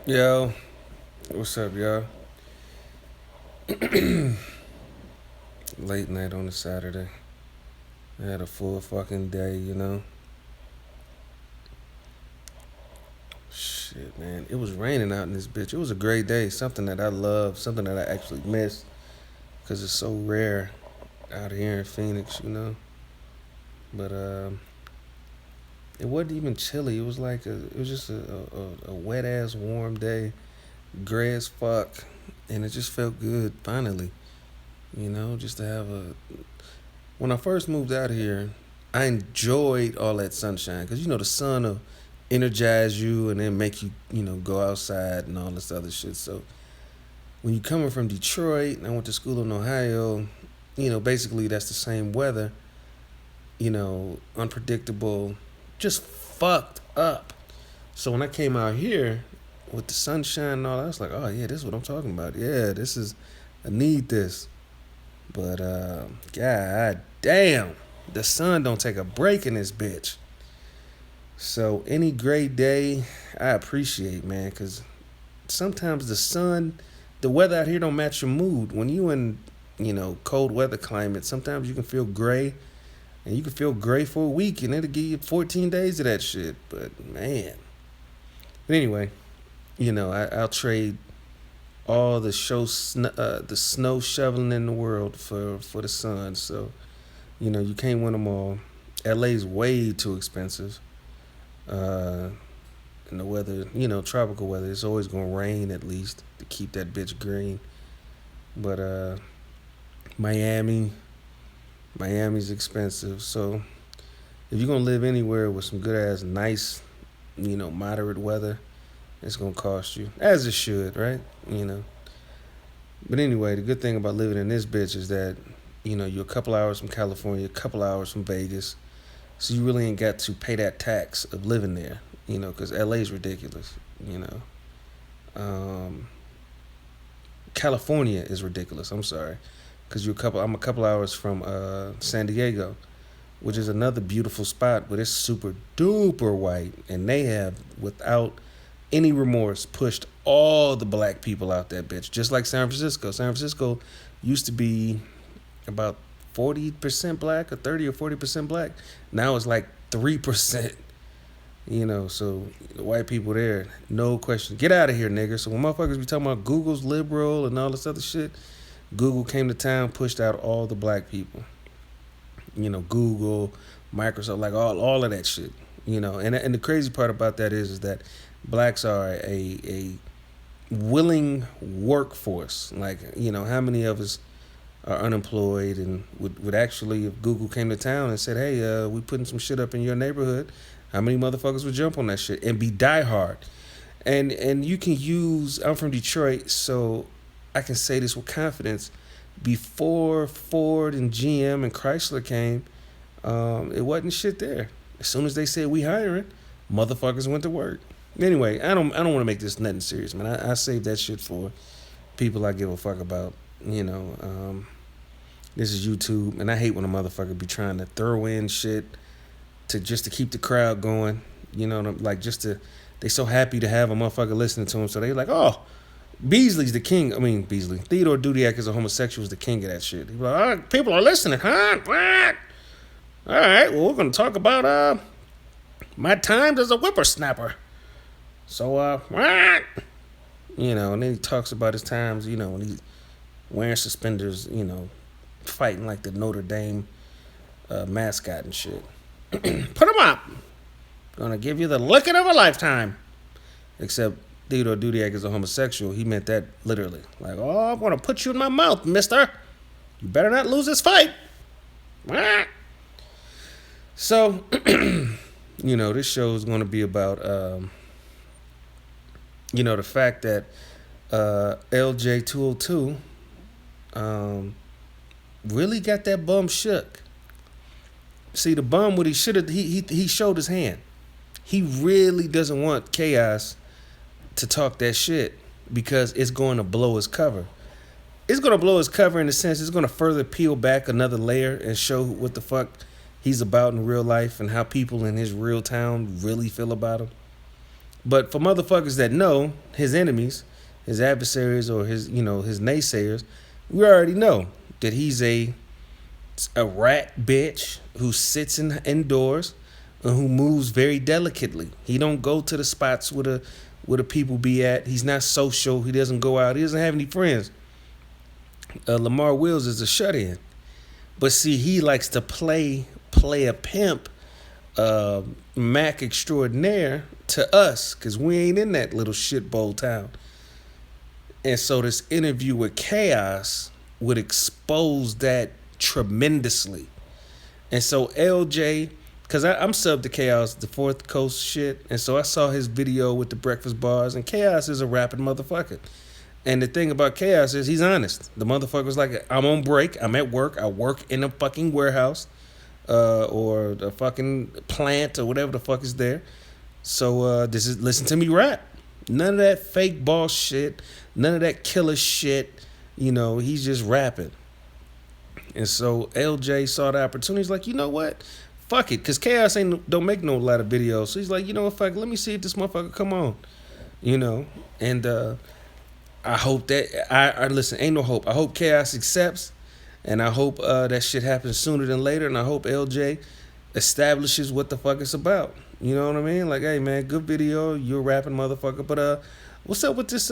Yo, what's up, y'all? Late night on a Saturday. I had a full fucking day. Shit, man. It was raining out in this bitch. It was a great day. Something that I love, something that I actually miss because it's so rare out here in Phoenix. But it wasn't even chilly. It was just a wet ass warm day, gray as fuck, and it just felt good finally. Just to have a when I first moved out here, I enjoyed all that sunshine because the sun will energize you and then make you go outside and all this other shit. So when you're coming from Detroit and I went to school in Ohio, basically that's the same weather. Unpredictable, just fucked up. So when I came out here with the sunshine and all that, I was like, oh yeah, this is what I'm talking about. Yeah, this is I need this. But god damn, the sun don't take a break in this bitch. So any great day, I appreciate, man, because sometimes the weather out here don't match your mood. When you in, cold weather climate, sometimes you can feel gray, and you can feel gray for a week, and it'll give you 14 days of that shit. But man, but anyway, I'll trade all the snow shoveling in the world for the sun. So you can't win them all. LA's way too expensive. Uh, and the weather, tropical weather, it's always gonna rain at least to keep that bitch green. But Miami, Miami's expensive. So if you're gonna live anywhere with some good ass, nice, moderate weather, it's gonna cost you, as it should, right? You know. But anyway, the good thing about living in this bitch is that you're a couple hours from California, a couple hours from Vegas, so you really ain't got to pay that tax of living there. Because LA's ridiculous. You know, um, California is ridiculous. I'm sorry, because I'm a couple hours from San Diego, which is another beautiful spot, but it's super duper white, and they have, without any remorse, pushed all the black people out that bitch. Just like San Francisco. San Francisco used to be about 40% black, or 30 or 40% black. Now it's like 3%. So the white people there, no question, get out of here, nigga. So when motherfuckers be talking about Google's liberal and all this other shit, Google came to town, pushed out all the black people. Google, Microsoft, like all of that shit. And the crazy part about that is that blacks are a willing workforce. Like, how many of us are unemployed and would actually, if Google came to town and said, hey, we putting some shit up in your neighborhood, how many motherfuckers would jump on that shit and be diehard? And you can use, I'm from Detroit, so I can say this with confidence. Before Ford and GM and Chrysler came, it wasn't shit there. As soon as they said we hiring, motherfuckers went to work. Anyway, I don't want to make this nothing serious, man. I save that shit for people I give a fuck about. This is YouTube, and I hate when a motherfucker be trying to throw in shit to keep the crowd going. Like they so happy to have a motherfucker listening to them, so they like, oh, Beasley's the king. I mean, Beasley. Theodore Dudiak is a homosexual, is the king of that shit. He's like, oh, people are listening, huh? What? All right, well, we're going to talk about my times as a whippersnapper. So, what? And then he talks about his times, when he's wearing suspenders, fighting like the Notre Dame mascot and shit. Put him up. Gonna give you the licking of a lifetime. Except Theodore Dudiak is a homosexual. He meant that literally. Like, oh, I'm gonna put you in my mouth, mister. You better not lose this fight. So, this show is gonna be about, the fact that LJ202 really got that bum shook. See, the bum, what he should have, he showed his hand. He really doesn't want Chaos to talk that shit because it's going to blow his cover. It's going to blow his cover in the sense it's going to further peel back another layer and show what the fuck he's about in real life and how people in his real town really feel about him. But for motherfuckers that know, his enemies, his adversaries, or his his naysayers, we already know that he's a rat bitch who sits indoors and who moves very delicately. He don't go to the spots where the people be at. He's not social. He doesn't go out. He doesn't have any friends. Lamar Wills is a shut-in. But see, he likes to play a pimp, Mac extraordinaire to us, because we ain't in that little shitbowl town. And so this interview with Chaos would expose that tremendously. And so LJ, because I'm sub to Chaos, the Fourth Coast shit, and so I saw his video with the breakfast bars, and Chaos is a rapping motherfucker. And the thing about Chaos is he's honest. The motherfucker's like, I'm on break, I'm at work, I work in a fucking warehouse, or a fucking plant, or whatever the fuck is there. So this is listen to me rap. None of that fake boss shit, none of that killer shit. He's just rapping. And so LJ saw the opportunity. He's like, you know what? Fuck it, because Chaos don't make no lot of videos. So he's like, you know what, fuck, let me see if this motherfucker come on. And I hope that I listen, ain't no hope. I hope Chaos accepts, and I hope that shit happens sooner than later, and I hope LJ establishes what the fuck it's about. You know what I mean? Like, hey man, good video, you're a rapping motherfucker, but what's up with this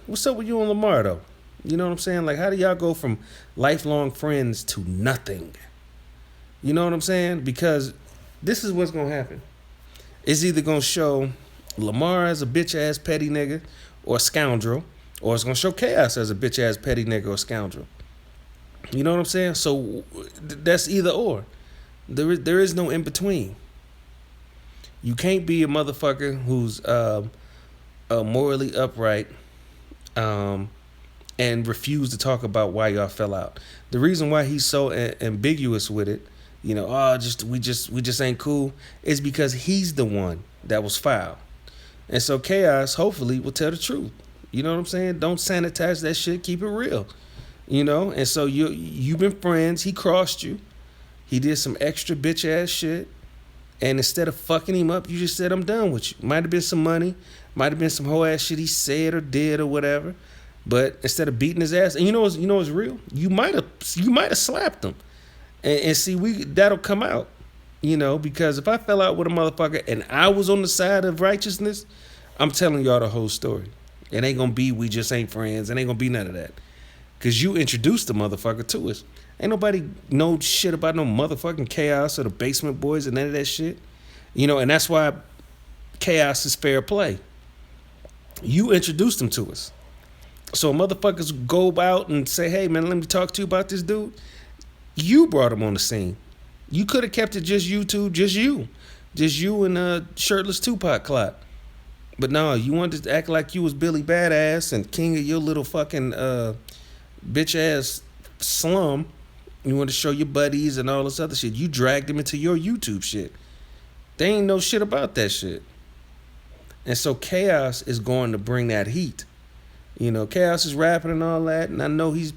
what's up with you and Lamar though? You know what I'm saying? Like, how do y'all go from lifelong friends to nothing? You know what I'm saying? Because this is what's gonna happen. It's either gonna show Lamar as a bitch ass petty nigga or a scoundrel, or it's gonna show Chaos as a bitch ass petty nigga or scoundrel. You know what I'm saying? So that's either or. There is no in between. You can't be a motherfucker who's morally upright, and refuse to talk about why y'all fell out. The reason why he's so ambiguous with it, we just ain't cool, is because he's the one that was foul. And so Chaos hopefully will tell the truth. You know what I'm saying? Don't sanitize that shit, keep it real. And so you've been friends, he crossed you. He did some extra bitch ass shit. And instead of fucking him up, you just said, I'm done with you. Might have been some money, might have been some whole ass shit he said or did or whatever. But instead of beating his ass, and you know what's real? You might have slapped him. And see, that'll come out. Because if I fell out with a motherfucker and I was on the side of righteousness, I'm telling y'all the whole story. It ain't gonna be we just ain't friends. It ain't gonna be none of that. Cause you introduced the motherfucker to us. Ain't nobody know shit about no motherfucking Chaos or the Basement Boys and none of that shit. And that's why Chaos is fair play. You introduced them to us. So motherfuckers go out and say, hey man, let me talk to you about this dude. You brought him on the scene. You could have kept it just you two, just you and shirtless Tupac clock. But no, you wanted to act like you was Billy Badass and king of your little fucking bitch ass slum. You want to show your buddies and all this other shit. You dragged them into your YouTube shit. They ain't know shit about that shit. And so Chaos is going to bring that heat. Chaos is rapping and all that, and I know he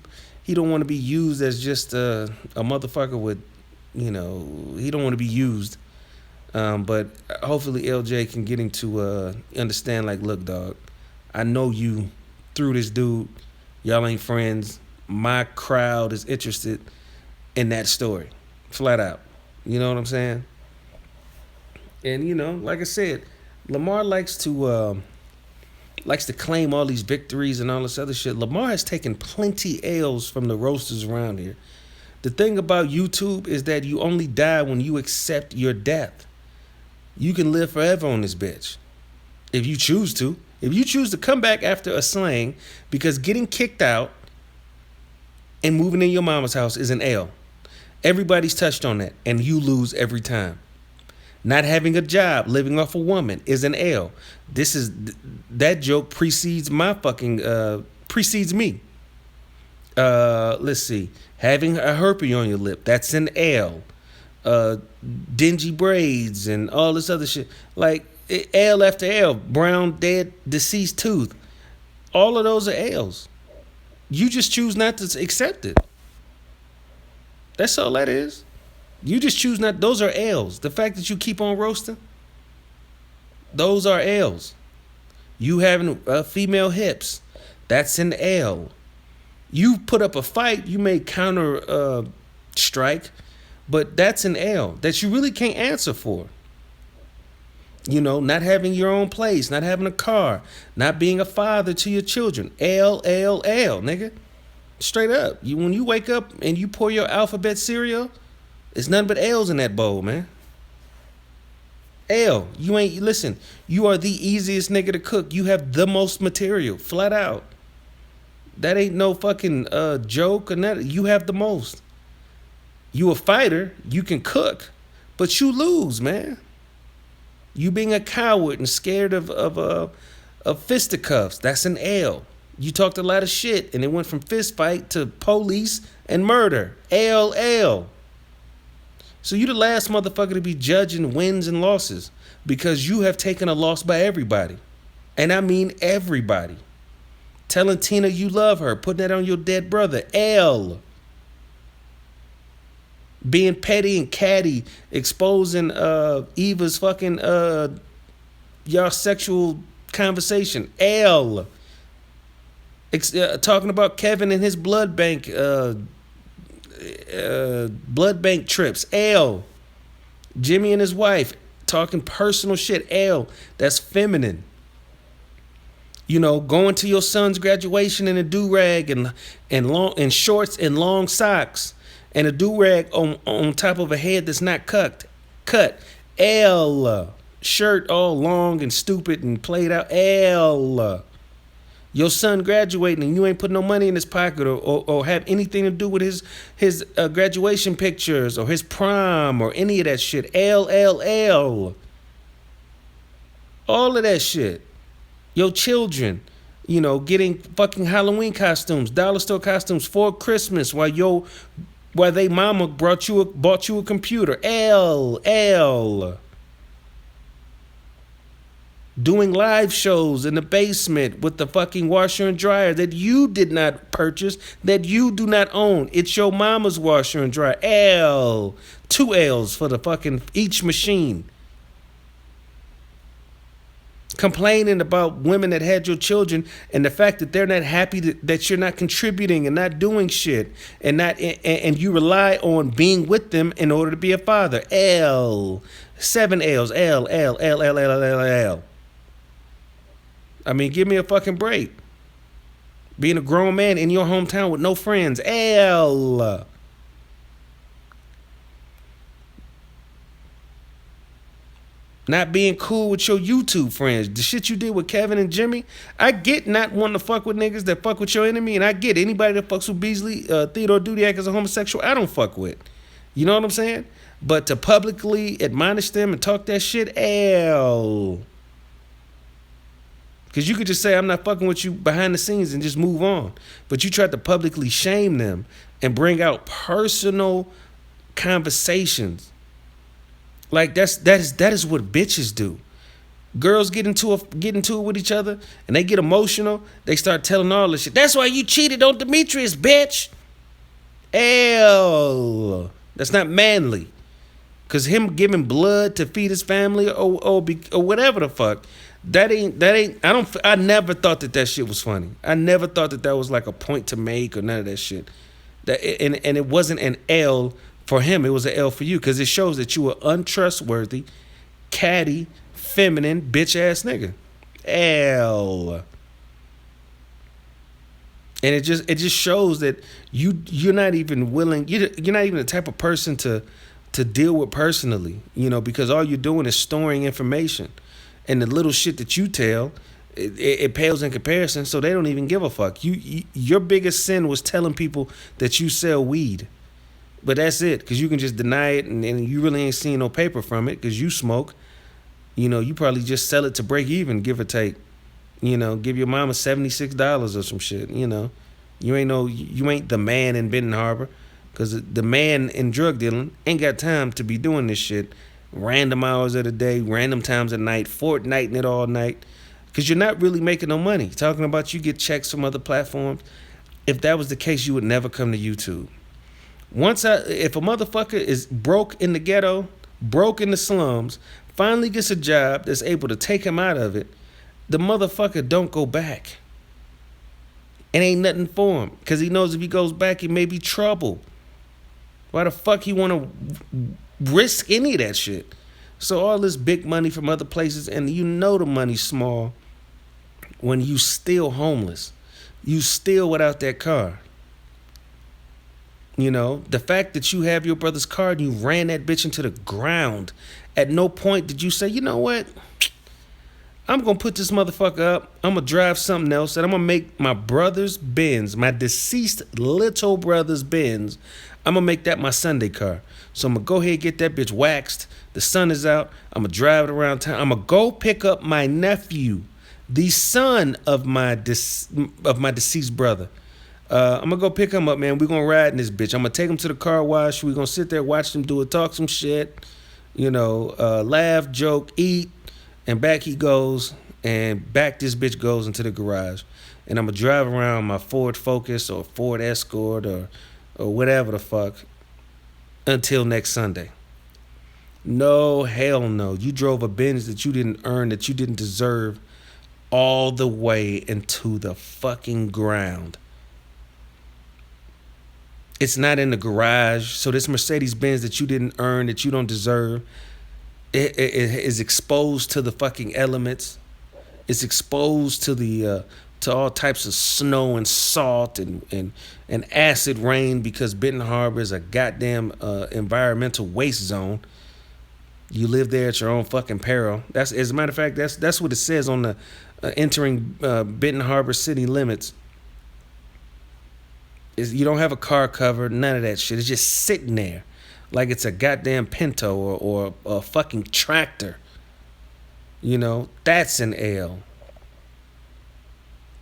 don't want to be used as just a motherfucker with, he don't want to be used. But hopefully LJ can get him to understand, like, look, dog, I know you through this dude. Y'all ain't friends. My crowd is interested in that story, flat out. You know what I'm saying? And like I said, Lamar likes to claim all these victories and all this other shit. Lamar has taken plenty L's from the roasters around here. The thing about YouTube is that you only die when you accept your death. You can live forever on this bitch if you choose to. If you choose to come back after a slang, because getting kicked out and moving in your mama's house is an L. Everybody's touched on that, and you lose every time. Not having a job, living off a woman is an L. That joke precedes me. Let's see. Having a herpes on your lip, that's an L. Dingy braids and all this other shit. Like, L after L. Brown, dead, deceased tooth. All of those are L's. You just choose not to accept it. That's all that is. You just choose not. Those are L's. The fact that you keep on roasting, those are L's. You having female hips, that's an L. You put up a fight, you may counter strike, but that's an L that you really can't answer for. You know, not having your own place, not having a car, not being a father to your children. L, L, L, nigga. Straight up. When you wake up and you pour your alphabet cereal, it's nothing but L's in that bowl, man. L, you ain't, listen, you are the easiest nigga to cook. You have the most material, flat out. That ain't no fucking joke or nothing. You have the most. You a fighter, you can cook, but you lose, man. You being a coward and scared of fisticuffs, that's an L. You talked a lot of shit and it went from fist fight to police and murder. L, L. So you the last motherfucker to be judging wins and losses because you have taken a loss by everybody. And I mean everybody. Telling Tina you love her, putting that on your dead brother. L. Being petty and catty, exposing Eva's fucking y'all sexual conversation. L. Talking about Kevin and his blood bank trips. L. Jimmy and his wife talking personal shit. L. That's feminine. You know, going to your son's graduation in a do-rag and shorts and long socks and a do-rag on top of a head that's not cut. L. Shirt all long and stupid and played out. L. Your son graduating and you ain't put no money in his pocket or have anything to do with his graduation pictures or his prom or any of that shit. L. All of that shit. Your children, you know, getting fucking Halloween costumes, dollar store costumes for Christmas while they mama bought you a computer. L. Doing live shows in the basement with the fucking washer and dryer that you did not purchase, that you do not own. It's your mama's washer and dryer. L. 2 L's for the fucking each machine. Complaining about women that had your children and the fact that they're not happy that you're not contributing and not doing shit and you rely on being with them in order to be a father. L. 7 L's. L. I mean, give me a fucking break. Being a grown man in your hometown with no friends. L. Not being cool with your YouTube friends. The shit you did with Kevin and Jimmy. I get not wanting to fuck with niggas that fuck with your enemy. And I get anybody that fucks with Beasley, Theodore Dudiak as a homosexual, I don't fuck with. You know what I'm saying? But to publicly admonish them and talk that shit, L. Because you could just say, I'm not fucking with you behind the scenes and just move on. But you tried to publicly shame them and bring out personal conversations. Like that is what bitches do. Girls get into it with each other and they get emotional. They start telling all this shit. That's why you cheated on Demetrius, bitch. L. That's not manly. Cause him giving blood to feed his family or whatever the fuck. That ain't. I never thought that shit was funny. I never thought that was like a point to make or none of that shit. And it wasn't an L for him. It was an L for you because it shows that you were untrustworthy, catty, feminine, bitch ass nigga. L. And it just shows that you're not even willing. You're not even the type of person to deal with personally. You know, because all you're doing is storing information. And the little shit that you tell, it pales in comparison, so they don't even give a fuck. Your biggest sin was telling people that you sell weed. But that's it, because you can just deny it, and you really ain't seen no paper from it, because you smoke. You know, you probably just sell it to break even, give or take. You know, give your mama $76 or some shit, you know. You ain't the man in Benton Harbor, because the man in drug dealing ain't got time to be doing this shit. Random hours of the day, random times at night, fortnighting it all night. Because you're not really making no money. Talking about you get checks from other platforms. If that was the case, you would never come to YouTube. If a motherfucker is broke in the ghetto, broke in the slums, finally gets a job that's able to take him out of it, the motherfucker don't go back. And ain't nothing for him. Because he knows if he goes back, it may be trouble. Why the fuck he want to risk any of that shit? So all this big money from other places, and you know the money's small when you still homeless. You still without that car. You know, the fact that you have your brother's car and you ran that bitch into the ground. At no point did you say, you know what? I'm going to put this motherfucker up. I'm going to drive something else. And I'm going to make my brother's Benz, my deceased little brother's Benz, I'm going to make that my Sunday car. So I'm going to go ahead and get that bitch waxed. The sun is out. I'm going to drive it around town. I'm going to go pick up my nephew, the son of my deceased brother. I'm going to go pick him up, man. We're going to ride in this bitch. I'm going to take him to the car wash. We're going to sit there, watch him do it, talk some shit, laugh, joke, eat. And back he goes, and back this bitch goes into the garage. And I'm going to drive around my Ford Focus or Ford Escort or whatever the fuck until next Sunday. No, hell no. You drove a Benz that you didn't earn, that you didn't deserve, all the way into the fucking ground. It's not in the garage. So this Mercedes Benz that you didn't earn, that you don't deserve, it is exposed to the fucking elements. It's exposed to the to all types of snow and salt and acid rain, because Benton Harbor is a goddamn environmental waste zone. You live there at your own fucking peril. That's, as a matter of fact, that's what it says on the entering Benton Harbor city limits. You don't have a car cover, none of that shit. It's just sitting there like it's a goddamn Pinto or a fucking tractor. That's an L.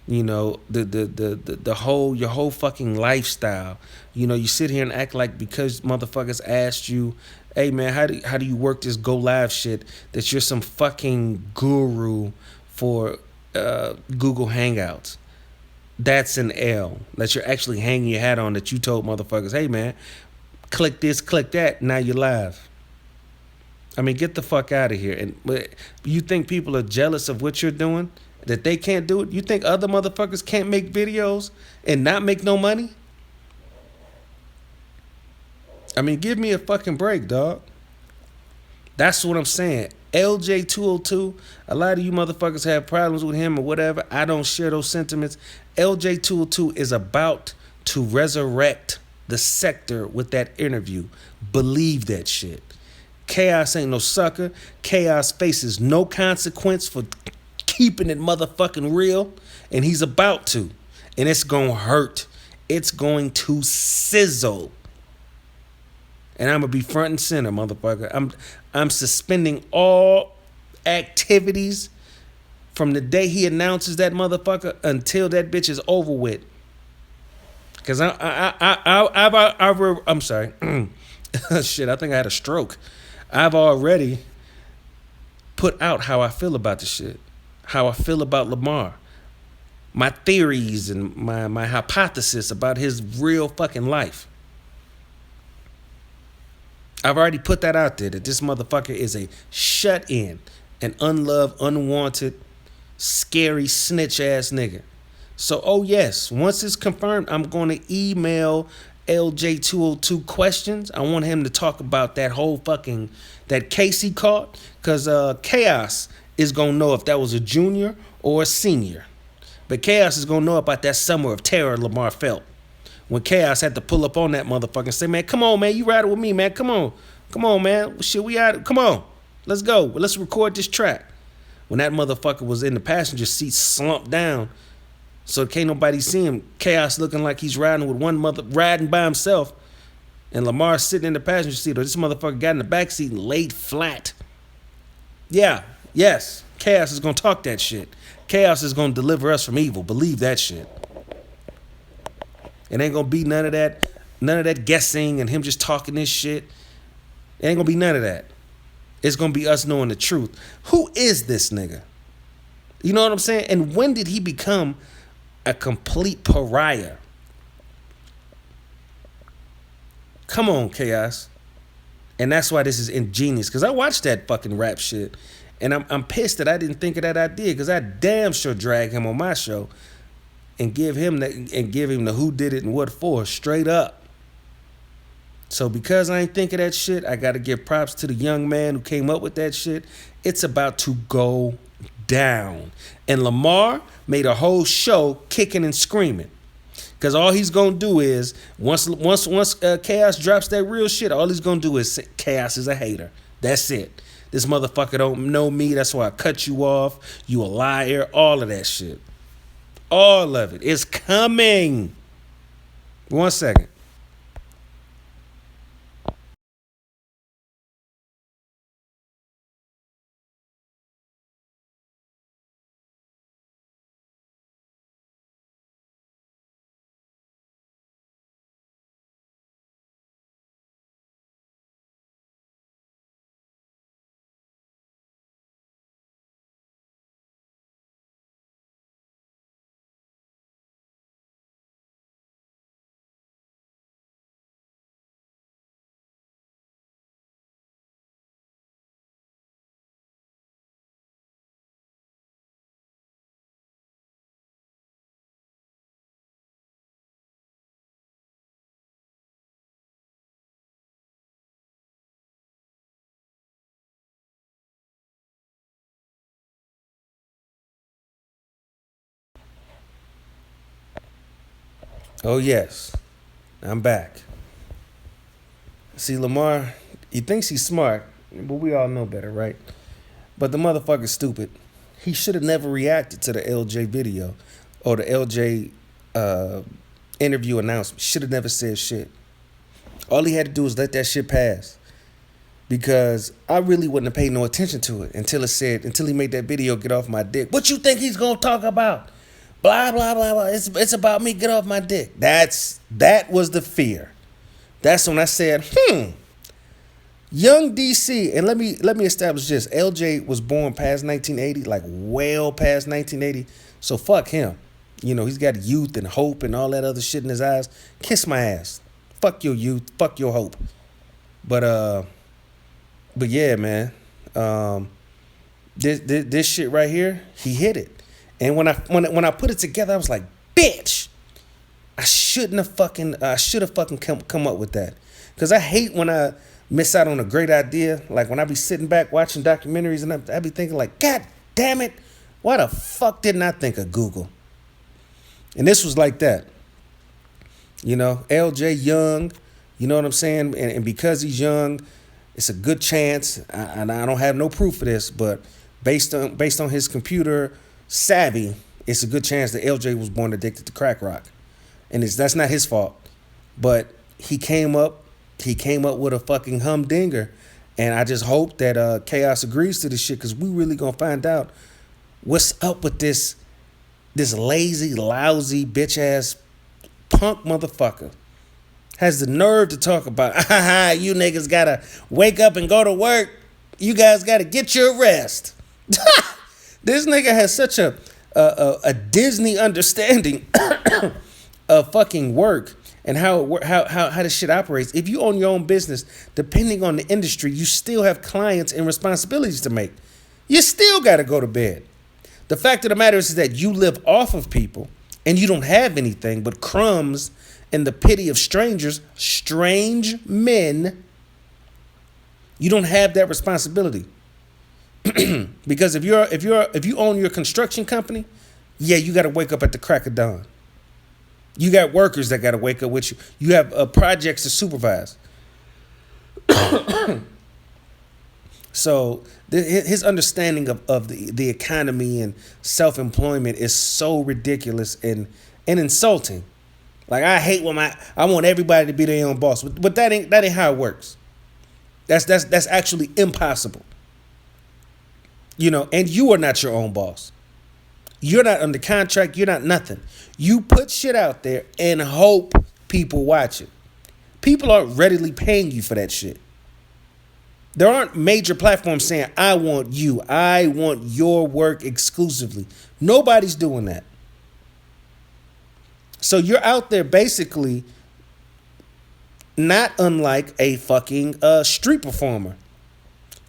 The whole, your whole fucking lifestyle. You sit here and act like because motherfuckers asked you, hey man, how do you work this go live shit, that you're some fucking guru for Google Hangouts. That's an L. That you're actually hanging your hat on, that you told motherfuckers, hey man, click this, click that, now you're live. I mean, get the fuck out of here. And you think people are jealous of what you're doing, that they can't do it? You think other motherfuckers can't make videos and not make no money? I mean, give me a fucking break, dog. That's what I'm saying. LJ202, a lot of you motherfuckers have problems with him or whatever. I don't share those sentiments. LJ202 is about to resurrect the sector with that interview. Believe that shit. Chaos ain't no sucker. Chaos faces no consequence for keeping it motherfucking real. And he's about to. And it's gonna hurt. It's going to sizzle. And I'm gonna be front and center, motherfucker. I'm suspending all activities from the day he announces that motherfucker until that bitch is over with. Cause I'm sorry. Shit, I think I had a stroke. I've already put out how I feel about the shit, how I feel about Lamar, my theories and my hypothesis about his real fucking life. I've already put that out there, that this motherfucker is a shut-in, an unloved, unwanted, scary, snitch-ass nigga. So, oh yes, once it's confirmed, I'm going to email LJ202 questions. I want him to talk about that whole fucking, that case he caught, because Chaos is going to know if that was a junior or a senior. But Chaos is going to know about that summer of terror Lamar felt. When Chaos had to pull up on that motherfucker and say, man, come on, man, you riding with me, man, come on, man, shit, we out, come on, let's go, let's record this track. When that motherfucker was in the passenger seat, slumped down, so can't nobody see him. Chaos looking like he's riding with riding by himself, and Lamar sitting in the passenger seat, or this motherfucker got in the back seat and laid flat. Yeah, yes, Chaos is gonna talk that shit. Chaos is gonna deliver us from evil. Believe that shit. It ain't gonna be none of that guessing and him just talking this shit. It ain't gonna be none of that. It's gonna be us knowing the truth. Who is this nigga? You know what I'm saying? And when did he become a complete pariah? Come on, Chaos. And that's why this is ingenious, because I watched that fucking rap shit, And I'm pissed that I didn't think of that idea because I damn sure drag him on my show and give him the who did it and what for straight up. So because I ain't think of that shit, I got to give props to the young man who came up with that shit. It's about to go down. And Lamar made a whole show kicking and screaming. Because all he's going to do is, once Chaos drops that real shit, all he's going to do is say, Chaos is a hater. That's it. This motherfucker don't know me. That's why I cut you off. You a liar. All of that shit. All of it. It's coming. 1 second. Oh, yes. I'm back. See, Lamar, he thinks he's smart, but we all know better, right? But the motherfucker's stupid. He should have never reacted to the LJ video or the LJ interview announcement. Should have never said shit. All he had to do was let that shit pass. Because I really wouldn't have paid no attention to it until he made that video, get off my dick. What you think he's gonna talk about? Blah, blah, blah, blah. It's about me, get off my dick. That was the fear. That's when I said, Young DC, and let me establish this. LJ was born past 1980, like well past 1980. So fuck him. You know, he's got youth and hope and all that other shit in his eyes. Kiss my ass. Fuck your youth. Fuck your hope. But yeah, man. This shit right here, he hit it. And when I put it together, I was like, bitch. I should have fucking come up with that. Cause I hate when I miss out on a great idea. Like when I be sitting back watching documentaries and I be thinking like, God damn it, why the fuck didn't I think of Google? And this was like that. You know, LJ Young, you know what I'm saying? And because he's young, it's a good chance, and I don't have no proof of this, but based on his computer savvy, it's a good chance that LJ was born addicted to crack rock. And that's not his fault. But he came up with a fucking humdinger. And I just hope that Chaos agrees to this shit, because we really gonna find out what's up with this lazy, lousy, bitch ass punk motherfucker. Has the nerve to talk about, you niggas gotta wake up and go to work. You guys gotta get your rest. This nigga has such a Disney understanding of fucking work and how this shit operates. If you own your own business, depending on the industry, you still have clients and responsibilities to make. You still gotta go to bed. The fact of the matter is that you live off of people and you don't have anything but crumbs and the pity of strangers, strange men. You don't have that responsibility. Because if you own your construction company, yeah, you got to wake up at the crack of dawn. You got workers that got to wake up with you. You have projects to supervise. So his understanding of the economy and self-employment is so ridiculous and insulting. Like I hate when I want everybody to be their own boss, but that ain't how it works. That's actually impossible. You know, and you are not your own boss. You're not under contract. You're not nothing. You put shit out there and hope people watch it. People aren't readily paying you for that shit. There aren't major platforms saying, I want you. I want your work exclusively. Nobody's doing that. So you're out there basically not unlike a fucking street performer.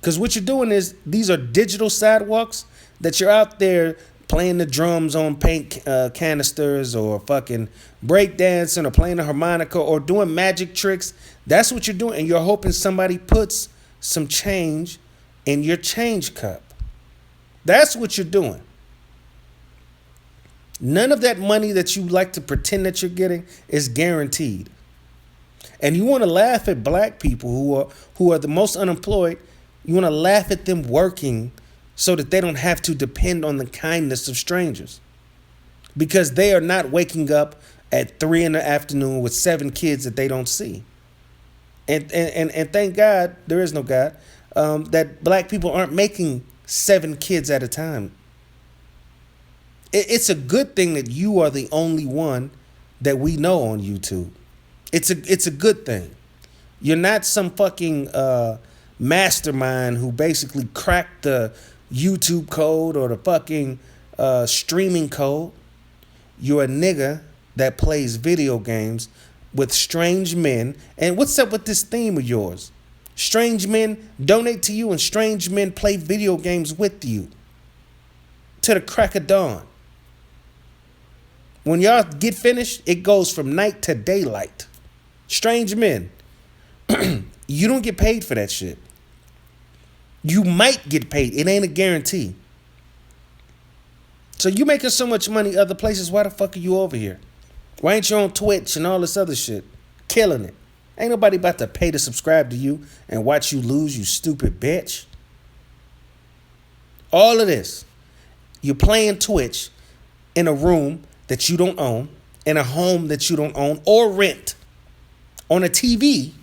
Because what you're doing is these are digital sidewalks that you're out there playing the drums on paint canisters or fucking breakdancing or playing the harmonica or doing magic tricks. That's what you're doing. And you're hoping somebody puts some change in your change cup. That's what you're doing. None of that money that you like to pretend that you're getting is guaranteed. And you want to laugh at black people who are the most unemployed. You want to laugh at them working so that they don't have to depend on the kindness of strangers. Because they are not waking up at 3 p.m. with 7 kids that they don't see. And thank God, there is no God, that black people aren't making 7 kids at a time. It's a good thing that you are the only one that we know on YouTube. It's a good thing. You're not some fucking mastermind who basically cracked the YouTube code or the fucking streaming code. You're a nigga that plays video games with strange men. And what's up with this theme of yours? Strange men donate to you and strange men play video games with you to the crack of dawn. When y'all get finished, it goes from night to daylight. Strange men. You don't get paid for that shit. You might get paid. It ain't a guarantee. So you making so much money other places, why the fuck are you over here? Why ain't you on Twitch and all this other shit? Killing it. Ain't nobody about to pay to subscribe to you and watch you lose, you stupid bitch. All of this. You're playing Twitch in a room that you don't own, in a home that you don't own or rent, on a TV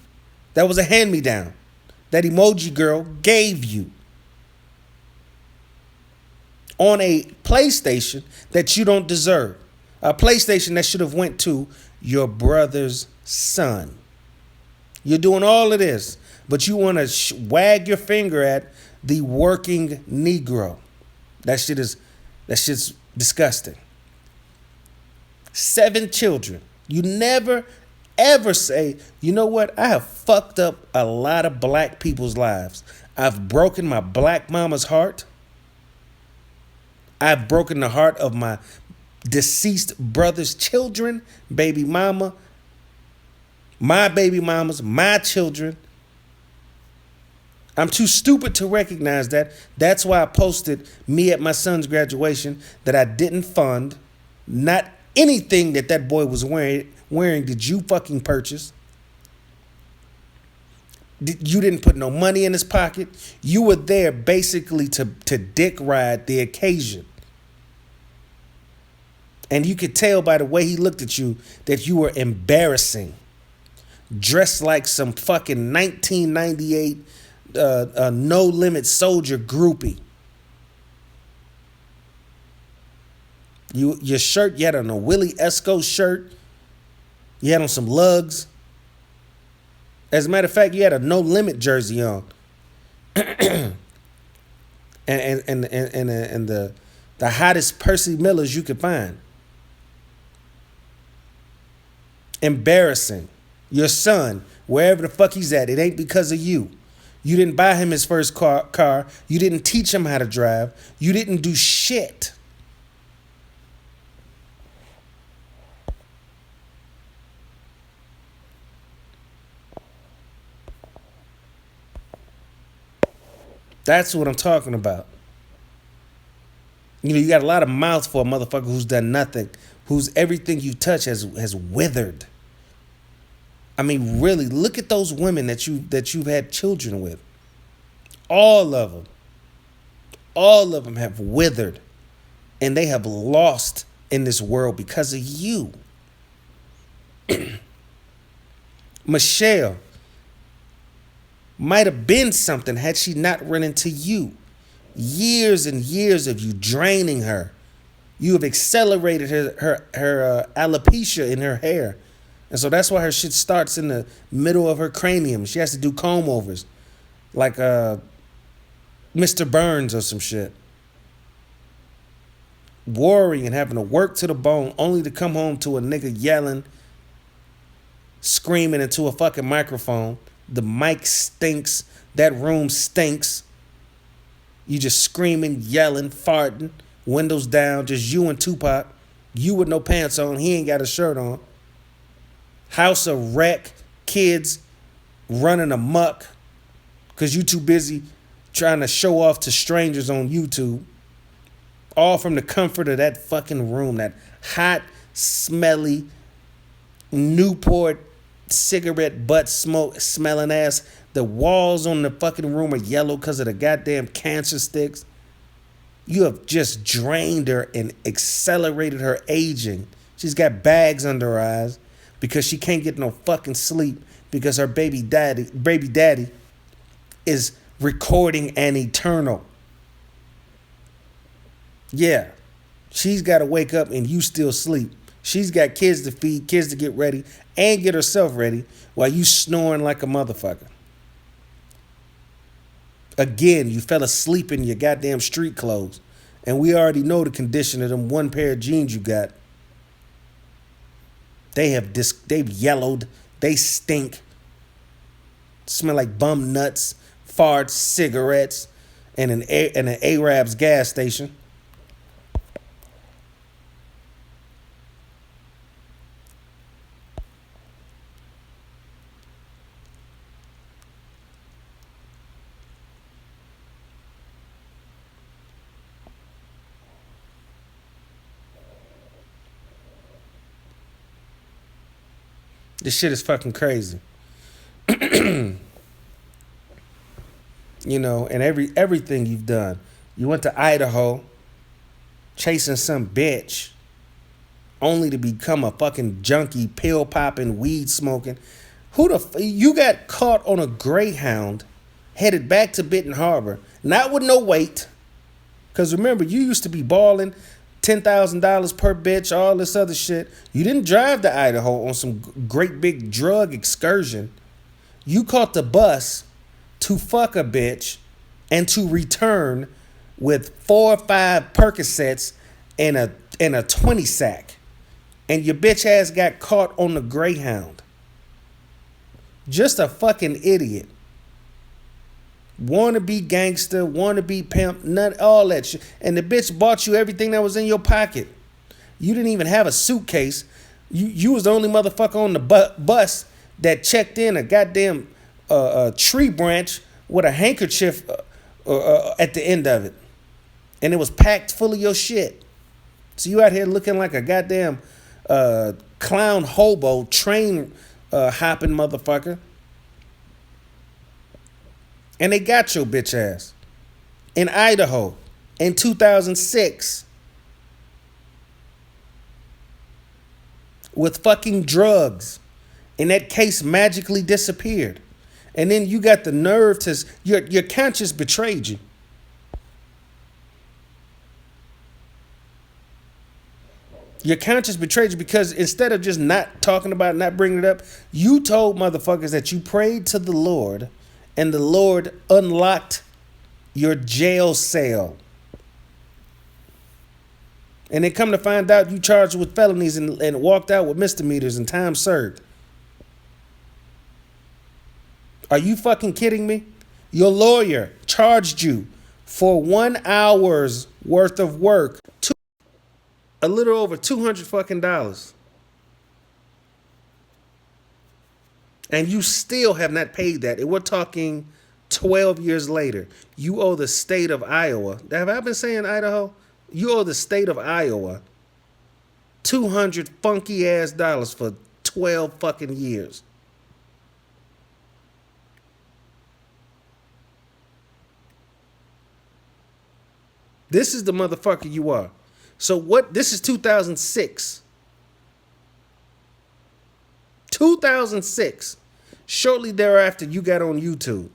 that was a hand-me-down that Emoji Girl gave you, on a PlayStation that you don't deserve, a PlayStation that should have went to your brother's son. You're doing all of this, but you want to wag your finger at the working Negro. That shit's disgusting. 7 children. You never, ever say, you know what? I have fucked up a lot of black people's lives. I've broken my black mama's heart. I've broken the heart of my deceased brother's children, baby mama, my baby mamas, my children. I'm too stupid to recognize that. That's why I posted me at my son's graduation that I didn't fund. Not anything that boy was wearing did you fucking purchase. You didn't put no money in his pocket. You were there basically to dick ride the occasion. And you could tell by the way he looked at you that you were embarrassing. Dressed like some fucking 1998 No Limit Soldier groupie. Your shirt, you had on a Willie Esco shirt. You had on some lugs. As a matter of fact, you had a No Limit jersey on. and the hottest Percy Millers you could find. Embarrassing. Your son, wherever the fuck he's at, it ain't because of you. You didn't buy him his first car. You didn't teach him how to drive. You didn't do shit. That's what I'm talking about. You know, you got a lot of mouth for a motherfucker who's done nothing, whose everything you touch has withered. I mean, really, look at those women that you've had children with. All of them have withered, and they have lost in this world because of you. Michelle might have been something had she not run into you. Years and years of you draining her. You have accelerated her alopecia in her hair. And so that's why her shit starts in the middle of her cranium. She has to do comb overs. Like Mr. Burns or some shit. Worrying and having to work to the bone only to come home to a nigga yelling, screaming into a fucking microphone. The mic stinks. That room stinks. You just screaming, yelling, farting, windows down, just you and Tupac. You with no pants on, he ain't got a shirt on. House a wreck, kids running amok because you too busy trying to show off to strangers on YouTube. All from the comfort of that fucking room, that hot, smelly, Newport cigarette butt smoke smelling ass. The walls on the fucking room are yellow because of the goddamn cancer sticks. You have just drained her and accelerated her aging. She's got bags under her eyes because she can't get no fucking sleep because her baby daddy is recording an Eternal. Yeah, she's got to wake up and you still sleep. She's got kids to feed, kids to get ready, and get herself ready while you snoring like a motherfucker. Again, you fell asleep in your goddamn street clothes. And we already know the condition of them one pair of jeans you got. They've yellowed. They stink. Smell like bum nuts, farts, cigarettes, and an Arab's gas station. This shit is fucking crazy. You know, and everything you've done. You went to Idaho chasing some bitch only to become a fucking junkie, pill popping, weed smoking. You got caught on a Greyhound headed back to Benton Harbor, not with no weight. Because remember, you used to be balling $10,000 per bitch, all this other shit. You didn't drive to Idaho on some great big drug excursion. You caught the bus to fuck a bitch and to return with 4 or 5 Percocets and a 20 sack. And your bitch ass got caught on the Greyhound. Just a fucking idiot. Wanna be gangster, wanna be pimp, all that shit. And the bitch bought you everything that was in your pocket. You didn't even have a suitcase. You was the only motherfucker on the bus that checked in a goddamn tree branch with a handkerchief at the end of it. And it was packed full of your shit. So you out here looking like a goddamn clown hobo, train hopping motherfucker. And they got your bitch ass in Idaho in 2006 with fucking drugs. And that case magically disappeared. And then you got the nerve to, your conscience betrayed you. Your conscience betrayed you because instead of just not talking about it, not bringing it up, you told motherfuckers that you prayed to the Lord and the Lord unlocked your jail cell. And then come to find out you charged with felonies and walked out with misdemeanors and time served. Are you fucking kidding me? Your lawyer charged you for 1 hour's worth of work, a little over $200 fucking dollars. And you still have not paid that. And we're talking 12 years later. You owe the state of Iowa. Have I been saying Idaho? You owe the state of Iowa $200 funky ass dollars for 12 fucking years. This is the motherfucker you are. So what? This is 2006. 2006. Shortly thereafter, you got on YouTube.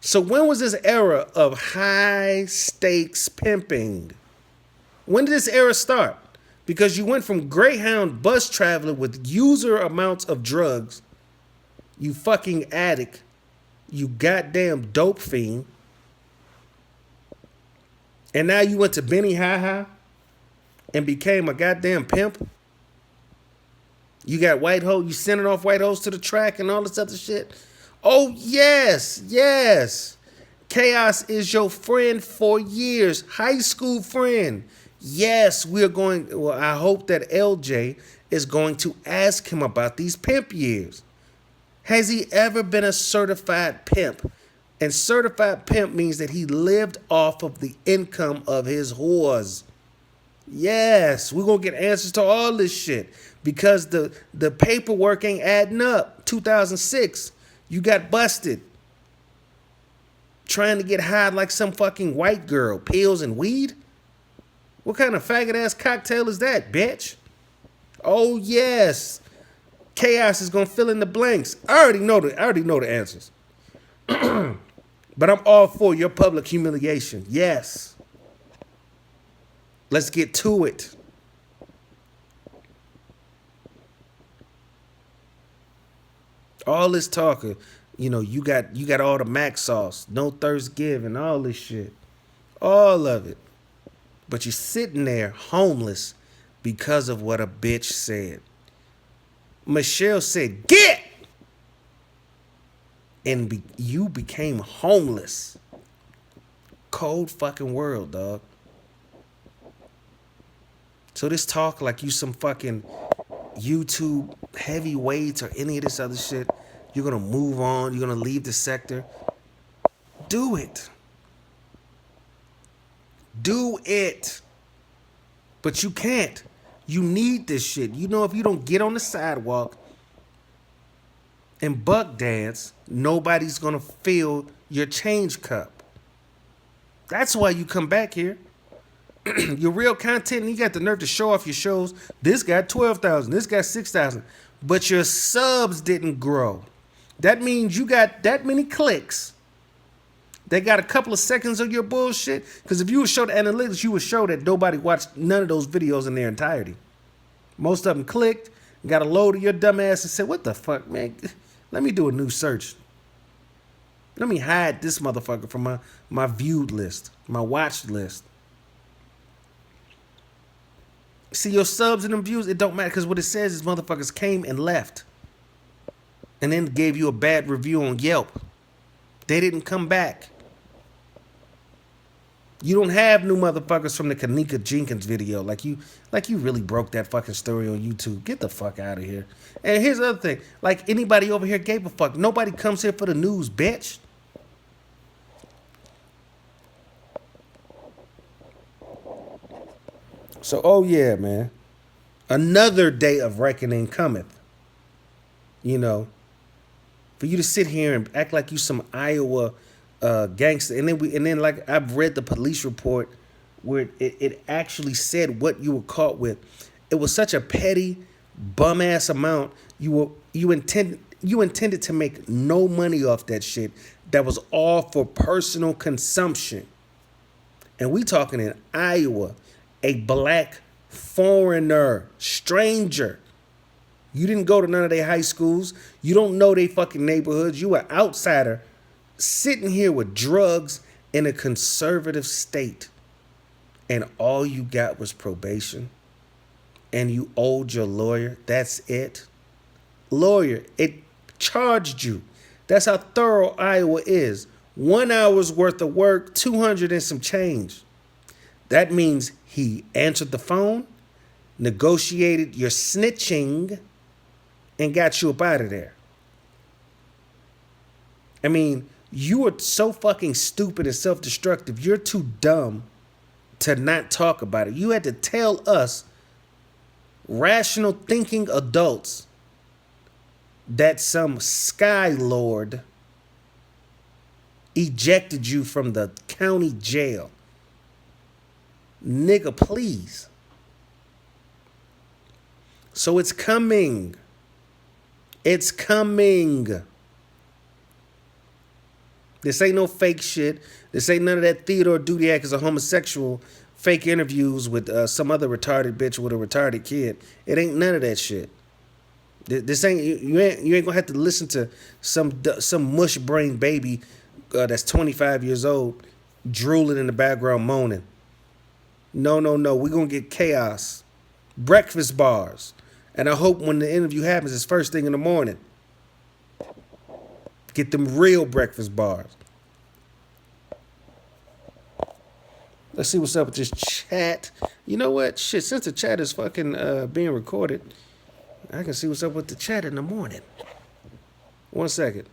So when was this era of high stakes pimping? When did this era start? Because you went from Greyhound bus traveler with user amounts of drugs, you fucking addict, you goddamn dope fiend, and now you went to Benny Ha and became a goddamn pimp. You got white hoes, you sending off white hoes to the track and all this other shit. Oh, yes. Chaos is your friend for years, high school friend. Yes, we're going. Well, I hope that LJ is going to ask him about these pimp years. Has he ever been a certified pimp? And certified pimp means that he lived off of the income of his whores. Yes, we're going to get answers to all this shit because the paperwork ain't adding up. 2006, you got busted trying to get high like some fucking white girl. Pills and weed? What kind of faggot ass cocktail is that, bitch? Oh, yes. Chaos is going to fill in the blanks. I already know the answers. But I'm all for your public humiliation. Yes. Let's get to it. All this talk of, you got all the Mac sauce, no Thanksgiving, all this shit. All of it. But you're sitting there homeless because of what a bitch said. Michelle said, get! And you became homeless. Cold fucking world, dog. So this talk like you some fucking YouTube heavyweights or any of this other shit, you're going to move on, you're going to leave the sector. Do it. Do it. But you can't. You need this shit. If you don't get on the sidewalk and buck dance, nobody's going to fill your change cup. That's why you come back here. Your real content, and you got the nerve to show off your shows. This got 12,000. This got 6,000. But your subs didn't grow. That means you got that many clicks. They got a couple of seconds of your bullshit. Because if you would show the analytics, you would show that nobody watched none of those videos in their entirety. Most of them clicked, got a load of your dumb ass and said, what the fuck, man? Let me do a new search. Let me hide this motherfucker from my viewed list, my watched list. See, your subs and them views, it don't matter because what it says is motherfuckers came and left and then gave you a bad review on Yelp. They didn't come back. You don't have new motherfuckers from the Kanika Jenkins video like you really broke that fucking story on YouTube. Get the fuck out of here. And here's the other thing. Like anybody over here gave a fuck. Nobody comes here for the news, bitch. So, oh yeah, man. Another day of reckoning cometh. For you to sit here and act like you some Iowa gangster, and then like I've read the police report where it actually said what you were caught with. It was such a petty, bum ass amount. You intended to make no money off that shit. That was all for personal consumption. And we talking in Iowa, a black foreigner, stranger. You didn't go to none of their high schools. You don't know their fucking neighborhoods. You an outsider sitting here with drugs in a conservative state. And all you got was probation. And you owed your lawyer. That's it. Lawyer, it charged you. That's how thorough Iowa is. 1 hour's worth of work, 200 and some change. That means he answered the phone, negotiated your snitching, and got you up out of there. I mean, you are so fucking stupid and self-destructive. You're too dumb to not talk about it. You had to tell us, rational thinking adults, that some Sky Lord ejected you from the county jail. Nigga, please. So it's coming. It's coming. This ain't no fake shit. This ain't none of that Theodore Dudiak is a homosexual fake interviews with some other retarded bitch with a retarded kid. It ain't none of that shit. This ain't you ain't gonna have to listen to some mush brain baby that's 25 years old drooling in the background moaning. No. We're gonna get chaos. Breakfast bars. And I hope when the interview happens, it's first thing in the morning. Get them real breakfast bars. Let's see what's up with this chat. You know what? Shit, since the chat is fucking being recorded, I can see what's up with the chat in the morning. 1 second.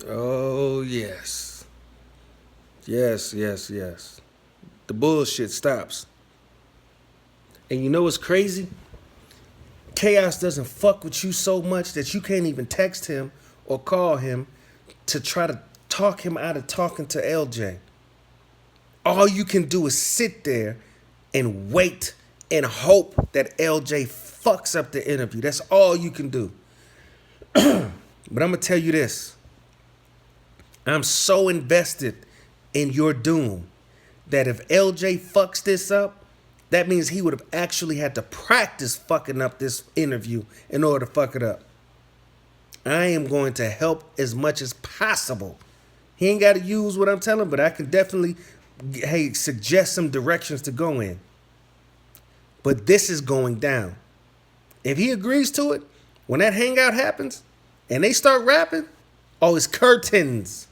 Oh, yes. Yes, yes, yes. The bullshit stops. And you know what's crazy? Chaos doesn't fuck with you so much that you can't even text him or call him to try to talk him out of talking to LJ. All you can do is sit there and wait and hope that LJ fucks up the interview. That's all you can do. But I'm going to tell you this. I'm so invested in your doom that if LJ fucks this up, that means he would have actually had to practice fucking up this interview in order to fuck it up. I am going to help as much as possible. He ain't got to use what I'm telling him, but I can definitely, suggest some directions to go in. But this is going down. If he agrees to it, when that hangout happens and they start rapping, oh, it's curtains.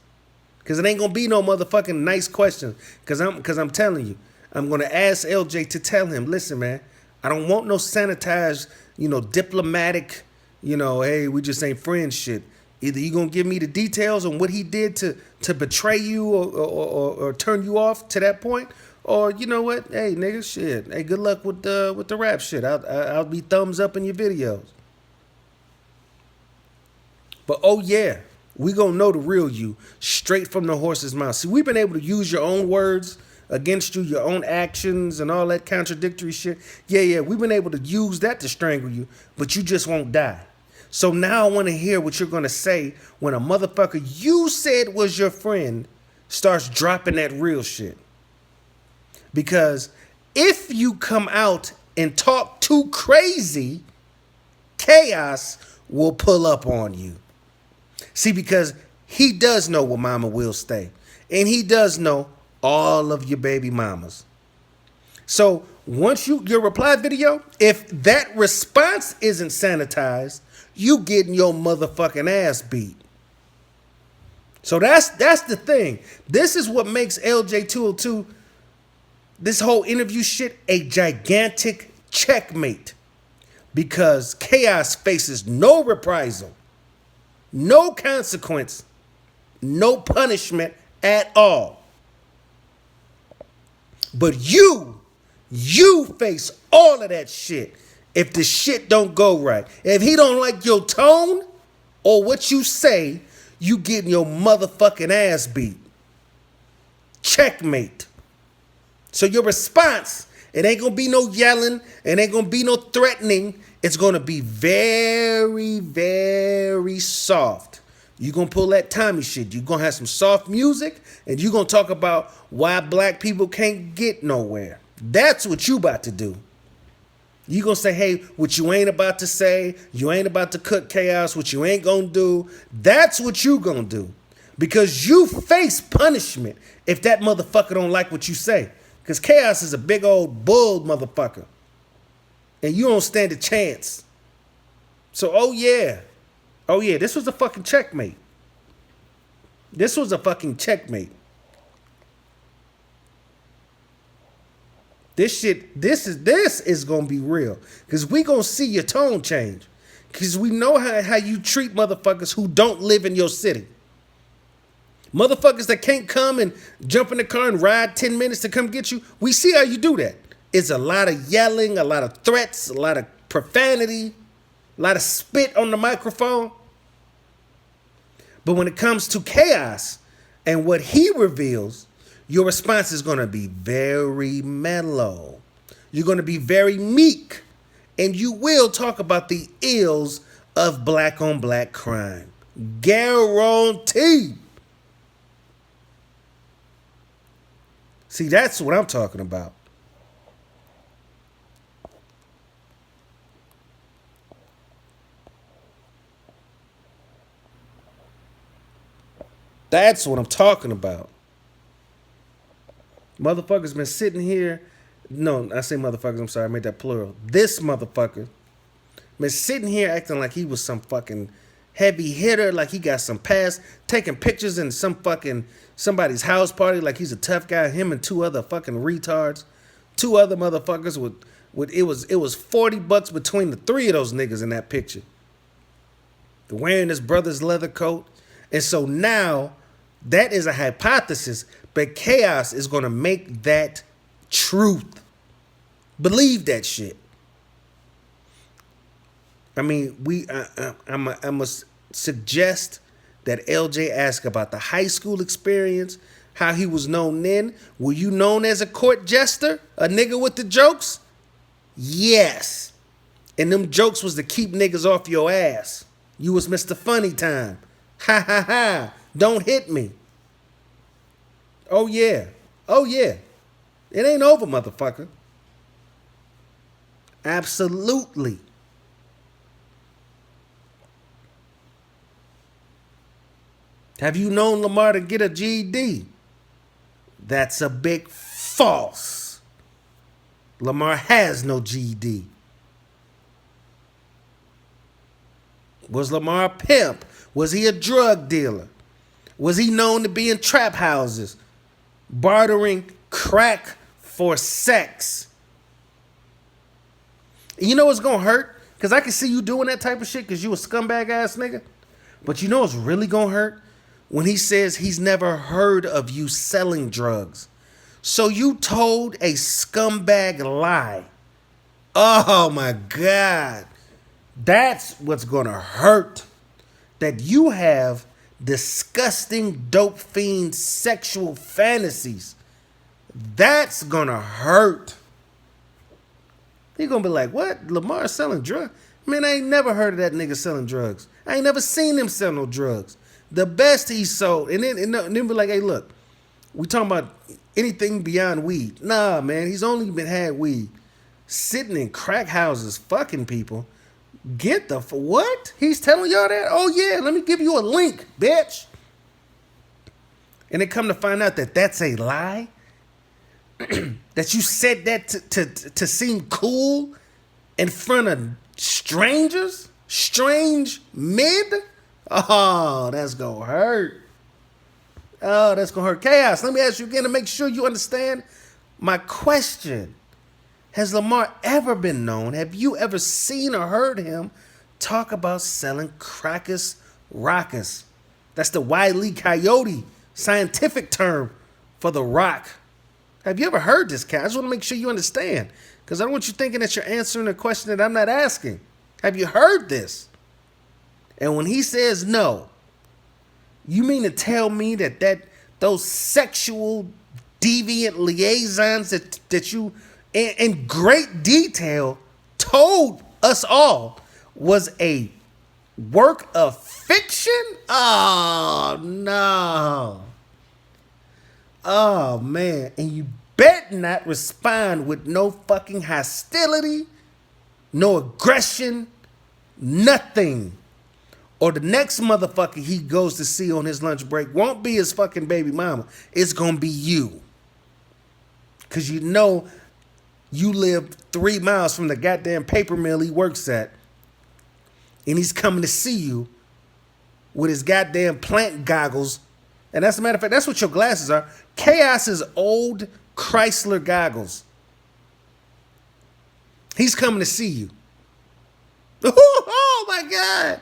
Because it ain't going to be no motherfucking nice questions. Because I'm telling you, I'm going to ask LJ to tell him, listen, man, I don't want no sanitized, diplomatic, hey, we just ain't friends shit. Either you going to give me the details on what he did to betray you or turn you off to that point, or you know what? Hey, nigga, shit. Hey, good luck with the rap shit. I'll be thumbs up in your videos. But oh yeah, we gonna know the real you straight from the horse's mouth. See, we've been able to use your own words against you, your own actions and all that contradictory shit. Yeah, we've been able to use that to strangle you, but you just won't die. So now I want to hear what you're going to say when a motherfucker you said was your friend starts dropping that real shit. Because if you come out and talk too crazy, chaos will pull up on you. See, because he does know where mama will stay. And he does know all of your baby mamas. So once your reply video, if that response isn't sanitized, you getting your motherfucking ass beat. So that's the thing. This is what makes LJ202, this whole interview shit, a gigantic checkmate. Because chaos faces no reprisal, no consequence, no punishment at all. But you face all of that shit if the shit don't go right. If he don't like your tone or what you say, you getting your motherfucking ass beat. Checkmate. So your response, it ain't gonna be no yelling, it ain't gonna be no threatening. It's gonna be very, very soft. You're gonna pull that Tommy shit. You're gonna have some soft music, and you're gonna talk about why black people can't get nowhere. That's what you about to do. You gonna say, hey, what you ain't about to say, you ain't about to cook chaos, what you ain't gonna do, that's what you gonna do. Because you face punishment if that motherfucker don't like what you say. Because chaos is a big old bull motherfucker. And you don't stand a chance. So, oh yeah, this was a fucking checkmate. This was a fucking checkmate. This is gonna be real. Cause we gonna see your tone change. Cause we know how you treat motherfuckers who don't live in your city. Motherfuckers that can't come and jump in the car and ride 10 minutes to come get you. We see how you do that. It's a lot of yelling, a lot of threats, a lot of profanity, a lot of spit on the microphone. But when it comes to chaos and what he reveals, your response is going to be very mellow. You're going to be very meek. And you will talk about the ills of black on black crime. Guaranteed. See, that's what I'm talking about. That's what I'm talking about. Motherfuckers been sitting here. No, I say motherfuckers, I'm sorry, I made that plural. This motherfucker been sitting here acting like he was some fucking heavy hitter, like he got some pass, taking pictures in some fucking somebody's house party, like he's a tough guy. Him and two other fucking retards, two other motherfuckers with it was $40 between the three of those niggas in that picture. They're wearing his brother's leather coat, and so now that is a hypothesis, but chaos is gonna make that truth. Believe that shit. I mean, I must suggest that LJ ask about the high school experience, how he was known then. Were you known as a court jester? A nigga with the jokes? Yes. And them jokes was to keep niggas off your ass. You was Mr. Funny Time. Ha ha ha. Don't hit me. Oh yeah. Oh yeah. It ain't over, motherfucker. Absolutely. Have you known Lamar to get a GED? That's a big false. Lamar has no GED. Was Lamar a pimp? Was he a drug dealer? Was he known to be in trap houses, bartering crack for sex? You know what's gonna hurt? Because I can see you doing that type of shit because you a scumbag ass nigga. But you know what's really gonna hurt? When he says he's never heard of you selling drugs. So you told a scumbag lie. Oh my God. That's what's gonna hurt. That you have disgusting dope fiend sexual fantasies. That's gonna hurt. He gonna be like, what? Lamar selling drugs? Man, I ain't never heard of that nigga selling drugs. I ain't never seen him sell no drugs. The best he sold, and then be like, hey, look, we talking about anything beyond weed. Nah, man, he's only been had weed. Sitting in crack houses, fucking people. Get the what? He's telling y'all that? Oh yeah, let me give you a link, bitch. And they come to find out that that's a lie. That you said that to seem cool in front of strangers, strange men. Oh, that's gonna hurt. Oh, that's gonna hurt. Chaos. Let me ask you again to make sure you understand my question. Has Lamar ever been known? Have you ever seen or heard him talk about selling crackers rockers? That's the Wile E. Coyote scientific term for the rock. Have you ever heard this, cat? I just want to make sure you understand. Because I don't want you thinking that you're answering a question that I'm not asking. Have you heard this? And when he says no, you mean to tell me that those sexual deviant liaisons that you in great detail told us all was a work of fiction? Oh no. Oh man. And you bet not respond with no fucking hostility, no aggression, nothing. Or the next motherfucker he goes to see on his lunch break won't be his fucking baby mama. It's gonna be you. Cause you know you live 3 miles from the goddamn paper mill he works at. And he's coming to see you with his goddamn plant goggles. And that's a matter of fact, that's what your glasses are. Chaos's old Chrysler goggles. He's coming to see you. Oh my God.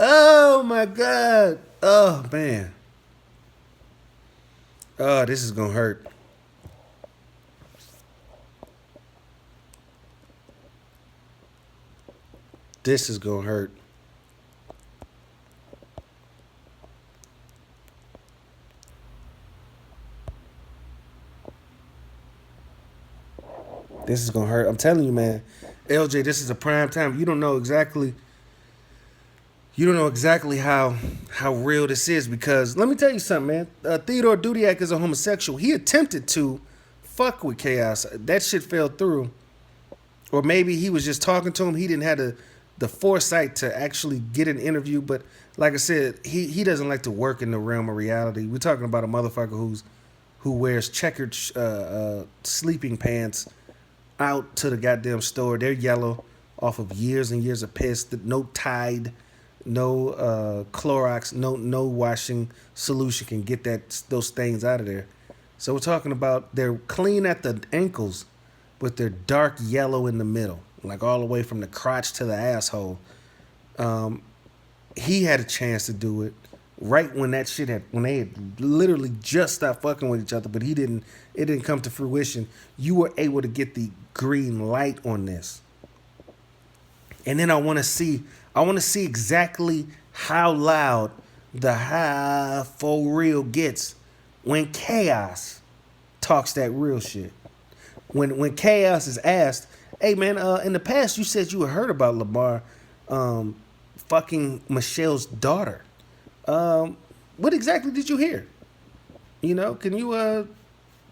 Oh my God. Oh man. Oh, this is gonna hurt. This is gonna hurt. This is gonna hurt. I'm telling you, man. LJ, this is a prime time. You don't know exactly how real this is because let me tell you something, man. Theodore Dudiak is a homosexual. He attempted to fuck with Chaos. That shit fell through, or maybe he was just talking to him. He didn't have the foresight to actually get an interview. But like I said, he doesn't like to work in the realm of reality. We're talking about a motherfucker who wears checkered sleeping pants out to the goddamn store. They're yellow off of years and years of piss. No Tide, no Clorox, no washing solution can get those stains out of there. So we're talking about they're clean at the ankles, but they're dark yellow in the middle, like all the way from the crotch to the asshole. He had a chance to do it right when when they had literally just stopped fucking with each other, but it didn't come to fruition. You were able to get the green light on this. And then I want to see exactly how loud the high for real gets when Chaos talks that real shit. When Chaos is asked, hey man, in the past you said you had heard about Lamar fucking Michelle's daughter. What exactly did you hear? Can you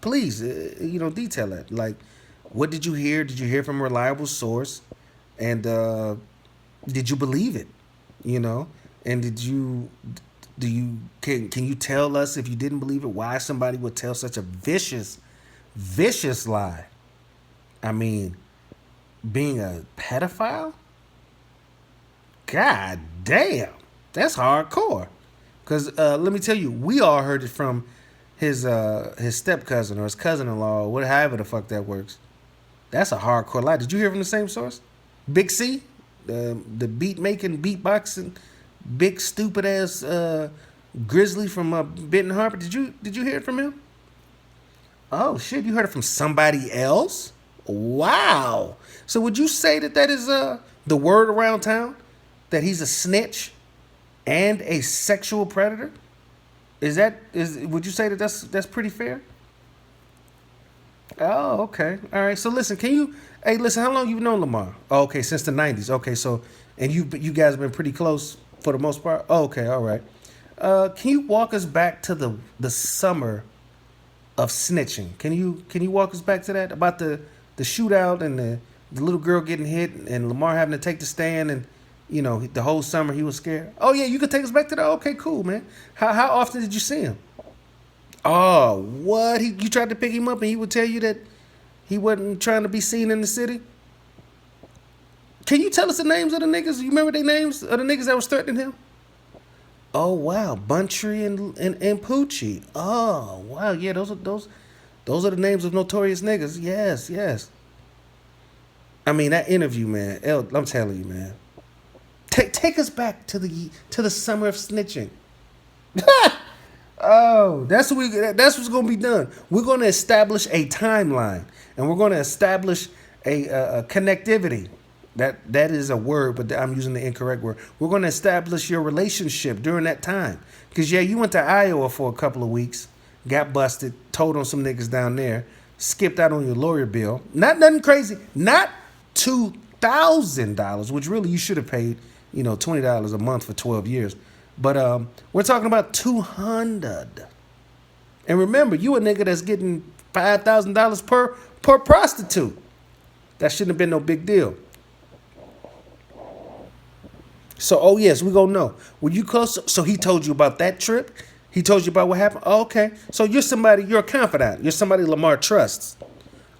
please detail that? Like, what did you hear? Did you hear from a reliable source? And did you believe it? And can you tell us, if you didn't believe it, why somebody would tell such a vicious lie? I mean, being a pedophile? God damn, that's hardcore. Because let me tell you, we all heard it from his step cousin or his cousin-in-law, or however the fuck that works. That's a hardcore lie. Did you hear from the same source? Big C, the beat-making, beatboxing, big stupid ass Grizzly from Benton Harbor. Did you hear it from him? Oh shit, you heard it from somebody else? Wow. So would you say that is the word around town, that he's a snitch and a sexual predator? Would you say that's pretty fair? Oh, okay. All right. So listen, how long you known Lamar? Oh, okay, since the 90s. Okay, so and you guys have been pretty close for the most part? Oh, okay, all right. Can you walk us back to the summer of snitching? Can you walk us back to that? About the shootout and the little girl getting hit and Lamar having to take the stand, and the whole summer he was scared. Oh yeah, you could take us back to that? Okay, cool, man. How often did you see him? Oh, what? You tried to pick him up and he would tell you that he wasn't trying to be seen in the city? Can you tell us the names of the niggas? You remember their names of the niggas that was threatening him? Oh wow, Buntry and Poochie. Oh wow, yeah, those are the names of notorious niggas. Yes. I mean, that interview, man. I'm telling you, man. Take us back to the summer of snitching. Oh, that's what's gonna be done. We're gonna establish a timeline, and we're gonna establish a connectivity. That is a word, but I'm using the incorrect word. We're gonna establish your relationship during that time, because you went to Iowa for a couple of weeks, got busted, told on some niggas down there, skipped out on your lawyer bill. Not nothing crazy. Not $2,000, which really you should have paid, $20 a month for 12 years. But we're talking about $200. And remember, you a nigga that's getting $5,000 per prostitute. That shouldn't have been no big deal. So, oh yes, we gonna know. Were you close? So he told you about that trip? He told you about what happened? Oh, okay. So you're a confidant. You're somebody Lamar trusts.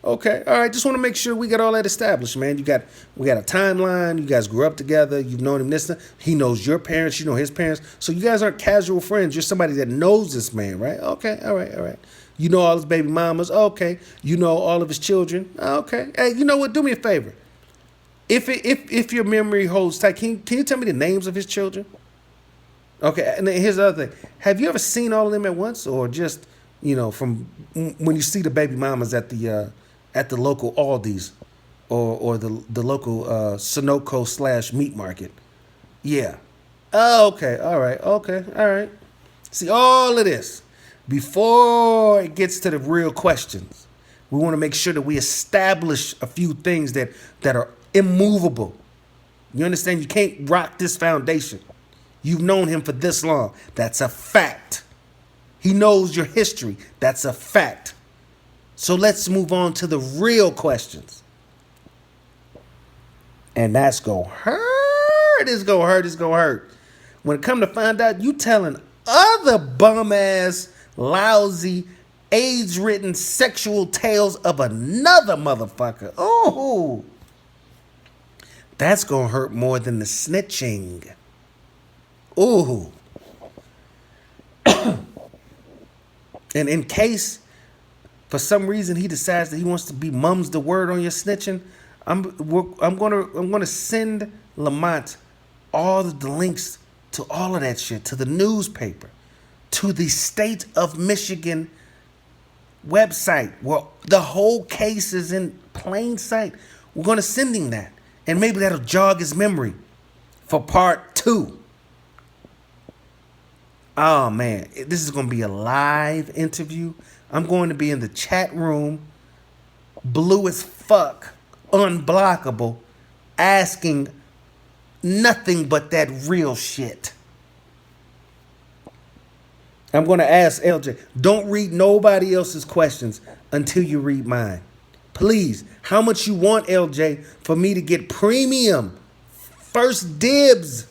Okay, all right. Just want to make sure we got all that established, man. We got a timeline. You guys grew up together. You've known him this. He knows your parents. You know his parents. So you guys aren't casual friends. You're somebody that knows this man, right? Okay, all right. You know all his baby mamas. Okay. You know all of his children. Okay. Hey, you know what? Do me a favor. If your memory holds tight, can you tell me the names of his children? Okay. And then here's the other thing. Have you ever seen all of them at once, or just from when you see the baby mamas at the local Aldi's or the local Sunoco / meat market? Yeah. Oh, okay. All right. Okay. All right. See, all of this, before it gets to the real questions, We want to make sure that we establish a few things that are immovable. You understand? You can't rock this foundation. You've known him for this long. That's a fact. He knows your history. That's a fact. So let's move on to the real questions. And that's going to hurt. It's going to hurt. It's going to hurt. When it come to find out, you telling other bum-ass, lousy, AIDS-ridden sexual tales of another motherfucker. Oh, that's going to hurt more than the snitching. Ooh. And in case, for some reason, he decides that he wants to be mums the word on your snitching, I'm gonna send Lamont all the links to all of that shit, to the newspaper, to the state of Michigan website where the whole case is in plain sight. We're gonna send him that, and maybe that'll jog his memory for part 2. Oh man, this is gonna be a live interview. I'm going to be in the chat room, blue as fuck, unblockable, asking nothing but that real shit. I'm going to ask LJ, don't read nobody else's questions until you read mine. Please, how much you want, LJ, for me to get premium first dibs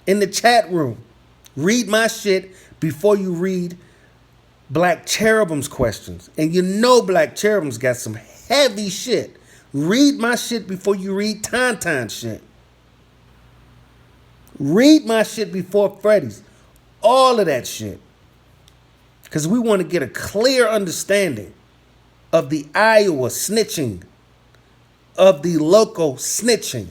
in the chat room? Read my shit before you read Black Cherubim's questions. And you know Black Cherubim's got some heavy shit. Read my shit before you read Tauntaun's shit. Read my shit before Freddy's. All of that shit. Because we want to get a clear understanding of the Iowa snitching, of the local snitching,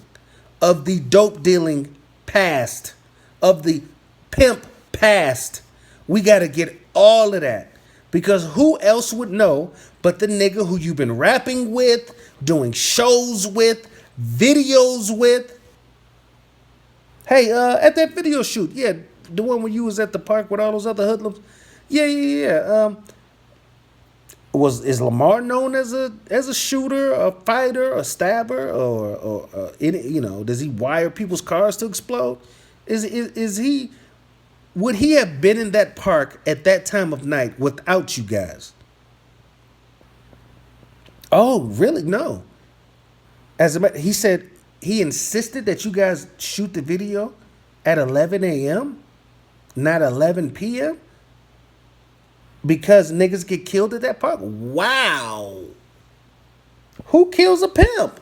of the dope dealing past, of the pimp past. We got to get all of that. Because who else would know but the nigga who you've been rapping with, doing shows with, videos with? Hey, at that video shoot, yeah, the one where you was at the park with all those other hoodlums. Yeah. Is Lamar known as a shooter, a fighter, a stabber, or does he wire people's cars to explode? Is he? Would he have been in that park at that time of night without you guys? Oh, really? No. He said he insisted that you guys shoot the video at 11 a.m., not 11 p.m., because niggas get killed at that park? Wow. Who kills a pimp?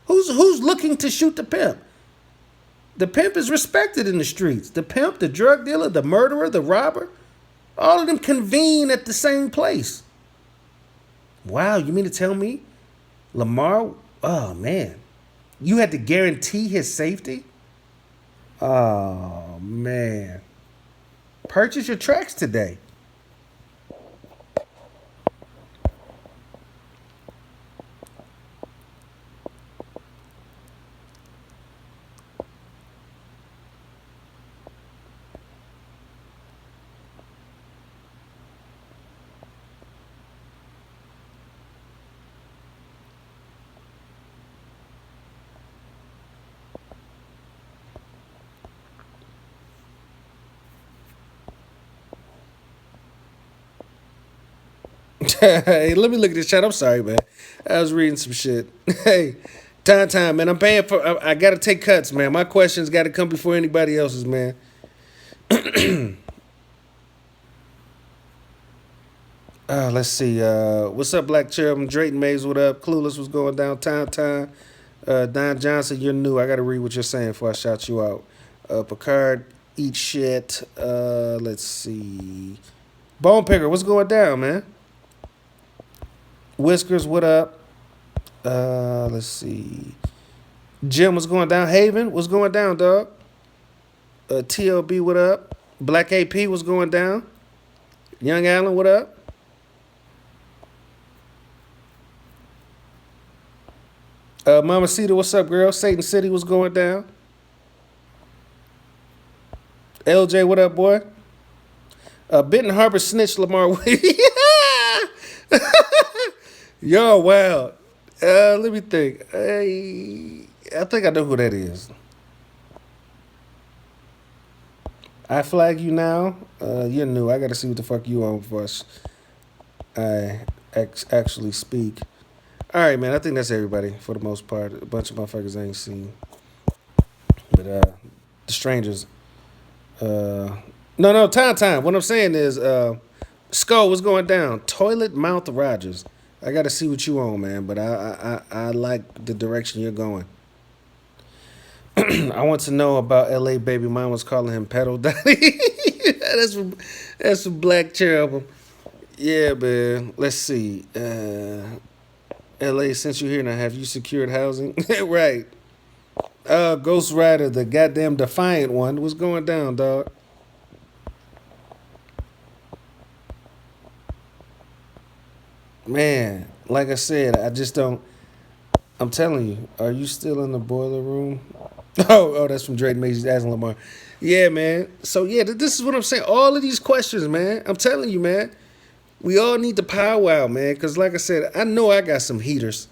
Who's looking to shoot the pimp? The pimp is respected in the streets. The pimp, the drug dealer, the murderer, the robber, all of them convene at the same place. Wow, you mean to tell me Lamar, oh man, you had to guarantee his safety? Oh man. Purchase your tracks today. Hey, let me look at this chat. I'm sorry, man. I was reading some shit. Hey, time, man. I'm paying for. I gotta take cuts, man. My questions gotta come before anybody else's, man. Let's see. What's up, Black Cherubim? Drayton Mays, what up? Clueless, what's going down? Time. Don Johnson, you're new. I gotta read what you're saying before I shout you out. Picard, eat shit. Let's see. Bone Picker, what's going down, man? Whiskers, what up? Let's see. Jim, what's going down? Haven, what's going down, dog? TLB, what up? Black AP, what's going down? Young Allen, what up? Mama Cedar, what's up, girl? Satan City, what's going down? LJ, what up, boy? Benton Harbor snitched Lamar. Yo, wow. Let me think. I think I know who that is. I flag you now. You're new. I gotta see what the fuck you on before I actually speak. All right, man. I think that's everybody for the most part. A bunch of motherfuckers I ain't seen, but the strangers. Uh, no, time. What I'm saying is, Skull, what's going down? Toilet Mouth Rogers. I got to see what you on, man. But I like the direction you're going. I want to know about L.A. Baby Mama's calling him Pedal Daddy. That's from Black Cherubim. Yeah, man. Let's see. L.A. Since you're here now, have you secured housing? Right. Ghost Rider, the goddamn defiant one. What's going down, dog? Man, like I said, I just don't. I'm telling you, are you still in the boiler room? Oh, that's from Drake Macy's asking Lamar. Yeah, man. So yeah, this is what I'm saying. All of these questions, man. I'm telling you, man. We all need to powwow, man. Because like I said, I know I got some heaters.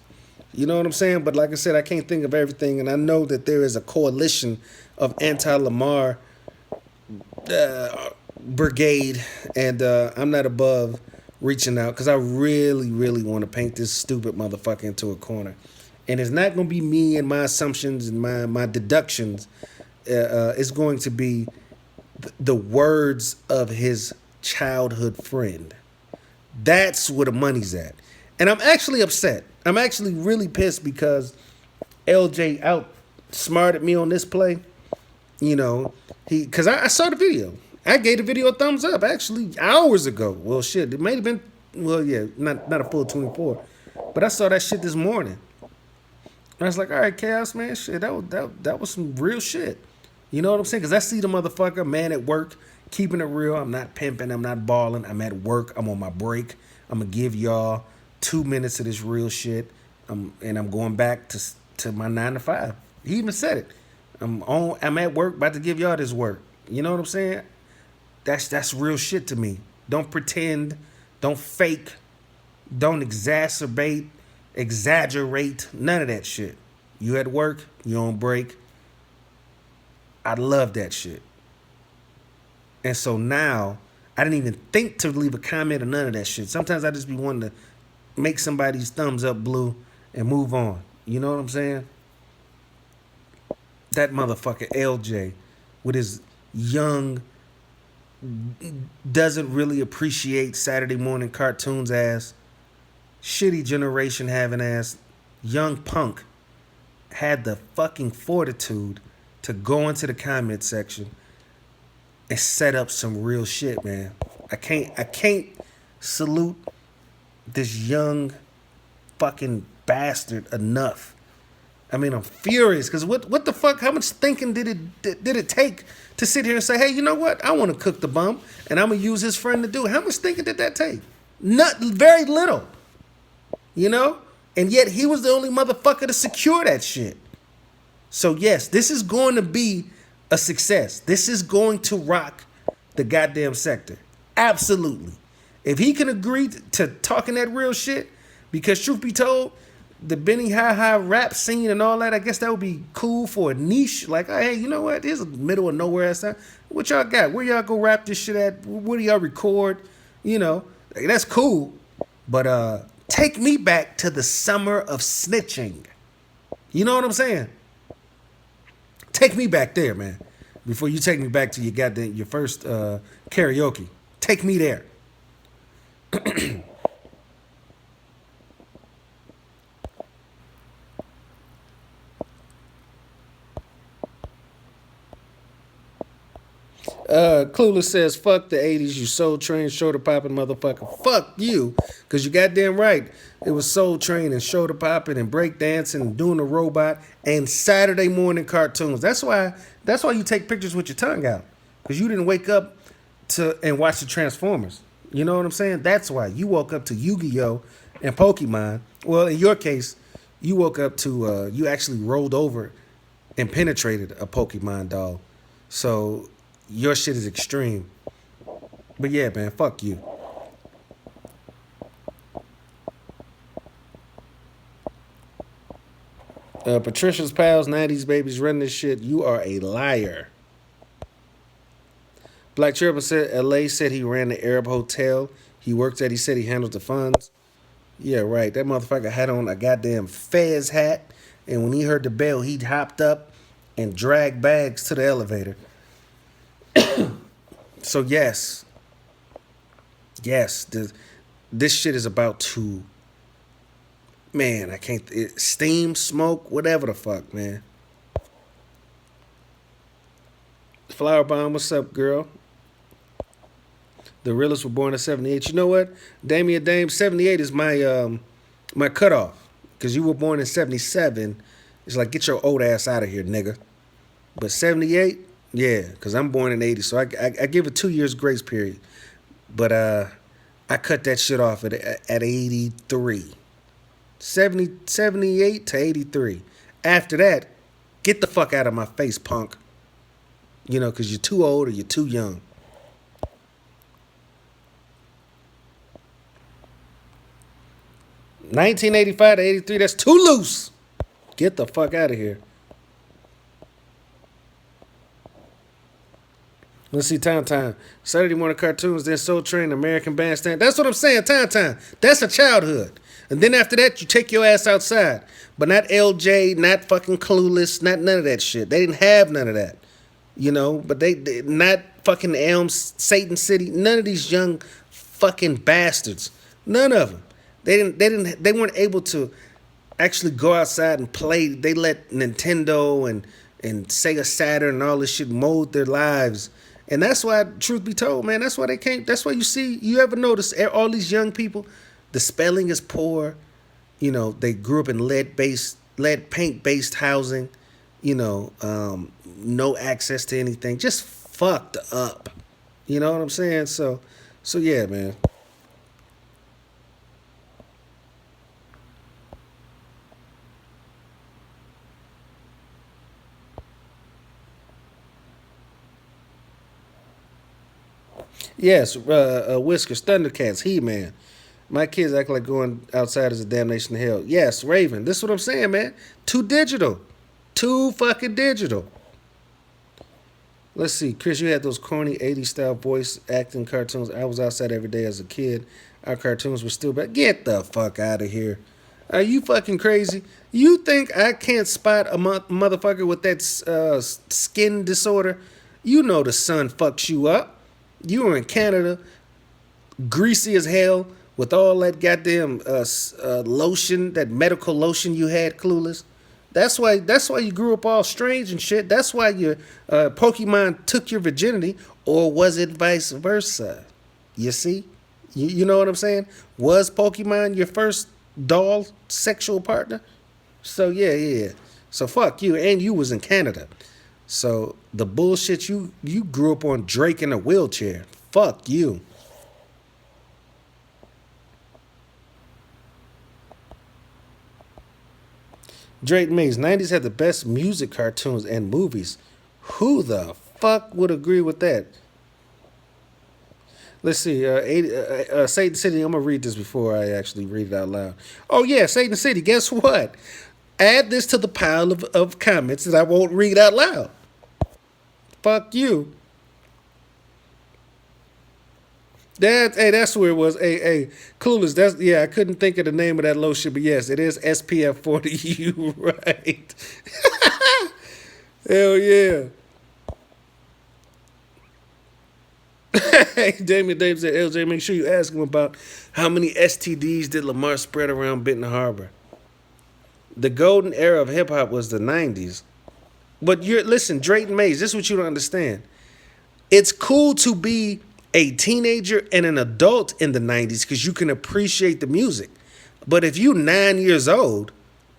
You know what I'm saying? But like I said, I can't think of everything, and I know that there is a coalition of anti-Lamar brigade, and I'm not above reaching out because I really, really want to paint this stupid motherfucker into a corner. And it's not going to be me and my assumptions and my deductions. It's going to be the words of his childhood friend. That's where the money's at. And I'm actually upset. I'm actually really pissed because LJ outsmarted me on this play. You know, because I saw the video. I gave the video a thumbs up actually hours ago. Well, shit, it might have been, well, yeah, not a full 24, but I saw that shit this morning. And I was like, all right, Chaos, man, shit, that was some real shit. You know what I'm saying? Because I see the motherfucker, man, at work, keeping it real. I'm not pimping. I'm not balling. I'm at work. I'm on my break. I'm going to give y'all 2 minutes of this real shit. And I'm going back to my 9 to 5. He even said it. I'm at work, about to give y'all this work. You know what I'm saying? That's real shit to me. Don't pretend. Don't fake. Don't exaggerate. None of that shit. You at work, you on break. I love that shit. And so now, I didn't even think to leave a comment or none of that shit. Sometimes I just be wanting to make somebody's thumbs up blue and move on. You know what I'm saying? That motherfucker LJ with his young, doesn't really appreciate Saturday morning cartoons ass, shitty generation having ass, young punk had the fucking fortitude to go into the comment section and set up some real shit, man. I can't salute this young fucking bastard enough. I mean, I'm furious because what the fuck? How much thinking did it take to sit here and say, hey, you know what? I want to cook the bump and I'm gonna use his friend to do it. How much thinking did that take? Not very little, you know. And yet he was the only motherfucker to secure that shit. So yes, this is going to be a success. This is going to rock the goddamn sector. Absolutely. If he can agree to talking that real shit, because truth be told, the Benny Ha Ha rap scene and all that, I guess that would be cool for a niche. Like, hey, you know what? There's a middle of nowhere ass time. What y'all got? Where y'all go rap this shit at? Where do y'all record? You know, like, that's cool. But take me back to the summer of snitching. You know what I'm saying? Take me back there, man. Before you take me back to your first karaoke. Take me there. Clueless says, fuck the 80s, you soul train, shoulder popping motherfucker. Fuck you. Because you goddamn right. It was soul train and shoulder popping and break dancing and doing the robot and Saturday morning cartoons. That's why you take pictures with your tongue out. Because you didn't wake up and watch the Transformers. You know what I'm saying? That's why. You woke up to Yu-Gi-Oh! And Pokemon. Well, in your case, you woke up to, you actually rolled over and penetrated a Pokemon doll. So your shit is extreme. But yeah, man, fuck you. Patricia's pals, 90s babies running this shit. You are a liar. Black Cherub said LA said he ran the Arab hotel he worked at. He said he handled the funds. Yeah, right. That motherfucker had on a goddamn Fez hat. And when he heard the bell, he hopped up and dragged bags to the elevator. So, yes, this shit is about to, man, I can't, steam, smoke, whatever the fuck, man. Flower Bomb, what's up, girl? The realists were born in 78. You know what? Damian Dame, 78 is my cutoff. Because you were born in 77. It's like, get your old ass out of here, nigga. But 78, yeah, because I'm born in 80. So I give it 2 years grace period. But I cut that shit off at 83. 78 to 83. After that, get the fuck out of my face, punk. You know, because you're too old or you're too young. $1985 to 83, that's too loose. Get the fuck out of here. Let's see, Time. Saturday morning cartoons, then Soul Train, American Bandstand. That's what I'm saying, Time. That's a childhood. And then after that, you take your ass outside. But not LJ, not fucking Clueless, not none of that shit. They didn't have none of that. You know, but they not fucking Elms, Satan City, none of these young fucking bastards. None of them. They weren't able to actually go outside and play. They let Nintendo and Sega Saturn and all this shit mold their lives. And that's why, truth be told, man, that's why they can't, that's why you ever notice all these young people, the spelling is poor. You know, they grew up in lead paint based housing, you know, no access to anything, just fucked up. You know what I'm saying? So yeah, man. Yes, Whiskers, Thundercats, He-Man. My kids act like going outside is a damnation to hell. Yes, Raven. This is what I'm saying, man. Too digital. Too fucking digital. Let's see. Chris, you had those corny 80s style voice acting cartoons. I was outside every day as a kid. Our cartoons were still bad. Get the fuck out of here. Are you fucking crazy? You think I can't spot a motherfucker with that skin disorder? You know the sun fucks you up. You were in Canada, greasy as hell, with all that goddamn lotion, that medical lotion you had, Clueless. That's why you grew up all strange and shit. That's why your Pokemon took your virginity, or was it vice versa? You see? You know what I'm saying? Was Pokemon your first doll sexual partner? So yeah. So fuck you, and you was in Canada. So the bullshit you grew up on Drake in a wheelchair. Fuck you. Drake Mays, 90s had the best music cartoons and movies. Who the fuck would agree with that? Let's see. Satan City, I'm going to read this before I actually read it out loud. Oh, yeah, Satan City, guess what? Add this to the pile of comments that I won't read out loud. Fuck you. That's where it was. Clueless. I couldn't think of the name of that lotion, but yes, it is SPF 40. You right? Hell yeah. Hey, Damian Dave said, LJ, make sure you ask him about how many STDs did Lamar spread around Benton Harbor. The golden era of hip hop was the 90s. But listen, Drayton Mays, this is what you don't understand. It's cool to be a teenager and an adult in the 90s because you can appreciate the music. But if you 9 years old,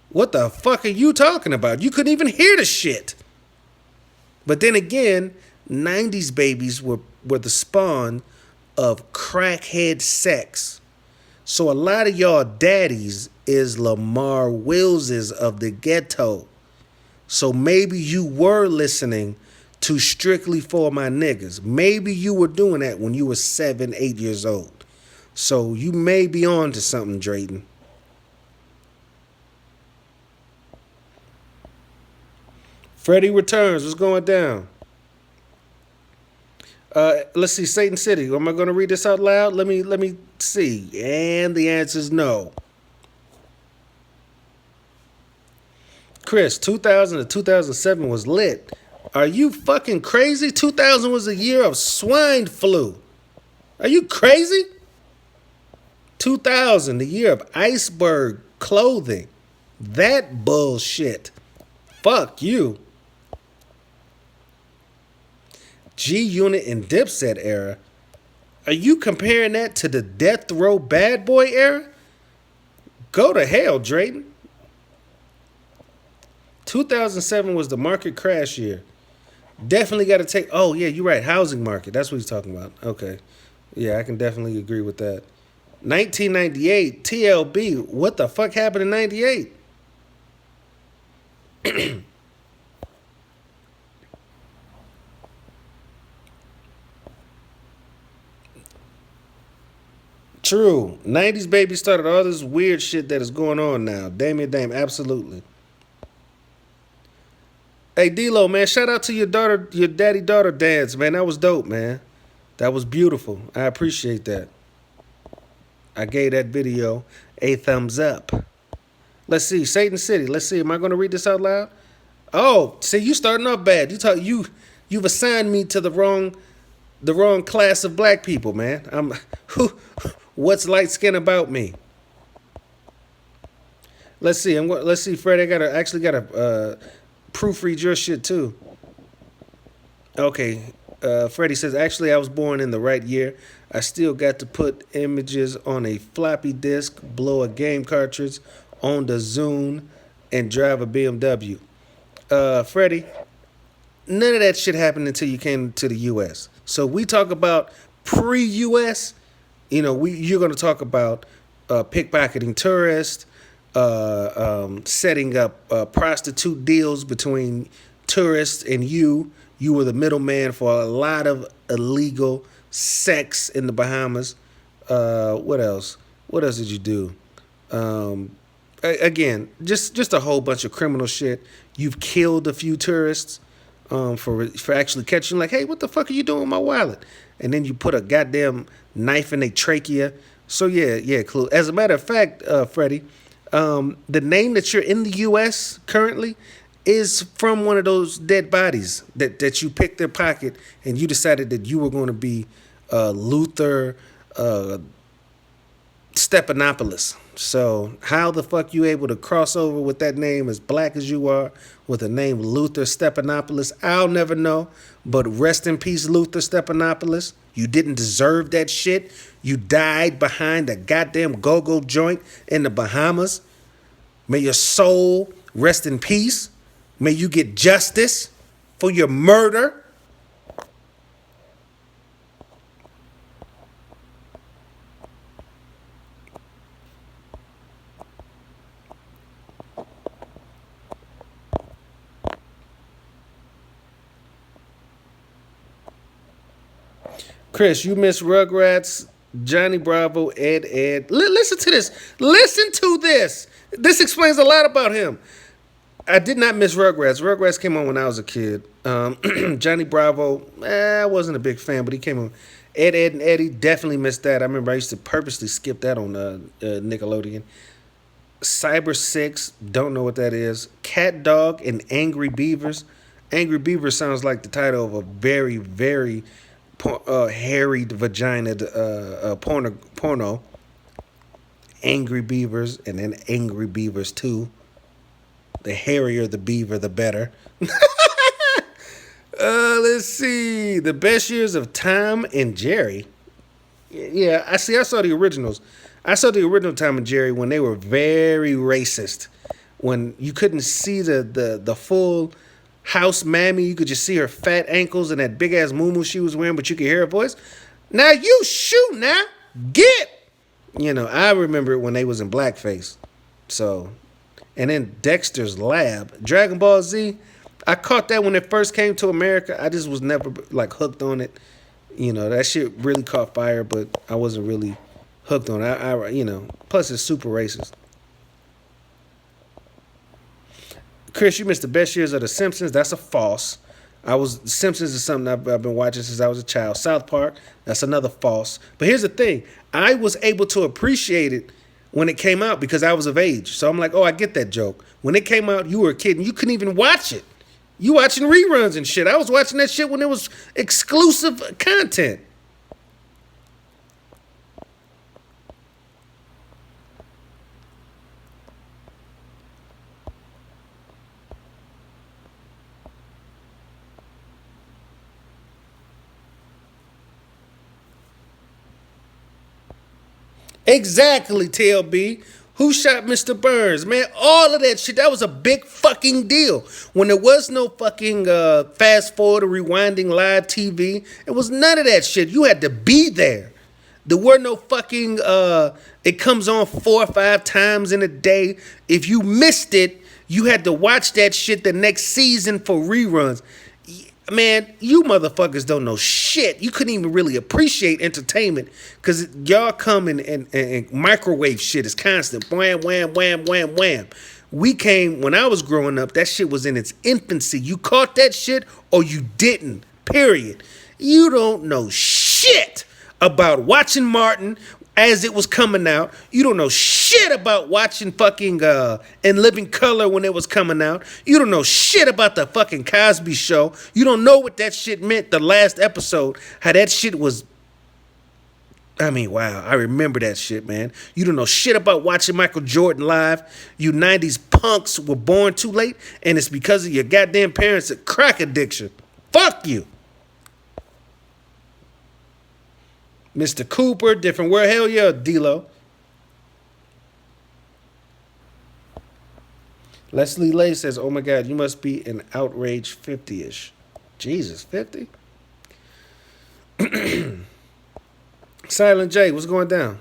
what the fuck are you talking about? You couldn't even hear the shit. But then again, 90s babies were the spawn of crackhead sex. So a lot of y'all daddies is Lamar Willses of the ghetto. So maybe you were listening to Strictly for My Niggas. Maybe you were doing that when you were 7, 8 years old. So you may be on to something, Drayton. Freddie returns. What's going down? Let's see. Satan City. Am I going to read this out loud? Let me see. And the answer is no. Chris, 2000 to 2007 was lit. Are you fucking crazy? 2000 was a year of swine flu. Are you crazy? 2000, the year of iceberg clothing. That bullshit. Fuck you. G Unit and Dipset era. Are you comparing that to the Death Row Bad Boy era? Go to hell, Drayton. 2007 was the market crash year. Definitely got to take. Oh, yeah, you're right. Housing market. That's what he's talking about. Okay. Yeah, I can definitely agree with that. 1998, TLB. What the fuck happened in 98? True. 90s baby started all this weird shit that is going on now. Damien Dame, absolutely. Hey, D-Lo, man, shout out to your daughter, your daddy-daughter dance, man. That was dope, man. That was beautiful. I appreciate that. I gave that video a thumbs up. Let's see, Satan City. Let's see, am I going to read this out loud? Oh, see, you starting off bad. You've assigned me to the wrong class of black people, man. What's light skin about me? Let's see. Let's see, Fred. I actually gotta proofread your shit too. Okay. Freddie says, actually, I was born in the right year. I still got to put images on a floppy disk, blow a game cartridge on the Zune, and drive a BMW. Freddie, none of that shit happened until you came to the U.S. So we talk about pre-U.S. You're going to talk about pickpocketing tourists, setting up prostitute deals between tourists and you. You were the middleman for a lot of illegal sex in the Bahamas. What else? What else did you do? Again, just a whole bunch of criminal shit. You've killed a few tourists for actually catching, like, hey, what the fuck are you doing with my wallet? And then you put a goddamn knife in their trachea. So yeah, Clue. As a matter of fact, Freddie, the name that you're in the U.S. currently is from one of those dead bodies that you picked their pocket, and you decided that you were going to be Luther Stephanopoulos. So how the fuck you able to cross over with that name, as black as you are, with the name Luther Stephanopoulos? I'll never know. But rest in peace, Luther Stephanopoulos. You didn't deserve that shit. You died behind a goddamn go-go joint in the Bahamas. May your soul rest in peace. May you get justice for your murder. Chris, you miss Rugrats, Johnny Bravo, Ed. Listen to this. Listen to this. This explains a lot about him. I did not miss Rugrats. Rugrats came on when I was a kid. Johnny Bravo, I wasn't a big fan, but he came on. Ed, and Eddie, definitely missed that. I remember I used to purposely skip that on Nickelodeon. Cyber 6, don't know what that is. Cat Dog and Angry Beavers. Angry Beavers sounds like the title of a very, very harried vagina porno. Angry Beavers, and then Angry Beavers 2. The hairier the beaver, the better. Let's see. The best years of Tom and Jerry. Yeah, I saw the originals. I saw the original Tom and Jerry when they were very racist. When you couldn't see the full house mammy, you could just see her fat ankles and that big ass muumuu she was wearing, but you could hear her voice. Now you shoot now. Get. I remember it when they was in blackface. So, and then Dexter's Lab. Dragon Ball Z, I caught that when it first came to America. I just was never like hooked on it. That shit really caught fire, but I wasn't really hooked on it. Plus it's super racist. Chris, you missed the best years of The Simpsons. That's a false. Simpsons is something I've been watching since I was a child. South Park, that's another false. But here's the thing: I was able to appreciate it when it came out because I was of age. So I'm like, oh, I get that joke. When it came out, you were a kid and you couldn't even watch it. You watching reruns and shit. I was watching that shit when it was exclusive content. Exactly, TLB. Who shot Mr. Burns? Man, all of that shit, that was a big fucking deal. When there was no fucking fast forward or rewinding live TV, it was none of that shit. You had to be there. There were no fucking, it comes on 4 or 5 times in a day. If you missed it, you had to watch that shit the next season for reruns. Man, you motherfuckers don't know shit. You couldn't even really appreciate entertainment because y'all come and microwave shit is constant. Wham, wham, wham, wham, wham. We came, when I was growing up, that shit was in its infancy. You caught that shit or you didn't, period. You don't know shit about watching Martin as it was coming out. You don't know shit about watching fucking In Living Color when it was coming out. You don't know shit about the fucking Cosby Show. You don't know what that shit meant, the last episode, how that shit was. I mean, wow, I remember that shit, man. You don't know shit about watching Michael Jordan live. You 90s punks were born too late, and it's because of your goddamn parents' crack addiction. Fuck you. Mr. Cooper, different world. Hell yeah, D-Lo. Leslie Lay says, oh my God, you must be an outraged 50-ish. Jesus, 50? Silent J, what's going down?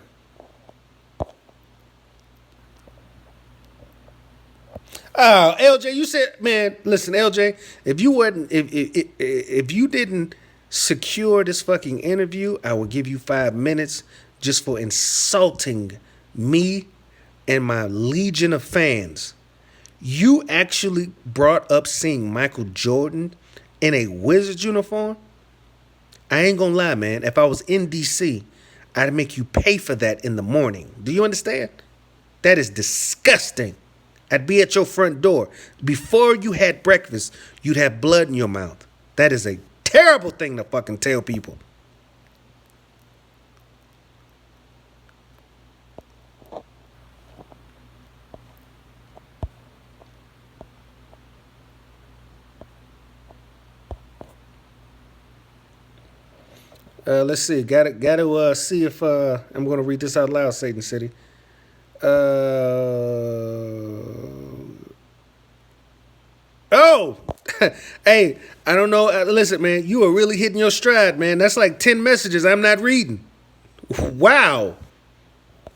Oh, LJ, you said, man, listen, LJ, if you wasn't, if you didn't secure this fucking interview, I will give you 5 minutes just for insulting me and my legion of fans. You actually brought up seeing Michael Jordan in a Wizards uniform? I ain't gonna lie, man. If I was in DC, I'd make you pay for that in the morning. Do you understand? That is disgusting. I'd be at your front door. Before you had breakfast, you'd have blood in your mouth. That is a terrible thing to fucking tell people. Let's see. Gotta see if I'm gonna read this out loud, Satan City. Oh, hey, I don't know. Listen, man, you are really hitting your stride, man. That's like 10 messages I'm not reading. Wow,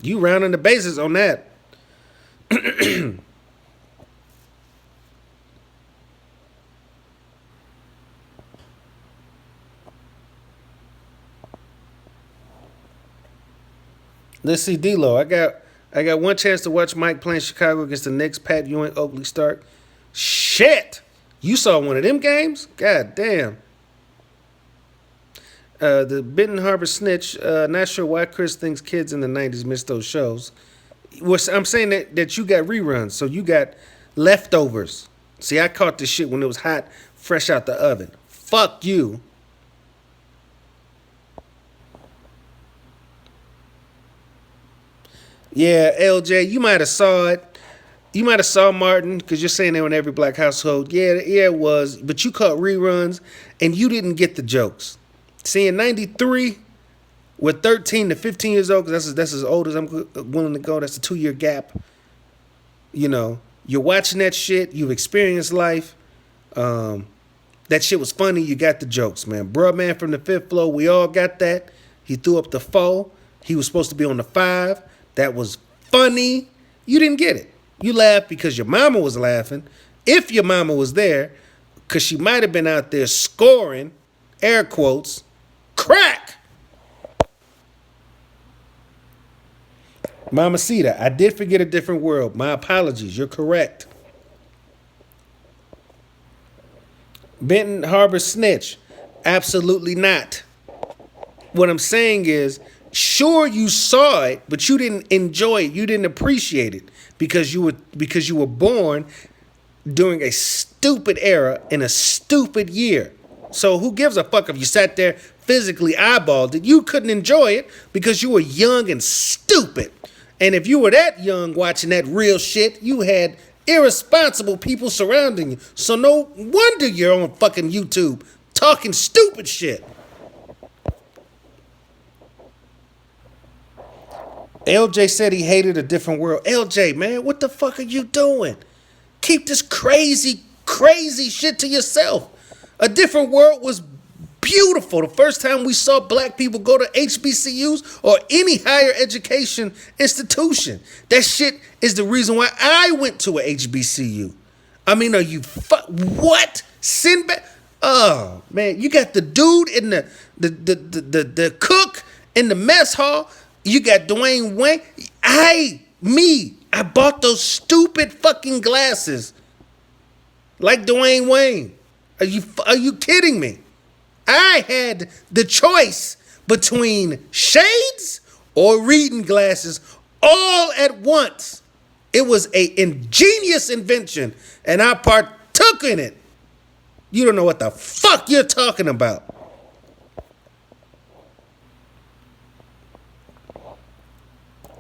you rounding the bases on that. Let's see, D-Lo. I got one chance to watch Mike playing Chicago against the Knicks. Pat Ewing, Oakley Stark. Shit! You saw one of them games? God damn. The Benton Harbor Snitch. Not sure why Chris thinks kids in the 90s missed those shows. I'm saying that you got reruns, so you got leftovers. See, I caught this shit when it was hot, fresh out the oven. Fuck you. Yeah, LJ, you might have saw it. You might have saw Martin because you're saying they were in every black household. Yeah, it was. But you caught reruns and you didn't get the jokes. See, in '93, with 13 to 15 years old, because that's as old as I'm willing to go. That's a 2-year gap. You know, you're watching that shit. You've experienced life. That shit was funny. You got the jokes, man. Bruh, man, from the fifth floor, we all got that. He threw up the 4. He was supposed to be on the 5. That was funny. You didn't get it. You laughed because your mama was laughing. If your mama was there, because she might have been out there scoring, air quotes, crack. Mamacita, I did forget A Different World. My apologies. You're correct. Benton Harbor snitch. Absolutely not. What I'm saying is, sure you saw it, but you didn't enjoy it. You didn't appreciate it because you were born during a stupid era in a stupid year. So who gives a fuck if you sat there physically eyeballed it? You couldn't enjoy it because you were young and stupid. And if you were that young watching that real shit, you had irresponsible people surrounding you. So no wonder you're on fucking YouTube talking stupid shit. LJ said he hated a different world. LJ, man, what the fuck are you doing? Keep this crazy shit to yourself. A different world was beautiful. The first time we saw black people go to HBCUs or any higher education institution. That shit is the reason why I went to a HBCU. I mean, are you what? Sinbad? Oh man, you got the dude in the cook in the mess hall. You got Dwayne Wayne. I bought those stupid fucking glasses like Dwayne Wayne. Are you kidding me? I had the choice between shades or reading glasses all at once. It was a ingenious invention, and I partook in it. You don't know what the fuck you're talking about.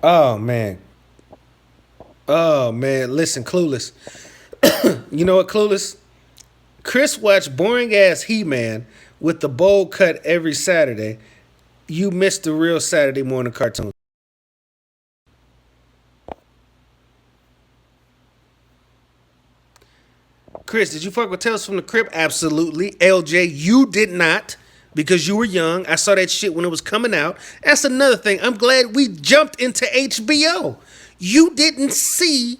Oh man. Oh man. Listen, Clueless. You know what, Clueless? Chris watched boring ass He-Man with the bowl cut every Saturday. You missed the real Saturday morning cartoon. Chris, did you fuck with Tales from the Crypt? Absolutely. LJ, you did not because you were young. I saw that shit when it was coming out. That's another thing. I'm glad we jumped into HBO. You didn't see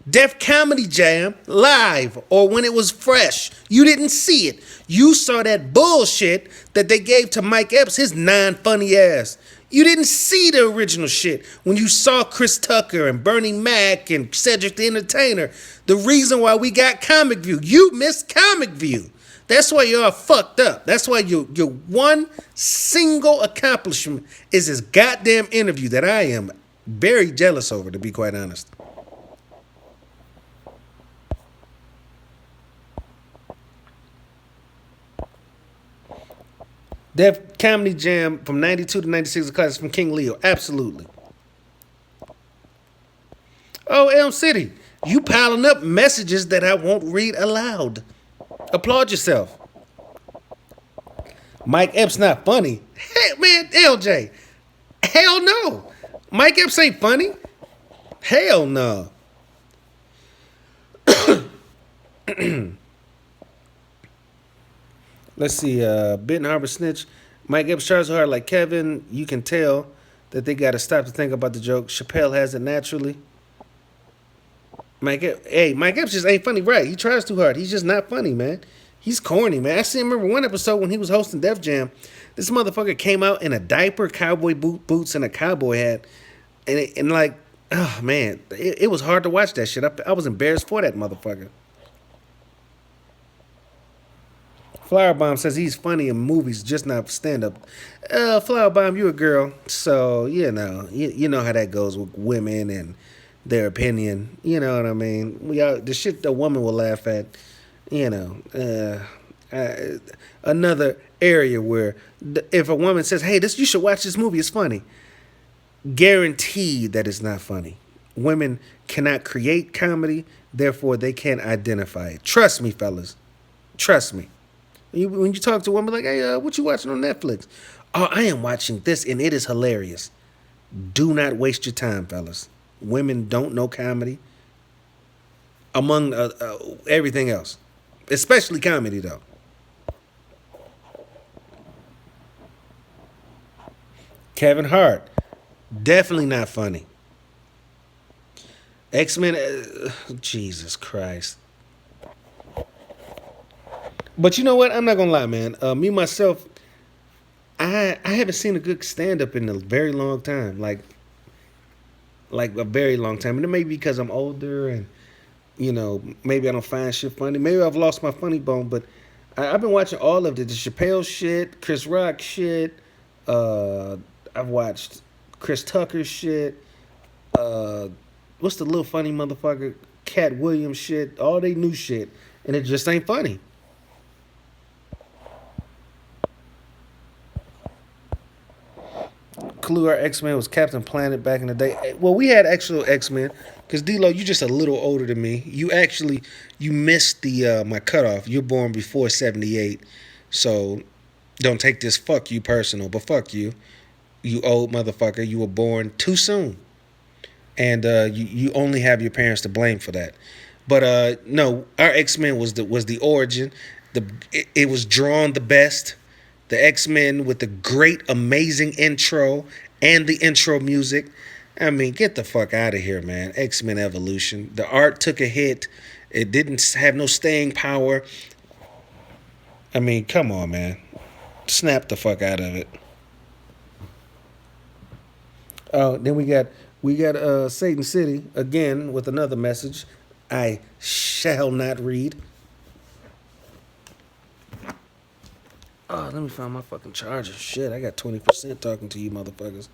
Def Comedy Jam live or when it was fresh. You didn't see it. You saw that bullshit that they gave to Mike Epps, his non-funny ass. You didn't see the original shit when you saw Chris Tucker and Bernie Mac and Cedric the Entertainer. The reason why we got Comic View. You missed Comic View. That's why you're all fucked up. That's why your one single accomplishment is this goddamn interview that I am very jealous over, to be quite honest. Def Comedy Jam from 92 to 96, a classic from King Leo. Absolutely. Oh, Elm City. You piling up messages that I won't read aloud. Applaud yourself. Mike Epps not funny. Hey, man, LJ. Hell no. Mike Epps ain't funny. Hell no. Let's see. Benton Harbor Snitch. Mike Epps tries so hard like Kevin. You can tell that they got to stop to think about the joke. Chappelle has it naturally. Mike Epps just ain't funny, right? He tries too hard. He's just not funny, man. He's corny, man. I still remember one episode when he was hosting Def Jam. This motherfucker came out in a diaper, cowboy boots, and a cowboy hat, and like, oh man, it was hard to watch that shit. I was embarrassed for that motherfucker. Flowerbomb says he's funny in movies, just not stand up. Flowerbomb, you a girl, so you know how that goes with women and their opinion. You know what I mean? The shit the woman will laugh at. You know, another area where if a woman says, "Hey, you should watch this movie. It's funny," guaranteed that it's not funny. Women cannot create comedy, therefore they can't identify it. Trust me, fellas. Trust me. When you talk to a woman like, "Hey, what you watching on Netflix?" "Oh, I am watching this, and it is hilarious." Do not waste your time, fellas. Women don't know comedy, among everything else, especially comedy, though. Kevin Hart, definitely not funny. X-Men, Jesus Christ. But you know what? I'm not gonna lie, man. Me myself, I haven't seen a good stand up in a very long time. Like a very long time. And it may be because I'm older and Maybe I don't find shit funny. Maybe I've lost my funny bone, but I've been watching all of it. The Chappelle shit, Chris Rock shit. Uh, I've watched Chris Tucker shit. Uh, what's the little funny motherfucker? Cat Williams shit. All they new shit, and it just ain't funny. Clue, our X Men was Captain Planet back in the day. Well, we had actual X Men because D-Lo, you just a little older than me. You missed the my cutoff. You're born before '78, so don't take this fuck you personal, but fuck you, you old motherfucker. You were born too soon, and you only have your parents to blame for that. But no, our X Men was the origin. It was drawn the best. The X Men with the great, amazing intro and the intro music. I mean, get the fuck out of here, man. X Men Evolution. The art took a hit. It didn't have no staying power. I mean, come on, man. Snap the fuck out of it. Oh, then we got Satan City again with another message. I shall not read. Oh, let me find my fucking charger. Shit, I got 20% talking to you motherfuckers.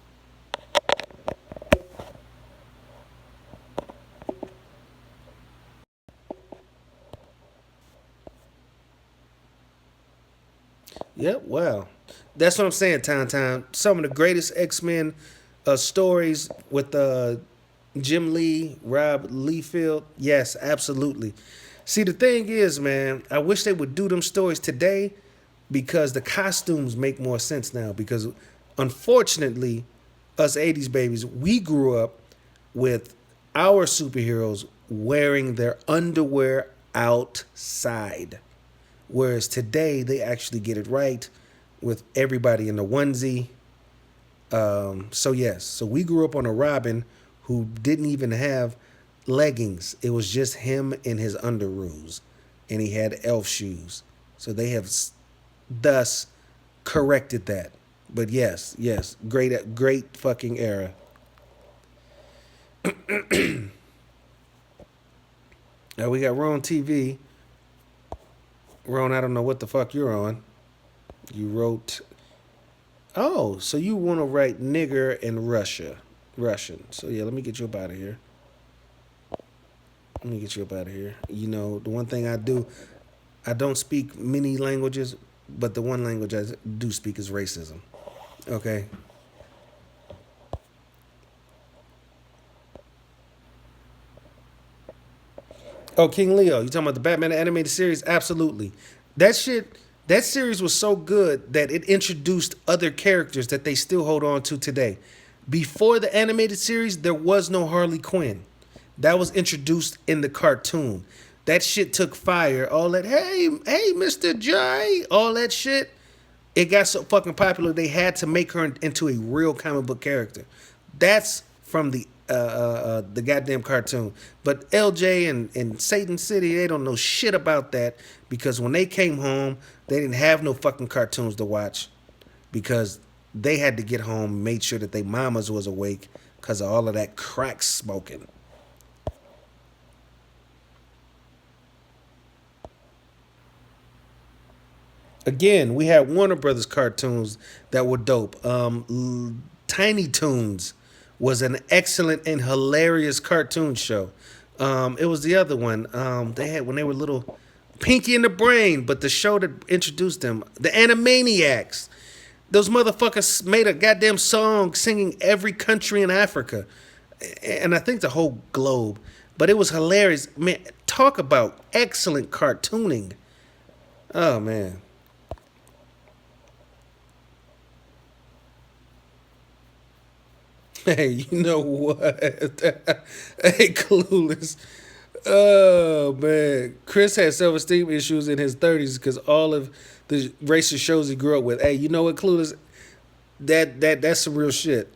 Yep, wow. That's what I'm saying, Time. Some of the greatest X-Men stories with Jim Lee, Rob Liefeld. Yes, absolutely. See, the thing is, man, I wish they would do them stories today because the costumes make more sense now. Because unfortunately, us 80s babies, we grew up with our superheroes wearing their underwear outside. Whereas today, they actually get it right with everybody in the onesie. So we grew up on a Robin who didn't even have leggings. It was just him in his underoos, and he had elf shoes. So they have thus corrected that. But yes, great fucking era. Now we got Ron TV. Ron, I don't know what the fuck you're on. You wrote. Oh, so you want to write nigger in Russian. So yeah, let me get you up out of here. Let me get you up out of here. The one thing I do, I don't speak many languages, but the one language I do speak is racism. Okay. Oh, King Leo, you talking about the Batman animated series? Absolutely. That shit, that series was so good that it introduced other characters that they still hold on to today. Before the animated series, there was no Harley Quinn. That was introduced in the cartoon. That shit took fire. All that, hey, Mr. J, all that shit. It got so fucking popular they had to make her into a real comic book character. That's from the goddamn cartoon. But LJ and Satan City, they don't know shit about that because when they came home, they didn't have no fucking cartoons to watch because they had to get home, made sure that their mamas was awake because of all of that crack smoking. Again, we had Warner Brothers cartoons that were dope. Tiny Toons was an excellent and hilarious cartoon show. It was the other one. They had when they were little, Pinky and the Brain, but the show that introduced them, the Animaniacs. Those motherfuckers made a goddamn song singing every country in Africa, and I think the whole globe. But it was hilarious. Man, talk about excellent cartooning. Oh man. Hey, you know what? Hey, Clueless. Oh man, Chris had self-esteem issues in his 30s because all of the racist shows he grew up with. Hey, you know what, Clueless? That's some real shit.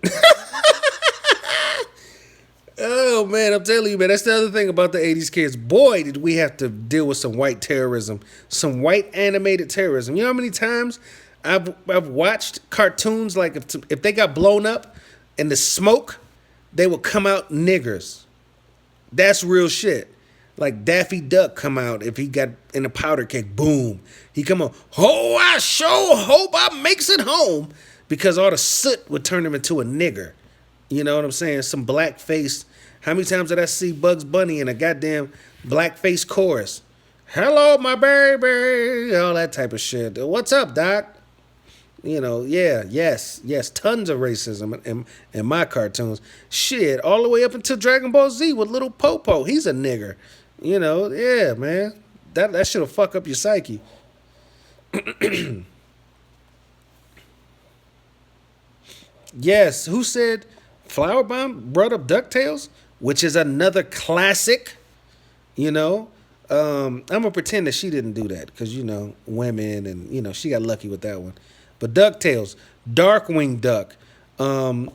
Oh man, I'm telling you, man, that's the other thing about the 80s kids. Boy, did we have to deal with some white terrorism, some white animated terrorism. You know how many times I've watched cartoons like if they got blown up in the smoke, they would come out niggers. That's real shit. Like Daffy Duck come out if he got in a powder keg, boom. He come on, oh, I sure hope I makes it home. Because all the soot would turn him into a nigger. You know what I'm saying? Some black face. How many times did I see Bugs Bunny in a goddamn blackface chorus? Hello, my baby. All that type of shit. What's up, Doc? You know, yeah, yes, tons of racism in my cartoons. Shit, all the way up until Dragon Ball Z with Little Popo. He's a nigger. You know, yeah, man. That shit'll fuck up your psyche. Yes, who said Flower Bomb brought up DuckTales, which is another classic, you know? I'm gonna pretend that she didn't do that because women and she got lucky with that one. But DuckTales, Darkwing Duck, um,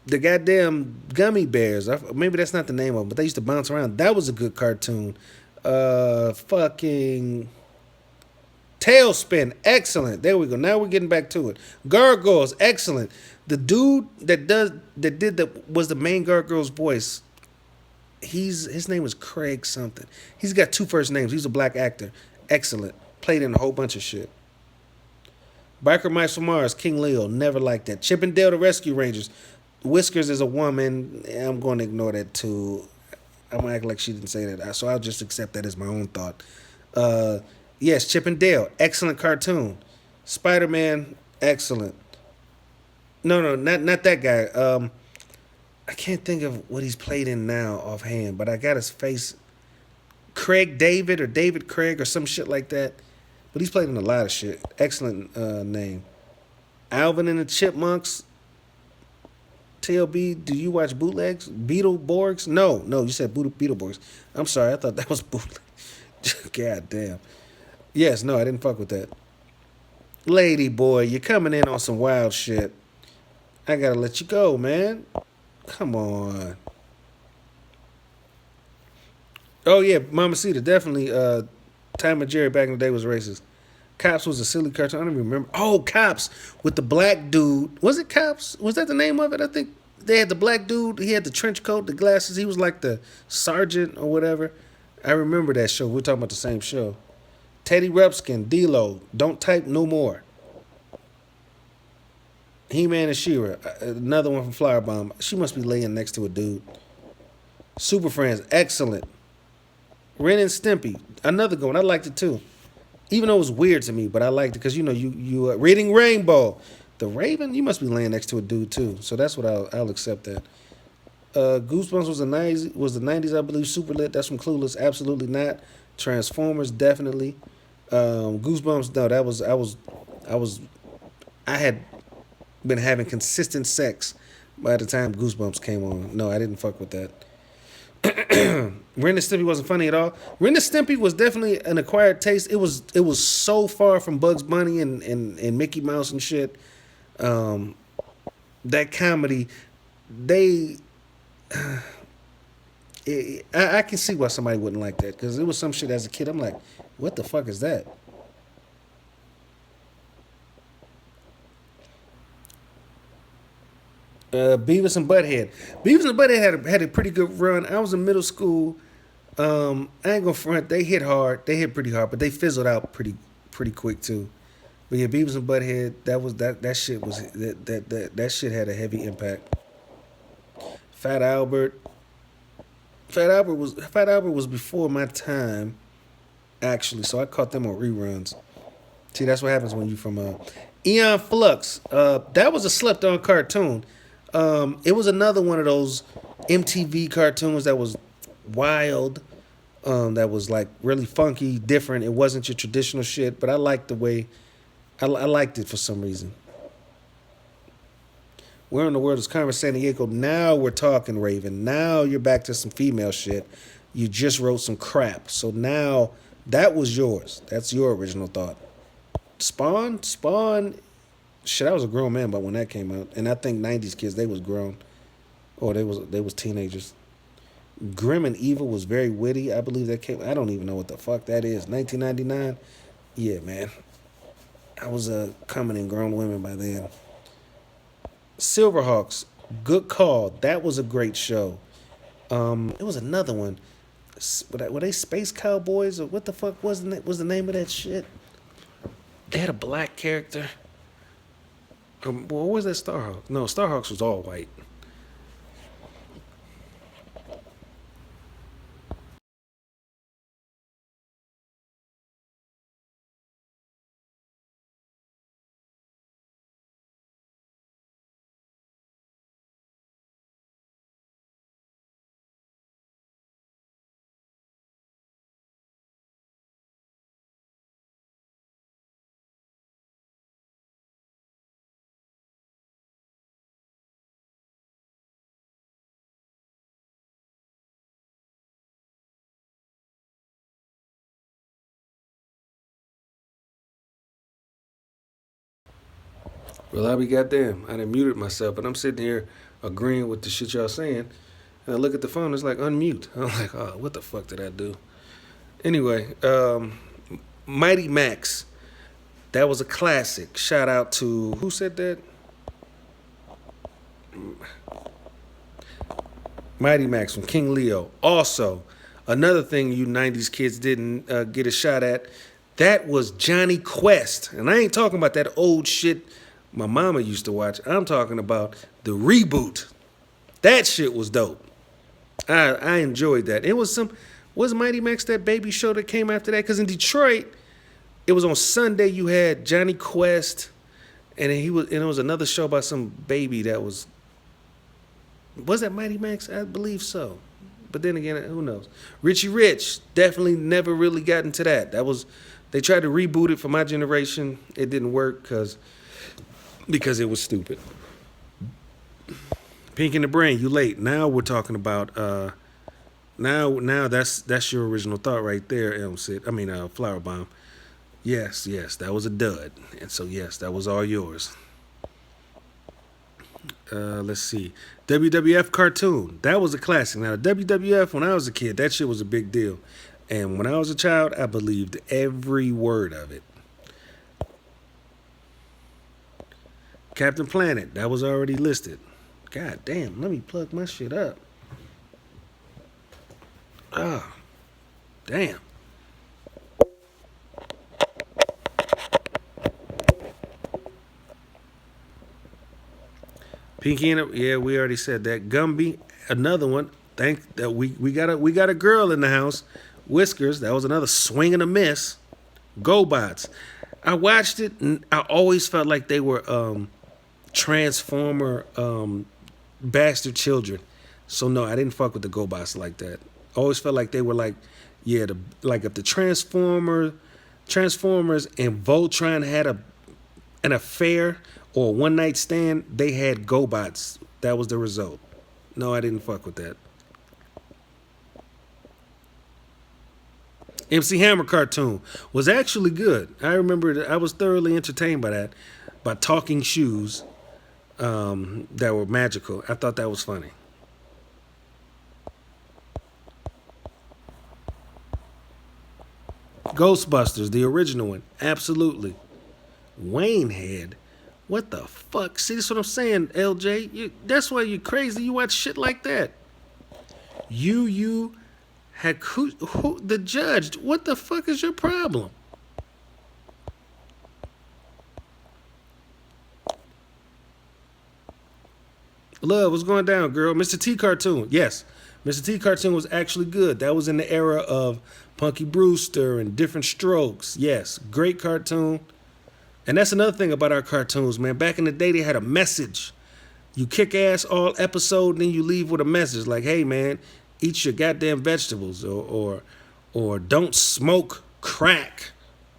the goddamn gummy bears. Maybe that's not the name of them, but they used to bounce around. That was a good cartoon. Fucking Tailspin, excellent. There we go. Now we're getting back to it. Gargoyles, excellent. The dude that did the was the main Gargoyles voice. His name was Craig something. He's got two first names. He's a black actor. Excellent. Played in a whole bunch of shit. Biker Mice from Mars, King Leo, never liked that. Chip and Dale the Rescue Rangers. Whiskers is a woman. I'm going to ignore that too. I'm going to act like she didn't say that. So I'll just accept that as my own thought. Yes, Chip and Dale, excellent cartoon. Spider-Man, excellent. No, not that guy. I can't think of what he's played in now offhand, but I got his face. Craig David or David Craig or some shit like that. But he's played in a lot of shit. Excellent name. Alvin and the Chipmunks. TLB, do you watch bootlegs? Beetleborgs? No, you said Beetleborgs. I'm sorry, I thought that was bootleg. God damn. Yes, no, I didn't fuck with that. Lady boy, you're coming in on some wild shit. I gotta let you go, man. Come on. Oh yeah, Mama Cita, definitely Tom and Jerry back in the day was racist. Cops was a silly cartoon. I don't even remember. Oh, Cops with the black dude. Was it Cops? Was that the name of it? I think they had the black dude. He had the trench coat, the glasses. He was like the sergeant or whatever. I remember that show. We're talking about the same show. Teddy Ruxpin, D-Lo, Don't Type No More. He-Man and She-Ra, another one from Flower Bomb. She must be laying next to a dude. Super Friends, excellent. Ren and Stimpy, another good one. I liked it too. Even though it was weird to me, but I liked it because you Reading Rainbow. The Raven, you must be laying next to a dude too. So that's what I'll accept that. Goosebumps was the '90s, I believe. Super Lit, that's from Clueless. Absolutely not. Transformers, definitely. Goosebumps, no, I had been having consistent sex by the time Goosebumps came on. No, I didn't fuck with that. Ren and Stimpy wasn't funny at all. Ren and Stimpy was definitely an acquired taste. It was so far from Bugs Bunny and Mickey Mouse and shit. That comedy, I can see why somebody wouldn't like that because it was some shit as a kid. I'm like, what the fuck is that? Beavis and Butthead. Beavis and Butthead had a pretty good run. I was in middle school. I ain't gonna front. They hit hard. They hit pretty hard, but they fizzled out pretty quick too. But yeah, Beavis and Butthead. That shit was that shit had a heavy impact. Fat Albert. Fat Albert was before my time, actually. So I caught them on reruns. See, that's what happens when you from Eon Flux. That was a slept on cartoon. It was another one of those MTV cartoons that was wild, that was like really funky, different. It wasn't your traditional shit, but I liked the way I liked it for some reason. Where in the world is Carmen Sandiego? Now we're talking, Raven. Now you're back to some female shit. You just wrote some crap. So now that was yours. That's your original thought. Spawn. Shit, I was a grown man by when that came out, and I think '90s kids they was grown, or they was teenagers. Grim and Evil was very witty. I believe that came. I don't even know what the fuck that is. 1999. Yeah, man. I was coming in grown women by then. Silverhawks, good call. That was a great show. It was another one. Were they Space Cowboys or what the fuck was the name of that shit? They had a black character. What was that Starhawk? No, Starhawks was all white. Well, I'll be goddamn. I done muted myself, but I'm sitting here agreeing with the shit y'all saying. And I look at the phone, it's like unmute. I'm like, oh, what the fuck did I do? Anyway, Mighty Max. That was a classic. Shout out to who said that? Mighty Max from King Leo. Also, another thing you 90s kids didn't get a shot at, that was Johnny Quest. And I ain't talking about that old shit my mama used to watch. I'm talking about the reboot. That shit was dope. I enjoyed that. It was was Mighty Max that baby show that came after that? Because in Detroit, it was on Sunday. You had Johnny Quest, and it was another show about some baby that was that Mighty Max? I believe so. But then again, who knows? Richie Rich definitely never really got into that. They tried to reboot it for my generation. It didn't work because it was stupid. Pink in the Brain, you late. Now we're talking about now that's your original thought right there, Flower Bomb. Yes, that was a dud. And so yes, that was all yours. Let's see. WWF cartoon. That was a classic. Now, WWF, when I was a kid, that shit was a big deal. And when I was a child, I believed every word of it. Captain Planet, that was already listed. God damn, let me plug my shit up. Oh, damn. Pinky and yeah, we already said that. Gumby, another one. Thank that we got a girl in the house. Whiskers, that was another swing and a miss. GoBots. I watched it and I always felt like they were Transformer bastard children. So no, I didn't fuck with the GoBots like that. I always felt like they were like, yeah, if the Transformers and Voltron had an affair or a one night stand, they had GoBots. That was the result. No, I didn't fuck with that. MC Hammer cartoon was actually good. I remember I was thoroughly entertained by that, by talking shoes that were magical. I thought that was funny. Ghostbusters, the original one, absolutely. Wayne Head. What the fuck? See, that's what I'm saying, LJ. That's why you're crazy. You watch shit like that. You had who the judge? What the fuck is your problem? Love, what's going down, girl? Mr. T cartoon. Yes, Mr. T cartoon was actually good. That was in the era of Punky Brewster and Different Strokes. Yes, great cartoon. And that's another thing about our cartoons, man. Back in the day, they had a message. You kick ass all episode, then you leave with a message like, "Hey, man, eat your goddamn vegetables," or "Don't smoke crack."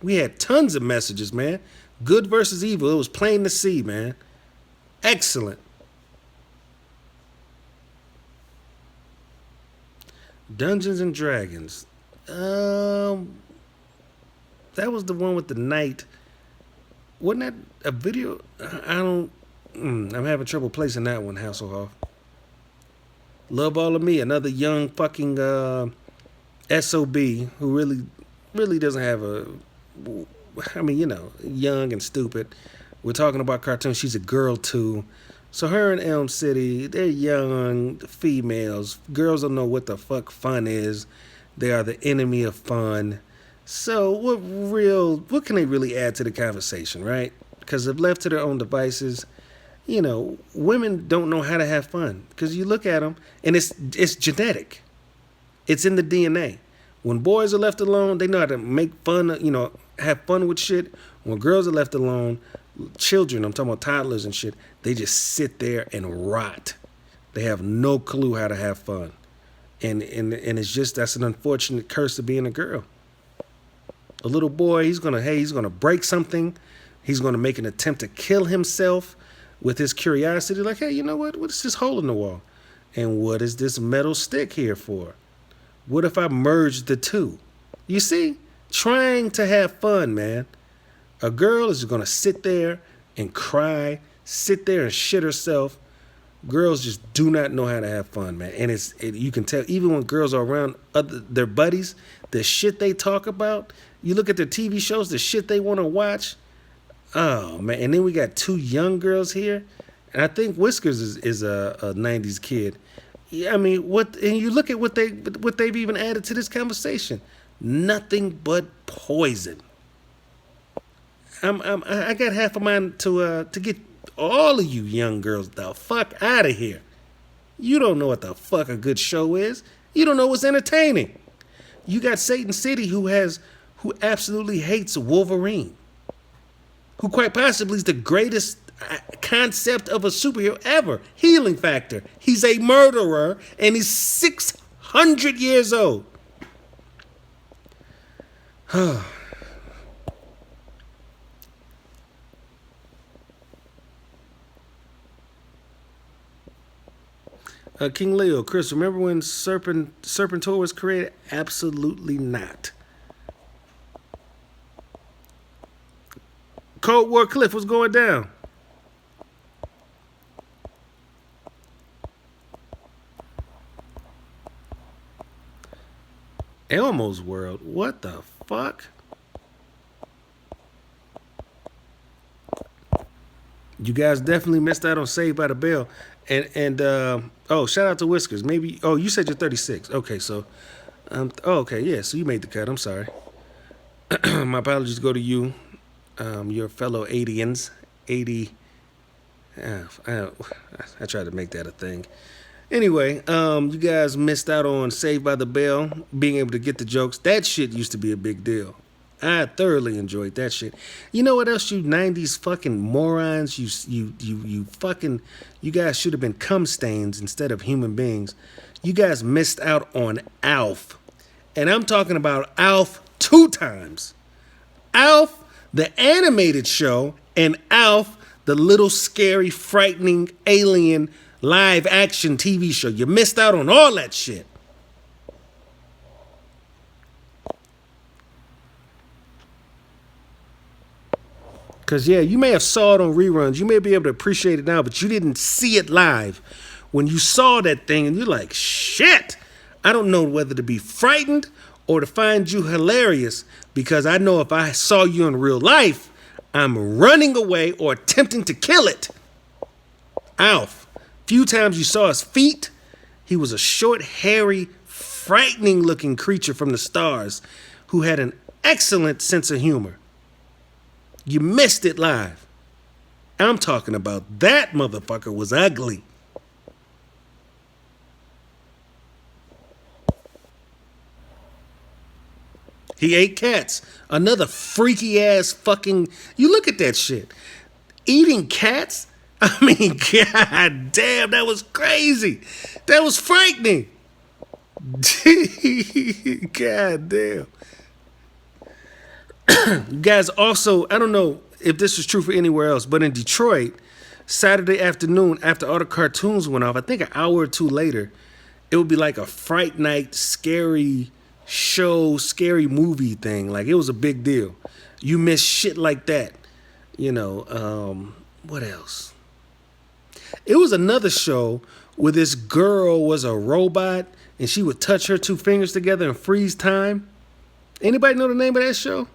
We had tons of messages, man. Good versus evil. It was plain to see, man. Excellent. Dungeons and Dragons. That was the one with the knight. Wasn't that a video? I don't. I'm having trouble placing that one, Hasselhoff. Love All of Me, another young fucking SOB who really doesn't have a. Young and stupid. We're talking about cartoons. She's a girl too. So her and Elm City, they're young females. Girls don't know what the fuck fun is. They are the enemy of fun. So what can they really add to the conversation, right? Because if left to their own devices, women don't know how to have fun. Because you look at them, and it's genetic. It's in the DNA. When boys are left alone, they know how to make fun, have fun with shit. When girls are left alone, children, I'm talking about toddlers and shit, they just sit there and rot. They have no clue how to have fun. And it's just, that's an unfortunate curse of being a girl. A little boy, he's gonna break something. He's gonna make an attempt to kill himself with his curiosity. Like, hey, you know what? What is this hole in the wall? And what is this metal stick here for? What if I merge the two? You see? Trying to have fun, man. A girl is going to sit there and cry, sit there and shit herself. Girls just do not know how to have fun, man. And you can tell, even when girls are around their buddies, the shit they talk about, you look at their TV shows, the shit they want to watch. Oh, man. And then we got two young girls here. And I think Whiskers is a 90s kid. Yeah, I mean, and you look at what they've even added to this conversation. Nothing but poison. I got half a mind to get all of you young girls the fuck out of here. You don't know what the fuck a good show is. You don't know what's entertaining. You got Satan City who absolutely hates Wolverine, who quite possibly is the greatest concept of a superhero ever. Healing factor. He's a murderer and he's 600 years old. King Leo, Chris, remember when Serpentor was created? Absolutely not. Cold War Cliff, what's going down? Elmo's World? What the fuck? You guys definitely missed out on Saved by the Bell. And shout out to Whiskers. Maybe, you said you're 36. Okay, so, okay, yeah, so you made the cut. I'm sorry. My apologies go to you, your fellow 80ans. 80, I tried to make that a thing. Anyway, you guys missed out on Saved by the Bell, being able to get the jokes. That shit used to be a big deal. I thoroughly enjoyed that shit. You know what else, you 90s fucking morons? You guys should have been cum stains instead of human beings. You guys missed out on Alf. And I'm talking about Alf 2 times. Alf, the animated show, and Alf, the little scary, frightening alien live action TV show. You missed out on all that shit. Because, yeah, you may have saw it on reruns. You may be able to appreciate it now, but you didn't see it live. When you saw that thing and you're like, shit, I don't know whether to be frightened or to find you hilarious, because I know if I saw you in real life, I'm running away or attempting to kill it. Alf, few times you saw his feet. He was a short, hairy, frightening-looking creature from the stars who had an excellent sense of humor. You missed it live. I'm talking about that motherfucker was ugly. He ate cats. Another freaky ass fucking. You look at that shit. Eating cats? I mean, god damn, that was crazy. That was frightening. God damn. You guys also, I don't know if this is true for anywhere else, but in Detroit, Saturday afternoon, after all the cartoons went off, I think an hour or two later, it would be like a Fright Night scary show, scary movie thing. Like, it was a big deal. You miss shit like that. What else? It was another show where this girl was a robot and she would touch her 2 fingers together and freeze time. Anybody know the name of that show?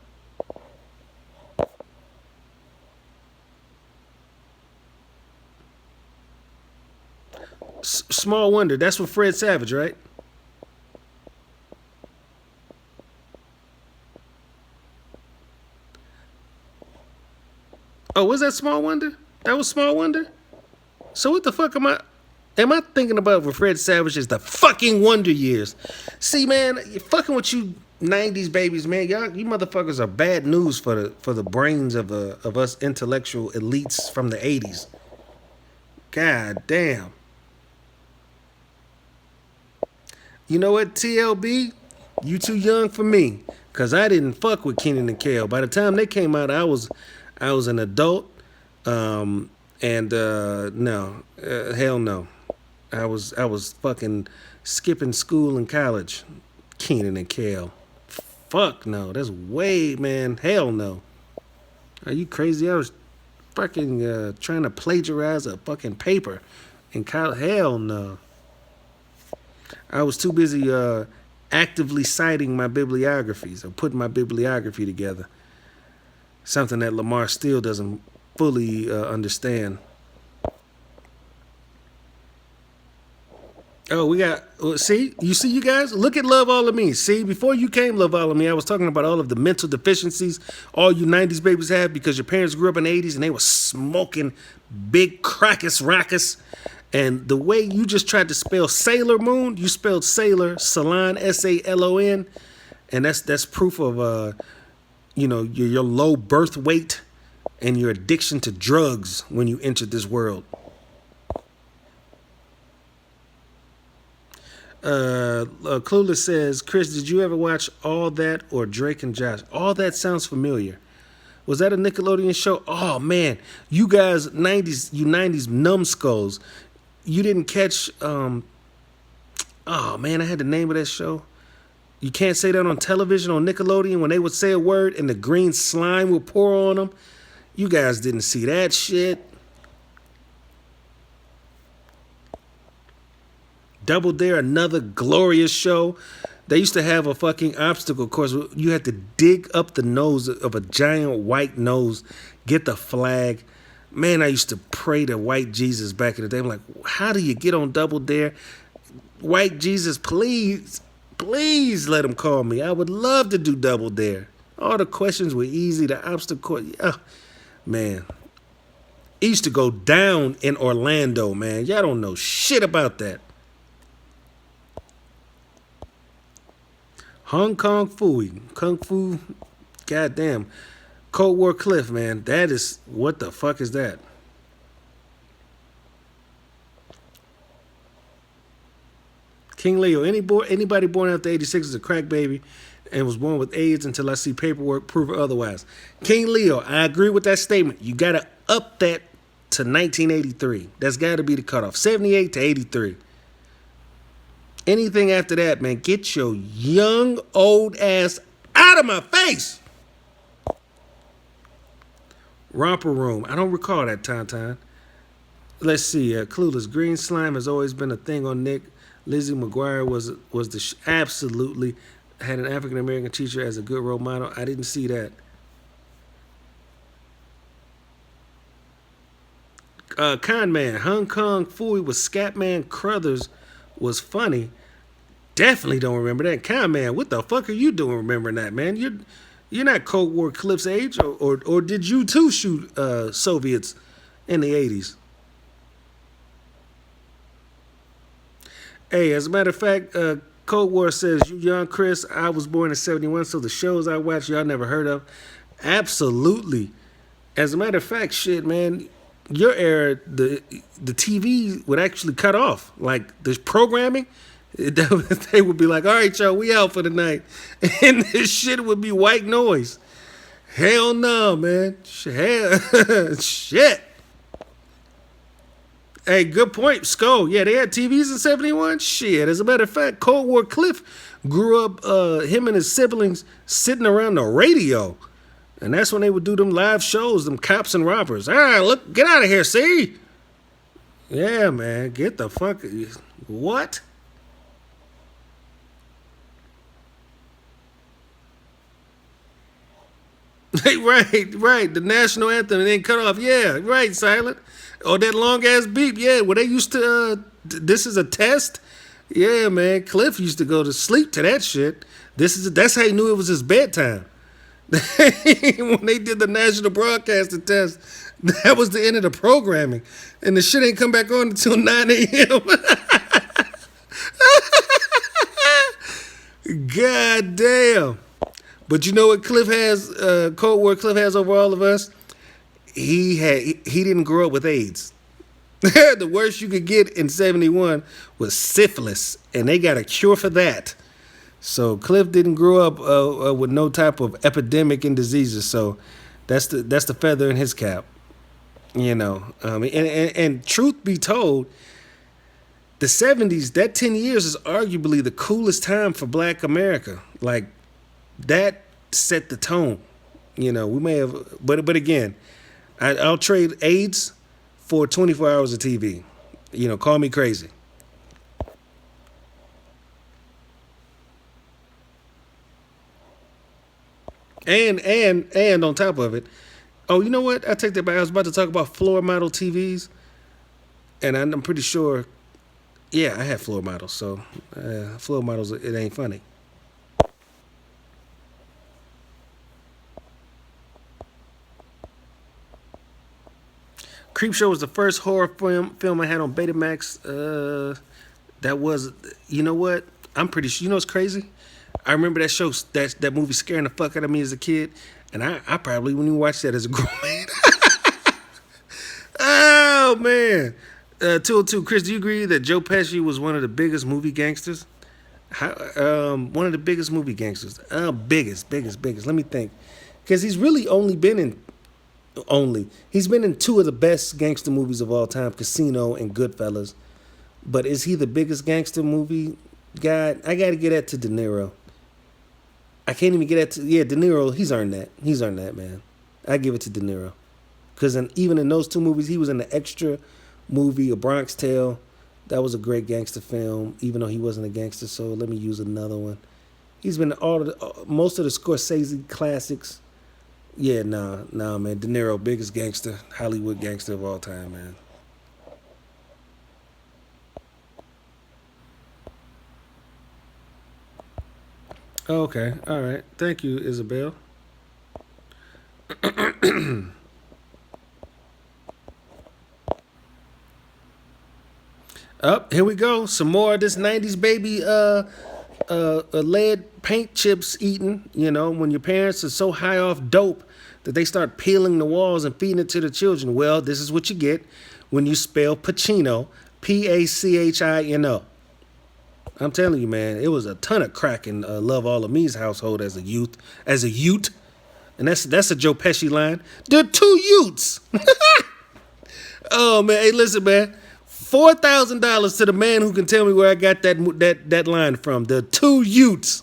Small Wonder. That's with Fred Savage, right? Oh, was that Small Wonder? That was Small Wonder? So what the fuck am I? Am I thinking about with Fred Savage is the fucking Wonder Years? See, man, you're fucking with you '90s babies, man. Y'all, you motherfuckers are bad news for the brains of us intellectual elites from the '80s. God damn. You know what, TLB? You too young for me, cause I didn't fuck with Kenan and Kel. By the time they came out, I was an adult. And no, hell no. I was fucking skipping school in college. Kenan and Kel. Fuck no. That's way, man. Hell no. Are you crazy? I was fucking trying to plagiarize a fucking paper in college. Hell no. I was too busy actively citing my bibliographies or putting my bibliography together. Something that Lamar still doesn't fully understand. Oh, we got, see, you guys, look at Love All of Me. See, before you came, Love All of Me, I was talking about all of the mental deficiencies all you 90s babies have because your parents grew up in the 80s and they were smoking big crackus rackus. And the way you just tried to spell Sailor Moon, you spelled Sailor, Salon, Salon, and that's proof of, your low birth weight and your addiction to drugs when you entered this world. Clueless says, Chris, did you ever watch All That or Drake and Josh? All That sounds familiar. Was that a Nickelodeon show? Oh man, you guys, 90s numbskulls. You didn't catch, oh man, I had the name of that show. You can't say that on television on Nickelodeon when they would say a word and the green slime would pour on them. You guys didn't see that shit. Double Dare, another glorious show. They used to have a fucking obstacle course. You had to dig up the nose of a giant white nose, get the flag. Man, I used to pray to white Jesus back in the day. I'm like, how do you get on Double Dare? White Jesus, please let him call me. I would love to do Double Dare. All the questions were easy. The obstacle course, man. It used to go down in Orlando, man. Y'all don't know shit about that. Hong Kong Phooey. Kung Fu. Goddamn. Cold War Cliff, man. That is, what the fuck is that? King Leo. Anybody born after 86 is a crack baby and was born with AIDS until I see paperwork prove otherwise. King Leo, I agree with that statement. You got to up that to 1983. That's got to be the cutoff. 78 to 83. Anything after that, man, get your young, old ass out of my face. Romper Room. I don't recall that, Tauntaun. Let's see. Clueless. Green slime has always been a thing on Nick. Lizzie McGuire was absolutely had an African American teacher as a good role model. I didn't see that. Con Man. Hong Kong Phooey with Scatman Crothers was funny. Definitely don't remember that. Con Man, what the fuck are you doing remembering that, man? You're not Cold War Cliff's age, or did you too shoot Soviets in the 80s? Hey, as a matter of fact, Cold War says, you young Chris, I was born in 71, so the shows I watch y'all never heard of. Absolutely. As a matter of fact, shit, man, your era, the TV would actually cut off. Like, the programming, they would be like, all right, y'all, we out for the night. And this shit would be white noise. Hell no, man. Shit. Hey, good point, Skull. Yeah, they had TVs in 71? Shit. As a matter of fact, Cold War Cliff grew up, him and his siblings sitting around the radio. And that's when they would do them live shows, them cops and robbers. All right, look, get out of here, see? Yeah, man, get the fuck... What? Right. The national anthem and then cut off. Yeah, right, Silent. Or that long-ass beep. Yeah, where they used to... this is a test? Yeah, man, Cliff used to go to sleep to that shit. That's how he knew it was his bedtime. When they did the national broadcasting test, that was the end of the programming, and the shit ain't come back on until 9 a.m. God damn! But you know what Cliff has, Cold War Cliff has over all of us? He didn't grow up with AIDS. The worst you could get in '71 was syphilis, and they got a cure for that. So Cliff didn't grow up with no type of epidemic and diseases. So that's the feather in his cap. You know, and truth be told, the '70s, that 10 years is arguably the coolest time for Black America. Like that set the tone. You know, we may have, but again, I'll trade AIDS for 24 hours of TV. You know, call me crazy. And on top of it, oh, you know what? I take that back. I was about to talk about floor model TVs, and I'm pretty sure. Yeah, I had floor models. So floor models, it ain't funny. Creepshow was the first horror film I had on Betamax. That was, you know what? I'm pretty sure. You know what's crazy? I remember that show, that movie scaring the fuck out of me as a kid, and I probably wouldn't even watch that as a grown man. Oh man. 202, Chris, do you agree that Joe Pesci was one of the biggest movie gangsters? One of the biggest movie gangsters. Biggest. Let me think. Because he's really he's been in two of the best gangster movies of all time, Casino and Goodfellas. But is he the biggest gangster movie guy? I got to get that to De Niro. I can't even get that to, yeah, De Niro, he's earned that. He's earned that, man. I give it to De Niro. Because even in those two movies, he was in the extra movie, A Bronx Tale. That was a great gangster film, even though he wasn't a gangster. So let me use another one. He's been in most of the Scorsese classics. Yeah, nah, man. De Niro, biggest gangster, Hollywood gangster of all time, man. Okay, all right. Thank you, Isabel. Up, here we go. Some more of this '90s baby lead paint chips eating. You know, when your parents are so high off dope that they start peeling the walls and feeding it to the children. Well, this is what you get when you spell Pacino, Pachino. I'm telling you, man, it was a ton of crack in Love All of Me's household as a youth, and that's a Joe Pesci line. The two youths. Oh man, hey, listen, man. $4,000 to the man who can tell me where I got that line from. The two youths.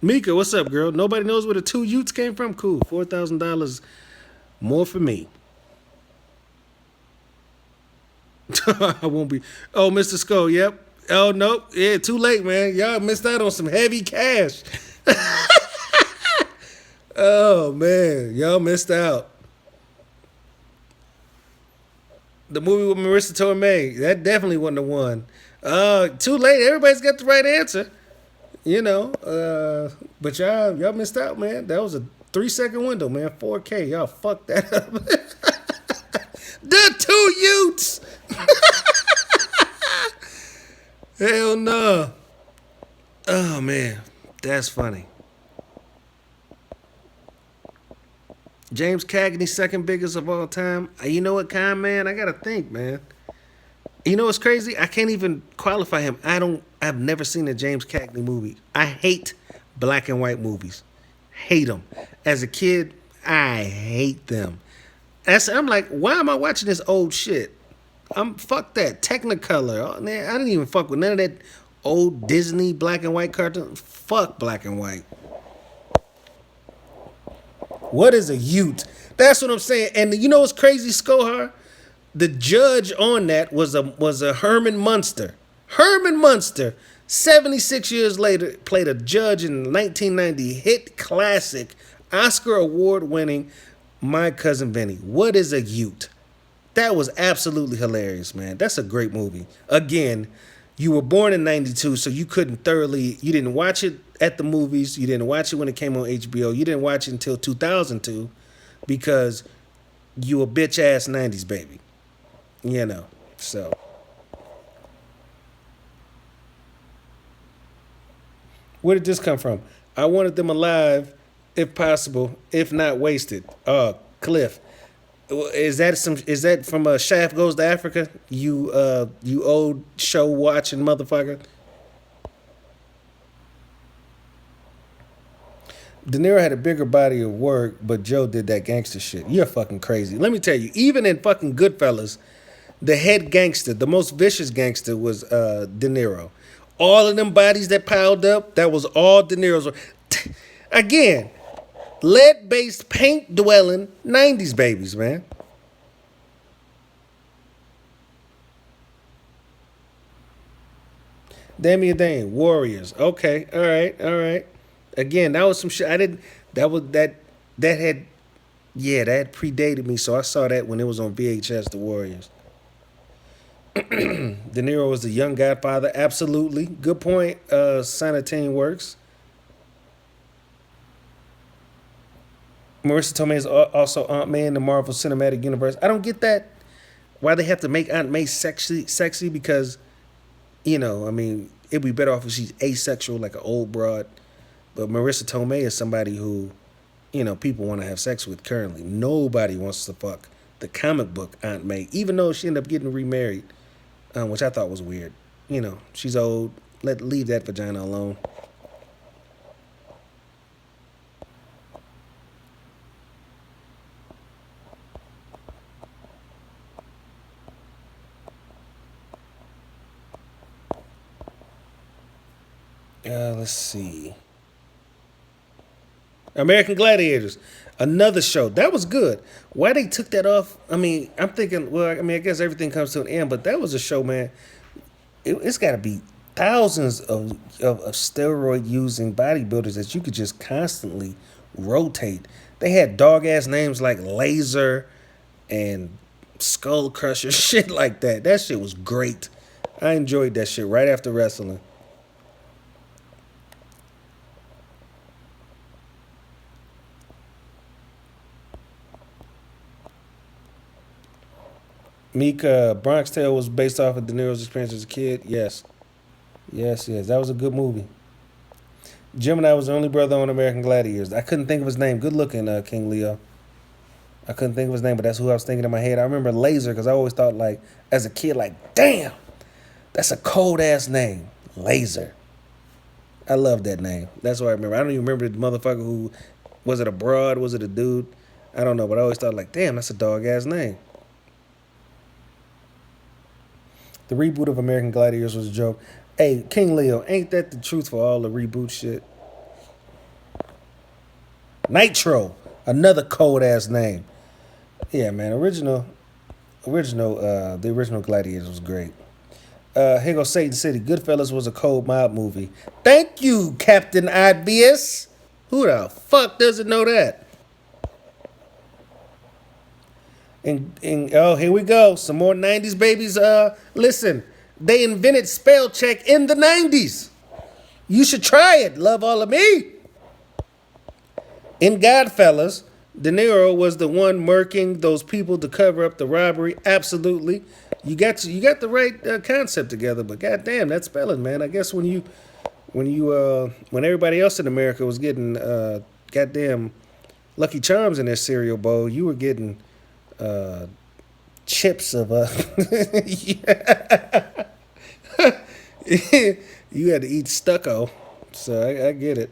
Mika, what's up, girl? Nobody knows where the two youths came from? Cool. $4,000 more for me. I won't be. Oh, Mr. Skull, yep. Oh, nope. Yeah, too late, man. Y'all missed out on some heavy cash. Oh, man. Y'all missed out. The movie with Marissa Tomei, that definitely wasn't the one. Too late. Everybody's got the right answer. You know, but y'all missed out, man. That was a 3 second window, man. 4K. Y'all fucked that up. The two youths. Hell no. Oh man, that's funny. James Cagney, second biggest of all time. You know what, kind man? I gotta think, man. You know what's crazy? I can't even qualify him. I've never seen a James Cagney movie. I hate black and white movies. Hate them. As a kid, I hate them. I'm like, why am I watching this old shit? Fuck that Technicolor. Oh, man, I didn't even fuck with none of that old Disney black and white cartoon. Fuck black and white. What is a Ute? That's what I'm saying. And you know what's crazy, Skohar? The judge on that was a Herman Munster. Herman Munster, 76 years later, played a judge in the 1990 hit classic, Oscar award winning My Cousin Vinny. What is a Ute? That was absolutely hilarious, man. That's a great movie. Again, you were born in '92, so you couldn't thoroughly. You didn't watch it at the movies. You didn't watch it when it came on HBO. You didn't watch it until 2002 because you a bitch ass '90s baby. You know. So where did this come from? I wanted them alive, if possible, if not wasted. Cliff. Is that some? Is that from Shaft Goes to Africa? You old show watching motherfucker. De Niro had a bigger body of work, but Joe did that gangster shit. You're fucking crazy. Let me tell you, even in fucking Goodfellas, the head gangster, the most vicious gangster was De Niro. All of them bodies that piled up, that was all De Niro's. Again, lead based, paint dwelling 90s babies, man. Damian Dane, Warriors. Okay, all right, all right. Again, that was some shit. I didn't. That was that. That had. Yeah, that predated me, so I saw that when it was on VHS. The Warriors. De Niro was the young Godfather. Absolutely, good point. Sanatine works. Marissa Tomei is also Aunt May in the Marvel Cinematic Universe. I don't get that. Why they have to make Aunt May sexy? Because I mean, it'd be better off if she's asexual, like an old broad. But Marissa Tomei is somebody who, people want to have sex with currently. Nobody wants to fuck the comic book Aunt May, even though she ended up getting remarried, which I thought was weird. She's old. Leave that vagina alone. Let's see. American Gladiators, another show that was good. Why they took that off? I mean, I'm thinking. Well, I mean, I guess everything comes to an end, but that was a show, man. It's got to be thousands of steroid using bodybuilders that you could just constantly rotate. They had dog ass names like Laser and Skull Crusher, shit like that. That shit was great. I enjoyed that shit right after wrestling. Mika Bronx Tale was based off of De Niro's experience as a kid. Yes, yes, yes. That was a good movie. Gemini was the only brother on American Gladiators. I couldn't think of his name. Good looking, King Leo. I couldn't think of his name, but that's who I was thinking in my head. I remember Laser because I always thought, like, as a kid, like, damn, that's a cold ass name, Laser. I love that name. That's what I remember. I don't even remember the motherfucker who was it a broad, was it a dude? I don't know, but I always thought, like, damn, that's a dog ass name. The reboot of American Gladiators was a joke. Hey, King Leo, ain't that the truth for all the reboot shit? Nitro, another cold ass name. Yeah, man, the original Gladiators was great. Here goes Satan City. Goodfellas was a cold mob movie. Thank you, Captain Obvious. Who the fuck doesn't know that? And oh, here we go. Some more 90s babies. Listen, they invented spell check in the 90s. You should try it. Love all of me. In Godfellas, De Niro was the one murking those people to cover up the robbery. Absolutely. You got the right concept together, but goddamn, that spelling, man. I guess when everybody else in America was getting goddamn Lucky Charms in their cereal bowl, you were getting chips of you had to eat stucco, so I get it.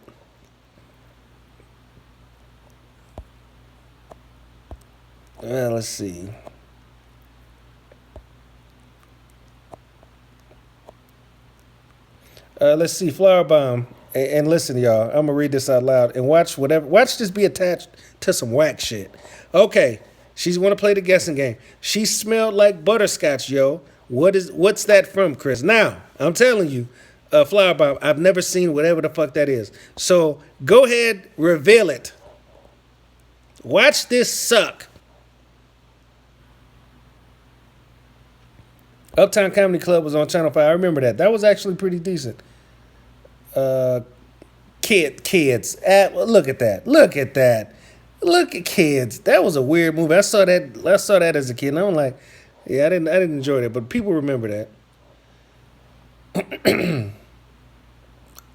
Let's see. Let's see. Flower Bomb. And listen, y'all. I'm gonna read this out loud and watch whatever. Watch this be attached to some whack shit. Okay. She's want to play the guessing game. She smelled like butterscotch, yo. What's that from, Chris? Now, I'm telling you, Flower Bomb, I've never seen whatever the fuck that is. So go ahead, reveal it. Watch this suck. Uptown Comedy Club was on Channel 5. I remember that. That was actually pretty decent. Uh, kids. Look at that. Look at that. Look at kids. That was a weird movie. I saw that. I saw that as a kid, and I'm like, yeah, I didn't enjoy that, but people remember that.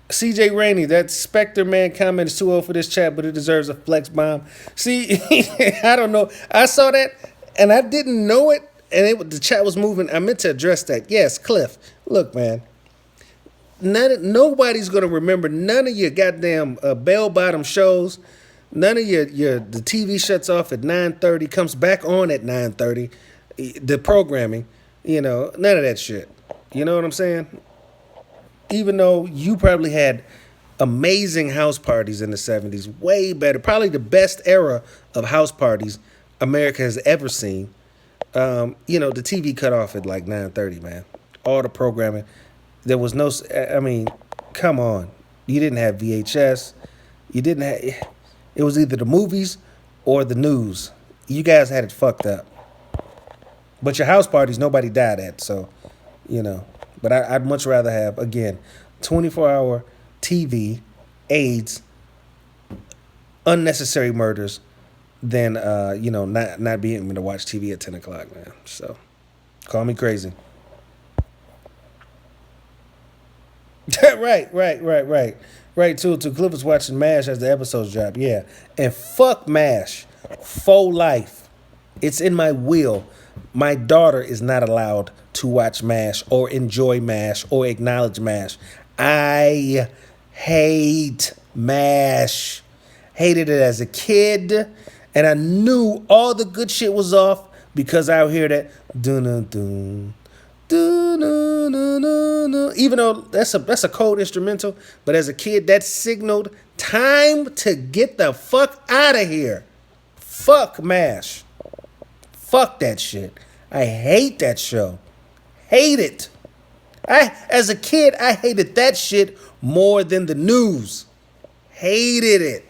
CJ Rainey, that Spectre man comment is too old for this chat, but it deserves a flex bomb. See, I don't know. I saw that and I didn't know it, and the chat was moving. I meant to address that. Yes, Cliff. Look, man. Nobody's gonna remember none of your goddamn bell bottom shows. None of your the TV shuts off at 9:30, comes back on at 9:30. The programming, none of that shit. You know what I'm saying? Even though you probably had amazing house parties in the 70s, way better, probably the best era of house parties America has ever seen. The TV cut off at like 9:30, man. All the programming. There was no, I mean, come on. You didn't have VHS. You didn't have, it was either the movies or the news. You guys had it fucked up. But your house parties, nobody died at, so, you know. But I'd much rather have, again, 24-hour TV, AIDS, unnecessary murders than, not being able to watch TV at 10 o'clock, man. So, call me crazy. Right. Right, too. Cliff was watching MASH as the episodes drop. Yeah. And fuck MASH. Faux life. It's in my will. My daughter is not allowed to watch MASH or enjoy MASH or acknowledge MASH. I hate MASH. Hated it as a kid. And I knew all the good shit was off because I would hear that dun-dun-dun. Even though that's a cold instrumental, but as a kid that signaled time to get the fuck out of here. Fuck MASH. Fuck that shit. I hate that show. Hate it. As a kid, I hated that shit more than the news. Hated it.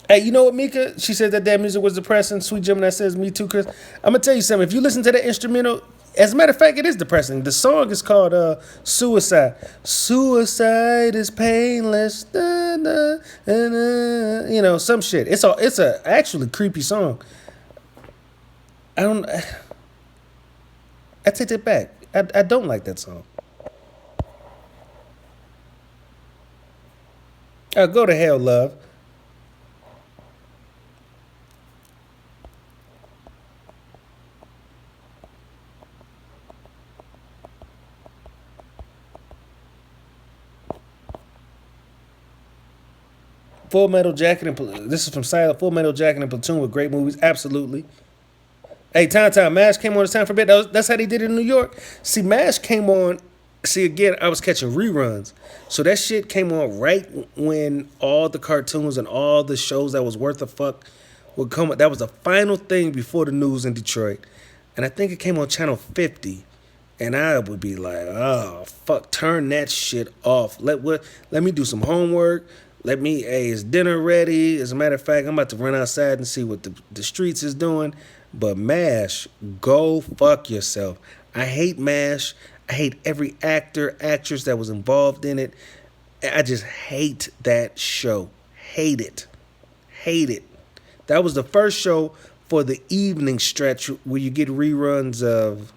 Hey, you know what, Mika? She said that music was depressing. Sweet Gemini says, me too, Chris. I'm going to tell you something. If you listen to that instrumental, as a matter of fact, it is depressing. The song is called Suicide. Suicide is painless. Da, da, da, da. Some shit. It's a actually creepy song. I take that back. I don't like that song. Go to hell, love. Full Metal Jacket and this is from Silent. Full Metal Jacket and Platoon were great movies, absolutely. Hey, Time, MASH came on. It's time for bed. That's how they did it in New York. See, MASH came on. See, again, I was catching reruns, so that shit came on right when all the cartoons and all the shows that was worth a fuck would come. That was the final thing before the news in Detroit, and I think it came on Channel 50. And I would be like, oh, fuck, turn that shit off. Let me do some homework. Hey, is dinner ready? As a matter of fact, I'm about to run outside and see what the streets is doing. But MASH, go fuck yourself. I hate MASH. I hate every actor, actress that was involved in it. I just hate that show. Hate it. Hate it. That was the first show for the evening stretch where you get reruns of...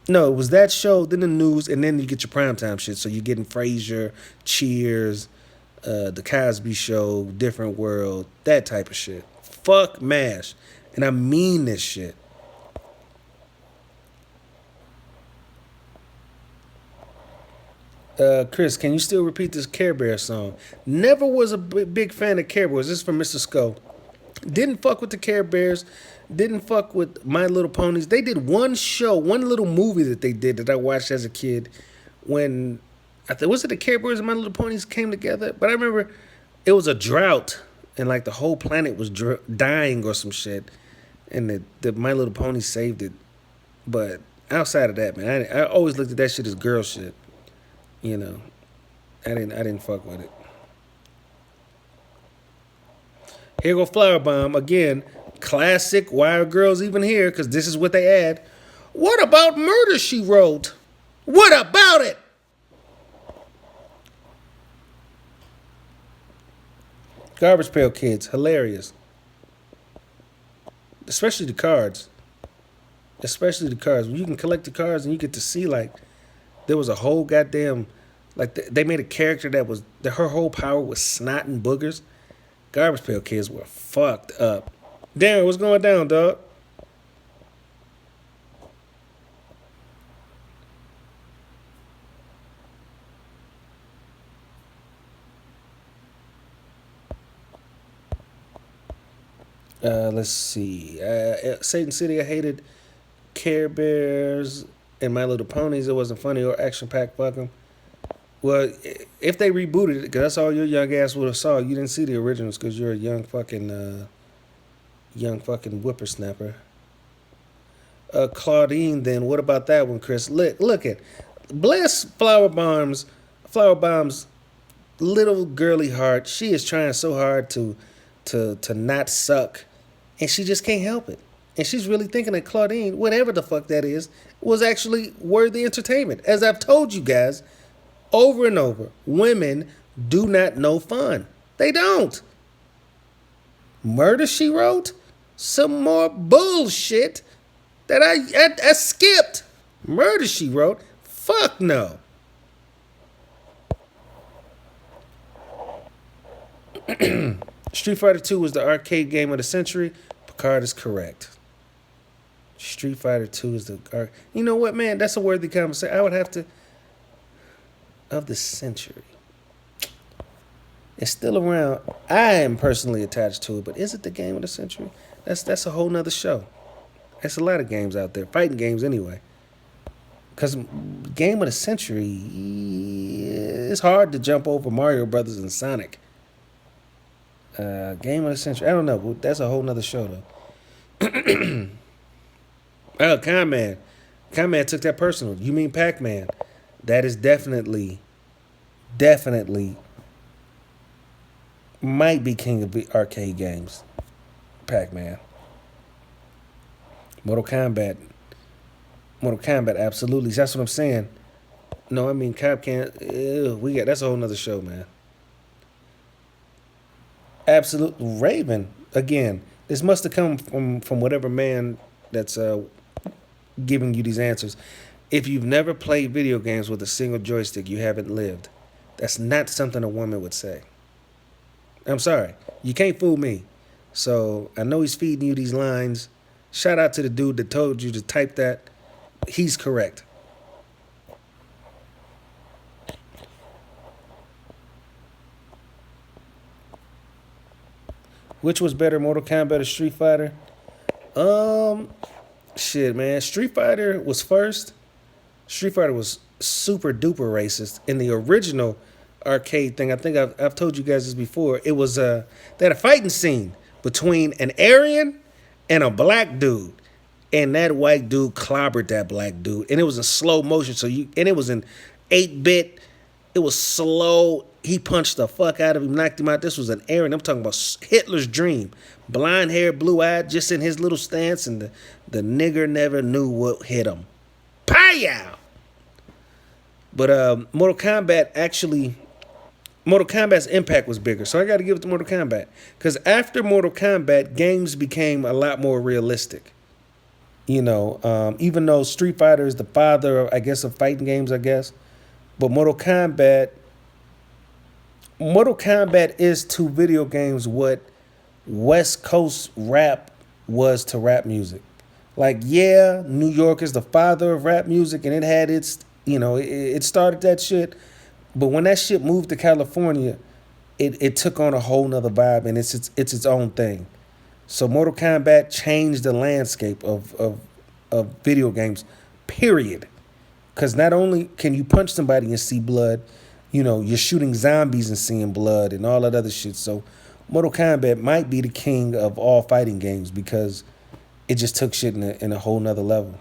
No, it was that show, then the news, and then you get your primetime shit. So you're getting Frasier, Cheers, The Cosby Show, Different World, that type of shit. Fuck MASH. And I mean this shit. Chris, can you still repeat this Care Bear song? Never was a big fan of Care Bears. This is from Mr. Skull. Didn't fuck with the Care Bears. Didn't fuck with My Little Ponies. They did one little movie that they did that I watched as a kid when, was it the Care Bears and My Little Ponies came together? But I remember it was a drought and like the whole planet was dying or some shit. And the My Little Pony saved it. But outside of that, man, I always looked at that shit as girl shit. I didn't fuck with it. Here go Flower Bomb again. Classic. Why are girls even here? Because this is what they add. What about Murder She Wrote? What about it? Garbage Pail Kids, hilarious. Especially the cards. Especially the cards. When you can collect the cards and you get to see like there was a whole goddamn like they made a character that was that her whole power was snot and boogers. Garbage Pail Kids were fucked up. Darren, what's going down, dog? Let's see. Satan City, I hated Care Bears and My Little Ponies. It wasn't funny or action packed. Fuck them. Well, if they rebooted it, because that's all your young ass would have saw. You didn't see the originals because you're a young fucking whippersnapper. Claudine, then what about that one, Chris? Look at bless Flower Bomb's little girly heart. She is trying so hard to not suck, and she just can't help it. And she's really thinking that Claudine, whatever the fuck that is, was actually worthy entertainment. As I've told you guys over and over, women do not know fun. They don't. Murder She Wrote? Some more bullshit that I skipped. Murder She Wrote? Fuck no. Street Fighter 2 was the arcade game of the century. Picard is correct. Street Fighter 2 is the You know what, man? That's a worthy conversation. I would have to of the century. It's still around. I am personally attached to it, but is it the game of the century? That's a whole nother show. There's a lot of games out there, fighting games anyway. Because game of the century, it's hard to jump over Mario Brothers and Sonic. Game of the century, I don't know. That's a whole nother show though. Oh, Con-Man. Con-Man took that personal. You mean Pac-Man? That is definitely might be king of the arcade games. Pac-Man. Mortal Kombat. Mortal Kombat, absolutely. That's what I'm saying. No, I mean Capcan. We got that's a whole nother show, man. Absolute Raven. Again, this must have come from whatever man that's giving you these answers. If you've never played video games with a single joystick, you haven't lived. That's not something a woman would say. I'm sorry. You can't fool me. So I know he's feeding you these lines. Shout out to the dude that told you to type that. He's correct. Which was better, Mortal Kombat or Street Fighter? Shit, man. Street Fighter was first. Street Fighter was super duper racist. In the original arcade thing, I think I've told you guys this before. It was they had a fighting scene between an Aryan and a black dude, and that white dude clobbered that black dude, and it was in slow motion. And it was in 8-bit. It was slow. He punched the fuck out of him, knocked him out. This was an Aryan. I'm talking about Hitler's dream. Blonde hair, blue eyed, just in his little stance, and the nigger never knew what hit him. Pow! But Mortal Kombat's impact was bigger. So I got to give it to Mortal Kombat. Because after Mortal Kombat, games became a lot more realistic. You know, even though Street Fighter is the father, I guess, of fighting games, I guess. But Mortal Kombat is to video games what West Coast rap was to rap music. Like, yeah, New York is the father of rap music, and it had its, it started that shit. But when that shit moved to California, it took on a whole nother vibe, and it's its own thing. So Mortal Kombat changed the landscape of video games, period. Because not only can you punch somebody and see blood, you're shooting zombies and seeing blood and all that other shit. So Mortal Kombat might be the king of all fighting games because it just took shit in a whole nother level.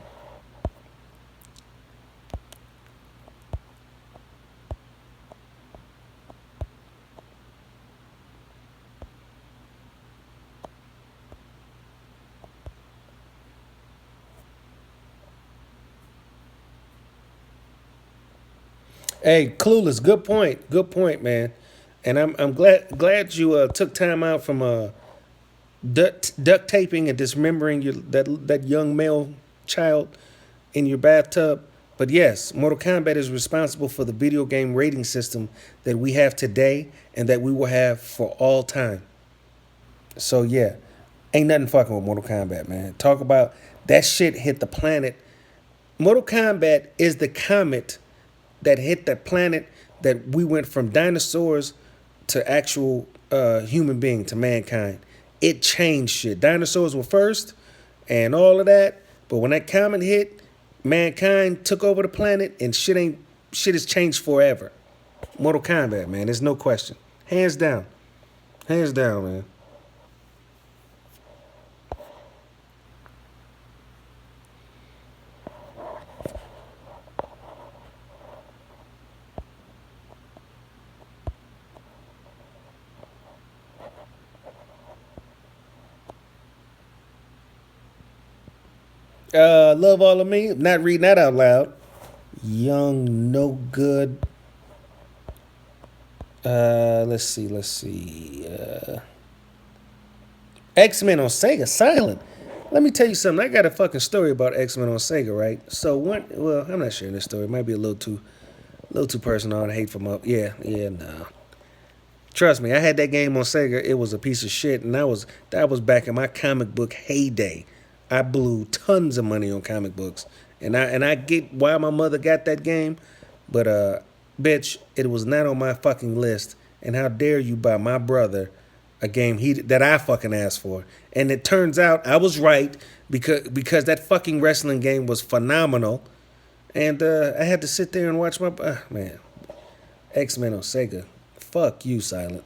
Hey, Clueless, good point, man. And I'm glad you took time out from duct taping and dismembering that young male child in your bathtub. But yes, Mortal Kombat is responsible for the video game rating system that we have today and that we will have for all time. So yeah, ain't nothing fucking with Mortal Kombat, man. Talk about that shit hit the planet. Mortal Kombat is the comet that hit the planet that we went from dinosaurs to actual human being to mankind. It changed shit. Dinosaurs were first and all of that, but when that comet hit, mankind took over the planet and shit has changed forever. Mortal Kombat, man, there's no question. Hands down. Hands down, man. Love All of Me. Not reading that out loud. Young, no good. Let's see. X-Men on Sega, silent. Let me tell you something. I got a fucking story about X-Men on Sega, right? So well, I'm not sharing this story. It might be a little too personal. I'd hate from up. Yeah, no. Trust me, I had that game on Sega. It was a piece of shit, and that was back in my comic book heyday. I blew tons of money on comic books, and I get why my mother got that game, but bitch, it was not on my fucking list. And how dare you buy my brother a game that I fucking asked for? And it turns out I was right because that fucking wrestling game was phenomenal, and I had to sit there and watch my man X-Men on Sega. Fuck you, Silent.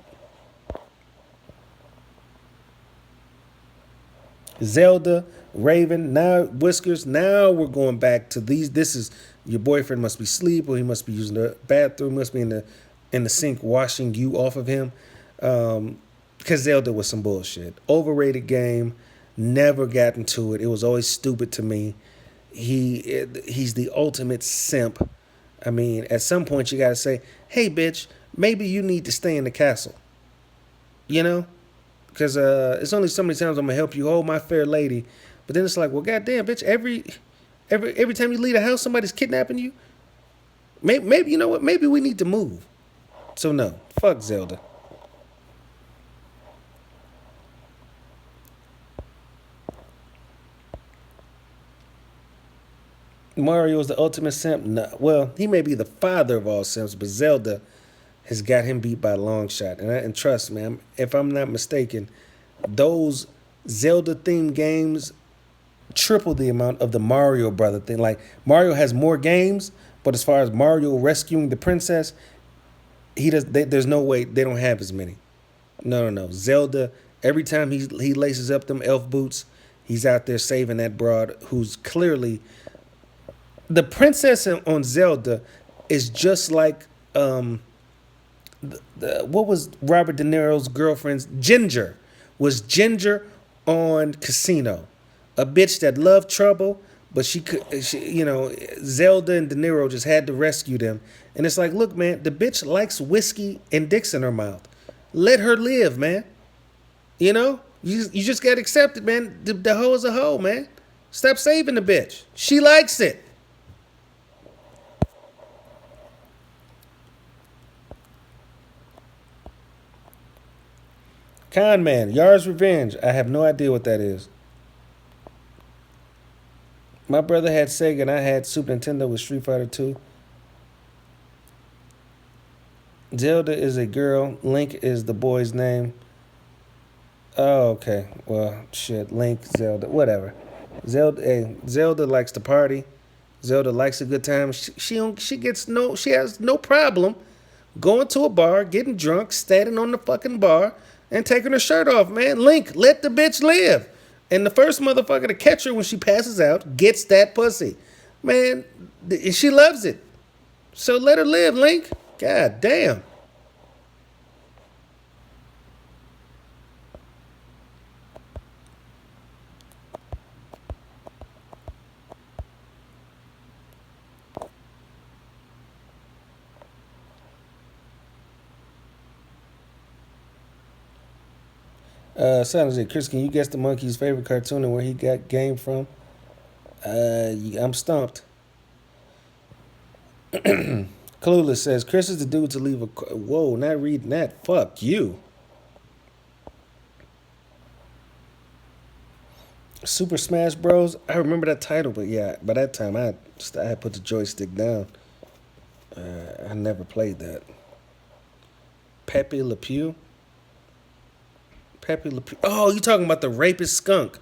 Zelda, Raven, now Whiskers. Now we're going back to these. This is your boyfriend must be asleep, or he must be using the bathroom, must be in the sink washing you off of him. Because Zelda was some bullshit. Overrated game. Never got into it. It was always stupid to me. He's the ultimate simp. I mean, at some point you gotta say, "Hey, bitch, maybe you need to stay in the castle." You know, because it's only so many times I'm gonna help you hold my fair lady, but then it's like, well, goddamn, bitch, every time you leave the house, somebody's kidnapping you. Maybe you know what? Maybe we need to move. So no, fuck Zelda. Mario is the ultimate simp. No, well, he may be the father of all simps, but Zelda has got him beat by a long shot. And trust me, if I'm not mistaken, those Zelda themed games triple the amount of the Mario brother thing. Like Mario has more games, but as far as Mario rescuing the princess, he does. There's no way they don't have as many. No. Zelda. Every time he laces up them elf boots, he's out there saving that broad who's clearly the princess on Zelda is just like what was Robert De Niro's girlfriend's Ginger was Ginger on Casino, a bitch that loved trouble, but Zelda and De Niro just had to rescue them, and it's like, look, man, the bitch likes whiskey and dicks in her mouth, let her live, man. You just got to accept it, man. The hoe is a hoe, man. Stop saving the bitch. She likes it. Con Man, Yar's Revenge. I have no idea what that is. My brother had Sega and I had Super Nintendo with Street Fighter 2. Zelda is a girl. Link is the boy's name. Oh, okay. Well, shit. Link, Zelda, whatever. Zelda likes to party. Zelda likes a good time. She has no problem going to a bar, getting drunk, standing on the fucking bar, and taking her shirt off, man. Link, let the bitch live. And the first motherfucker to catch her when she passes out gets that pussy. Man, she loves it. So let her live, Link. God damn. Silence J. Chris, can you guess the monkey's favorite cartoon and where he got game from? I'm stumped. Clueless says, Chris is the dude to leave a... Whoa, not reading that. Fuck you. Super Smash Bros. I remember that title, but yeah, by that time I had put the joystick down. I never played that. Pepe Le Pew? Pepe Le Pew. Oh, you talking about the rapist skunk.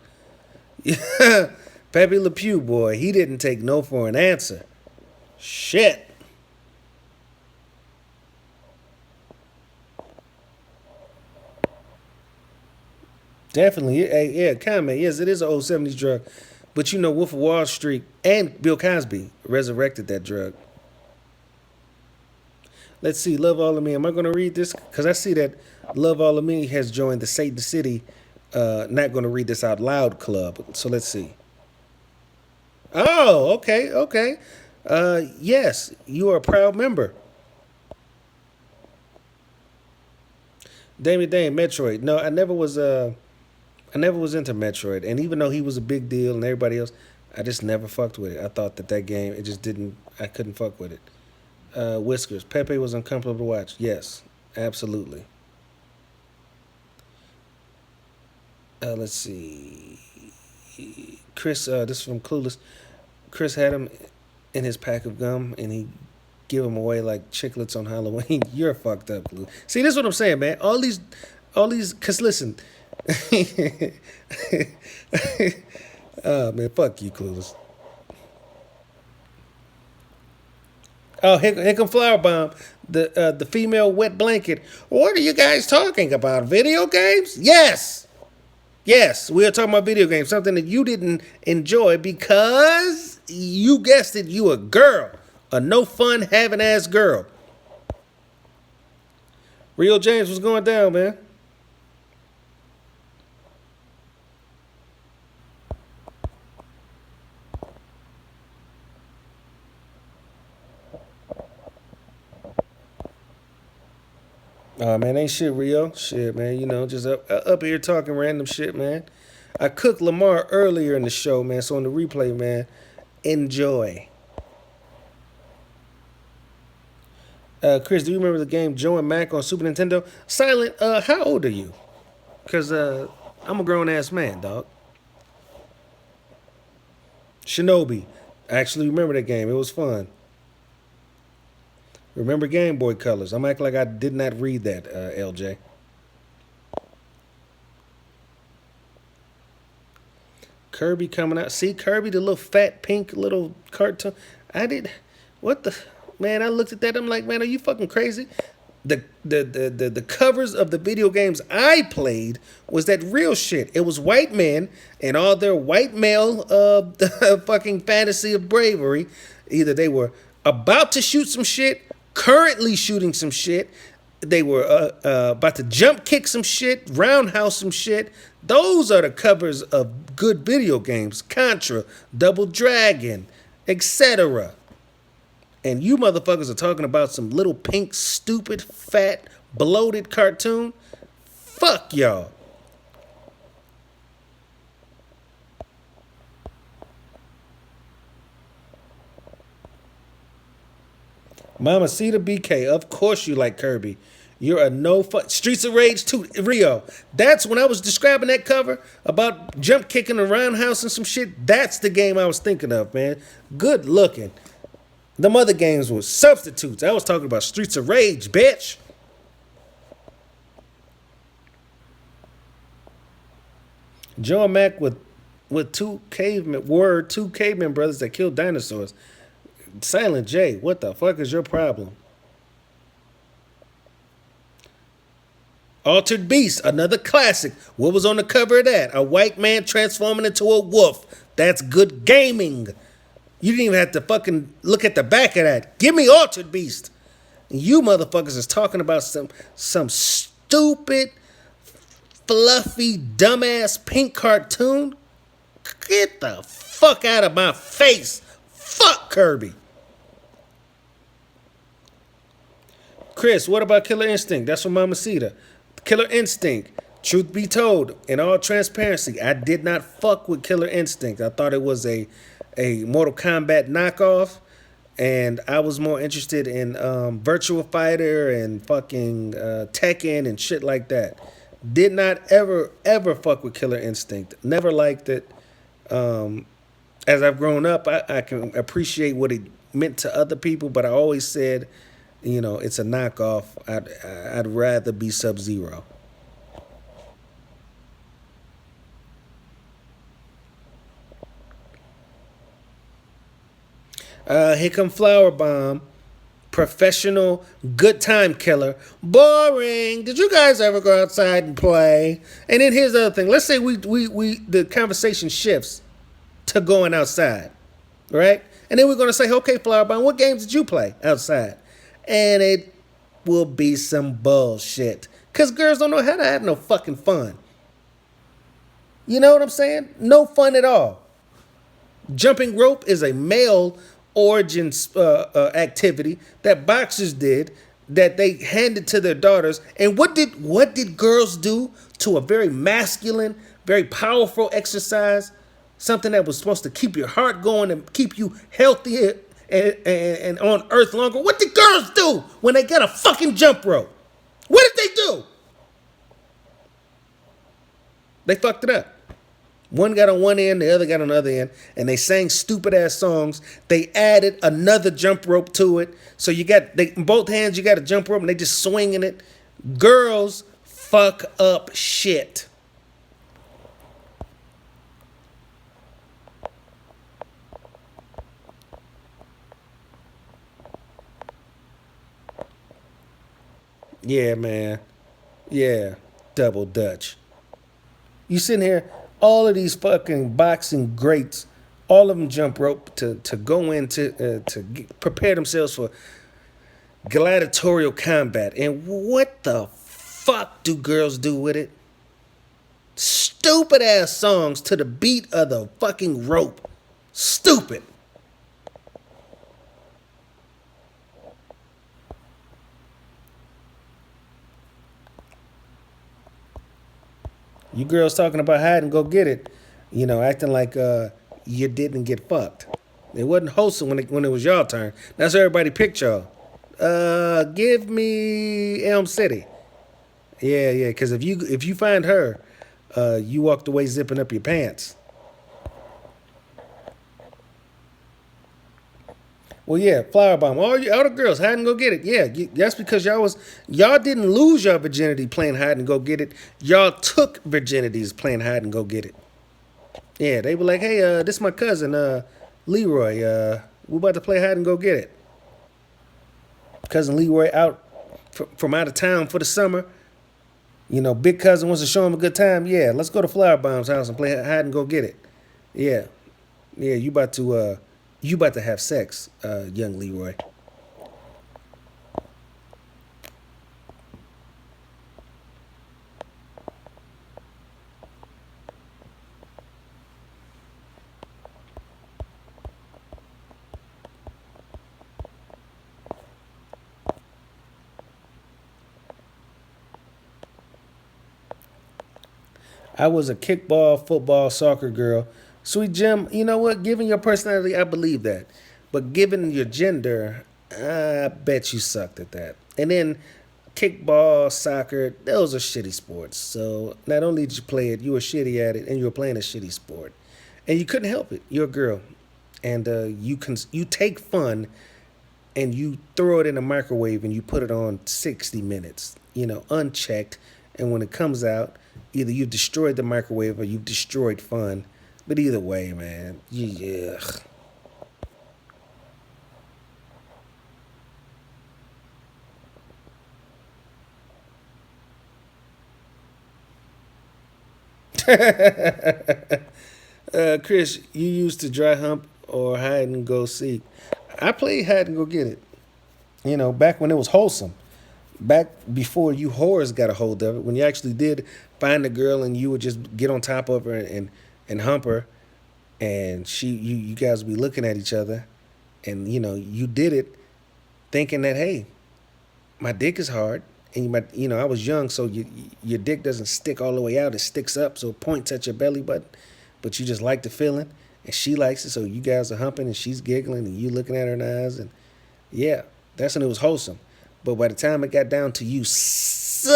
Yeah. Pepe Le Pew, boy. He didn't take no for an answer. Shit. Definitely. Yeah, comment. Yes, it is an old 70s drug. But you know, Wolf of Wall Street and Bill Cosby resurrected that drug. Let's see. Love All of Me. Am I going to read this? Because I see that Love All of Me has joined the Satan City not going to read this out loud club. So let's see. Oh, okay, okay. Yes, you are a proud member. Damien Dane, Metroid. No, I never was into Metroid, and even though he was a big deal and everybody else, I just never fucked with it. I thought that game, it just didn't. I couldn't fuck with it. Whiskers. Pepe was uncomfortable to watch. Yes, absolutely. Let's see. Chris, this is from Clueless. Chris had him in his pack of gum, and he give them away like chiclets on Halloween. You're fucked up, Clue. See, this is what I'm saying, man. Cause listen. Oh man, fuck you, Clueless. Oh, here come Flower Bomb, the female wet blanket. What are you guys talking about? Video games? Yes. Yes, we are talking about video games, something that you didn't enjoy because you guessed it, you a girl. A no fun having ass girl. Rio James, what's going down, man? Oh man, ain't shit Rio. Shit, man. You know, just up here talking random shit, man. I cooked Lamar earlier in the show, man. So on the replay, man, enjoy. Chris, do you remember the game Joe and Mac on Super Nintendo? Silent, how old are you? Cause I'm a grown ass man, dog. Shinobi. I actually remember that game. It was fun. Remember Game Boy Colors. I'm acting like I did not read that, LJ. Kirby coming out. See Kirby, the little fat pink little cartoon. I did. What the man? I looked at that. I'm like, man, are you fucking crazy? The covers of the video games I played was that real shit. It was white men and all their white male fucking fantasy of bravery. Either they were about to shoot some shit, currently shooting some shit. They were about to jump kick some shit, roundhouse some shit. Those are the covers of good video games. Contra, Double Dragon, etc. And you motherfuckers are talking about some little pink, stupid, fat, bloated cartoon? Fuck y'all. Mamacita BK, of course you like Kirby. You're a no fuck. Streets of Rage 2, Rio. That's when I was describing that cover about jump kicking a roundhouse and some shit. That's the game I was thinking of, man. Good looking. Them other games were substitutes. I was talking about Streets of Rage, bitch. Joe and Mac with two cavemen brothers that killed dinosaurs. Silent J, what the fuck is your problem? Altered Beast, another classic. What was on the cover of that? A white man transforming into a wolf. That's good gaming. You didn't even have to fucking look at the back of that. Give me Altered Beast. And you motherfuckers is talking about some stupid, fluffy, dumbass pink cartoon. Get the fuck out of my face. Fuck Kirby. Chris, what about Killer Instinct? That's from Mamacita. Killer Instinct. Truth be told, in all transparency, I did not fuck with Killer Instinct. I thought it was a Mortal Kombat knockoff, and I was more interested in Virtua Fighter and fucking Tekken and shit like that. Did not ever fuck with Killer Instinct. Never liked it. As I've grown up, I can appreciate what it meant to other people, but I always said, it's a knockoff. I'd rather be Sub Zero. Here come Flower Bomb, professional good time killer. Boring. Did you guys ever go outside and play? And then here's the other thing. Let's say we the conversation shifts to going outside, right? And then we're gonna say, okay, Flower Bomb, what games did you play outside? And it will be some bullshit. Cause girls don't know how to have no fucking fun. You know what I'm saying? No fun at all. Jumping rope is a male origin activity that boxers did that they handed to their daughters. And what did girls do to a very masculine, very powerful exercise? Something that was supposed to keep your heart going and keep you healthy and on earth longer. What did girls do when they got a fucking jump rope? What did they do? They fucked it up. One got on one end, the other got on the other end, and they sang stupid ass songs. They added another jump rope to it. So in both hands you got a jump rope and they just swinging it. Girls fuck up shit. Yeah, man. Yeah. Double Dutch. You sitting here, all of these fucking boxing greats, all of them jump rope to go into prepare themselves for gladiatorial combat. And what the fuck do girls do with it? Stupid ass songs to the beat of the fucking rope. Stupid. You girls talking about hide and go get it, acting like you didn't get fucked. It wasn't wholesome when it was y'all turn. That's why everybody picked y'all. Give me Elm City. Yeah, yeah. Because if you find her, you walked away zipping up your pants. Well, yeah, Flower Bomb. All the girls hide and go get it. Yeah, that's because y'all didn't lose your virginity playing hide and go get it. Y'all took virginities playing hide and go get it. Yeah, they were like, hey, this is my cousin, Leroy. We about to play hide and go get it. Cousin Leroy out from out of town for the summer. Big cousin wants to show him a good time. Yeah, let's go to Flower Bomb's house and play hide and go get it. Yeah, yeah, you about to have sex, young Leroy. I was a kickball, football, soccer girl. Sweet Jim, you know what? Given your personality, I believe that. But given your gender, I bet you sucked at that. And then kickball, soccer, those are shitty sports. So not only did you play it, you were shitty at it, and you were playing a shitty sport. And you couldn't help it. You're a girl. And you take fun and you throw it in a microwave and you put it on 60 minutes, unchecked. And when it comes out, either you've destroyed the microwave or you've destroyed fun. But either way, man, yeah. Chris, you used to dry hump or hide and go seek. I played hide and go get it. Back when it was wholesome. Back before you whores got a hold of it, when you actually did find a girl and you would just get on top of her and hump her, and you guys would be looking at each other, and you did it thinking that, hey, my dick is hard and you might, I was young, so your dick doesn't stick all the way out; it sticks up, so it points at your belly button. But you just like the feeling, and she likes it, so you guys are humping, and she's giggling, and you looking at her in the eyes, and yeah, that's when it was wholesome. But by the time it got down to you sluts,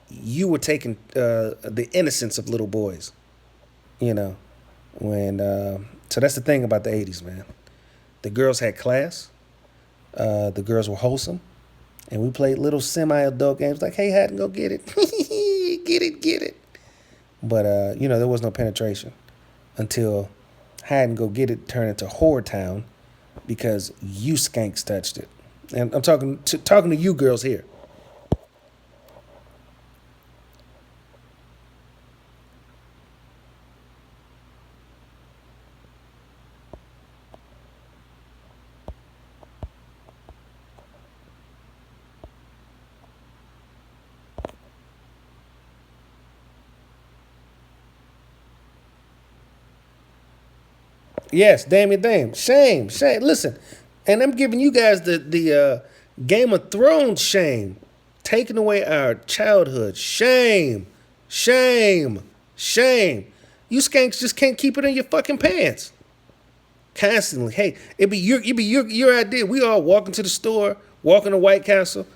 you were taking the innocence of little boys. You know, when so that's the thing about the '80s, man. The girls had class. The girls were wholesome, and we played little semi-adult games like, "Hey, hide and go get it, get it, get it." But there was no penetration until hide and go get it turned into whore town because you skanks touched it. And I'm talking to you girls here. Yes, damn it, damn. Shame, shame. Listen, and I'm giving you guys the Game of Thrones shame, taking away our childhood. Shame, shame, shame. You skanks just can't keep it in your fucking pants constantly. Hey, it'd be your idea. We all walking to the store, walking to White Castle,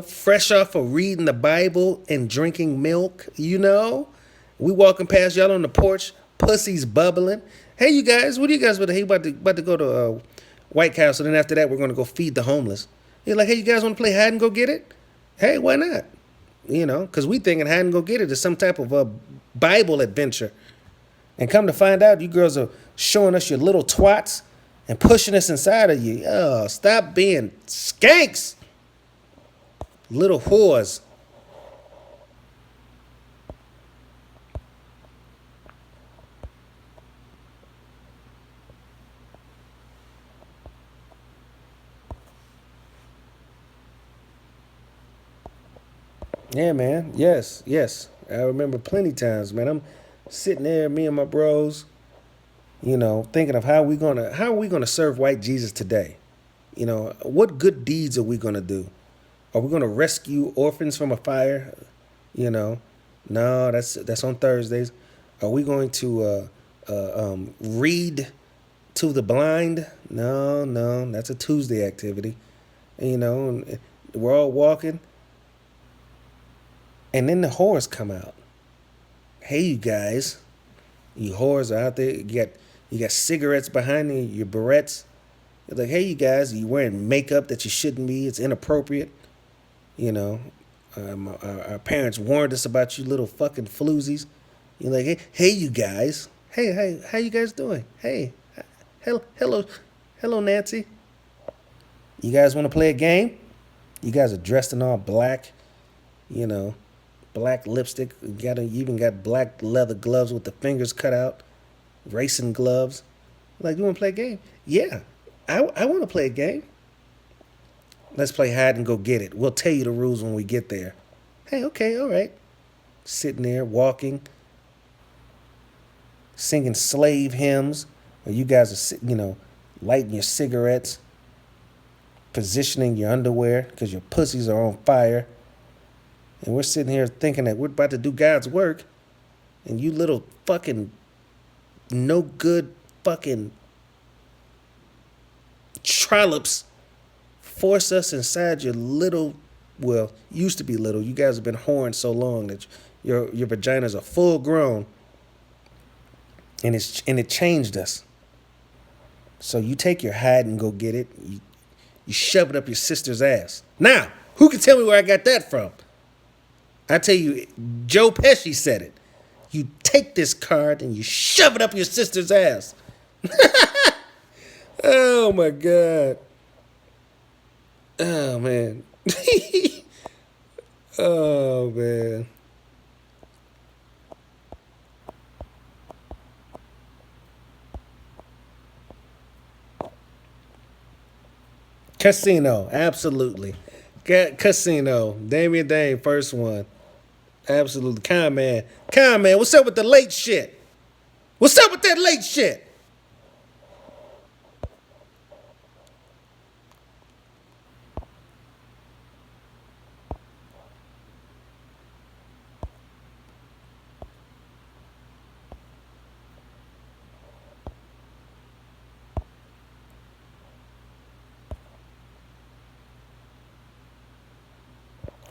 fresh off of reading the Bible and drinking milk. We walking past y'all on the porch, pussies bubbling. Hey, you guys, what do you guys about to go to White Castle? Then after that, we're gonna go feed the homeless. You're like, hey, you guys want to play hide and go get it? Hey, why not? Because we thinking hide and go get it is some type of a Bible adventure. And come to find out, you girls are showing us your little twats and pushing us inside of you. Oh, stop being skanks, little whores. Yeah, man. Yes, yes. I remember plenty times, man. I'm sitting there, me and my bros, thinking of how are we gonna serve white Jesus today? What good deeds are we gonna do? Are we gonna rescue orphans from a fire? You know, no, that's on Thursdays. Are we going to read to the blind? No, no, that's a Tuesday activity. And we're all walking, and then the whores come out. Hey, you guys, you whores are out there. You got cigarettes behind you, your barrettes. You're like, hey, you guys, you wearing makeup that you shouldn't be. It's inappropriate. You know, our parents warned us about you little fucking floozies. You're like, hey, you guys. Hey, how you guys doing? Hey, hello, Nancy. You guys want to play a game? You guys are dressed in all black, you know, black lipstick. You even got black leather gloves with the fingers cut out, racing gloves. Like, you want to play a game? Yeah, I want to play a game. Let's play hide and go get it. We'll tell you the rules when we get there. Hey, okay, all right. Sitting there, walking, singing slave hymns, or you guys are, lighting your cigarettes, positioning your underwear because your pussies are on fire. And we're sitting here thinking that we're about to do God's work, and you little fucking no good fucking trollops force us inside your little, well, used to be little. You guys have been whoring so long that your vaginas are full grown, and it changed us. So you take your hide and go get it. You shove it up your sister's ass. Now, who can tell me where I got that from? I tell you, Joe Pesci said it. You take this card and you shove it up your sister's ass. Oh my God. Oh man. Oh man. Casino, absolutely. Casino. Damian Dane, first one. Absolutely. Con man, what's up with the late shit? What's up with that late shit?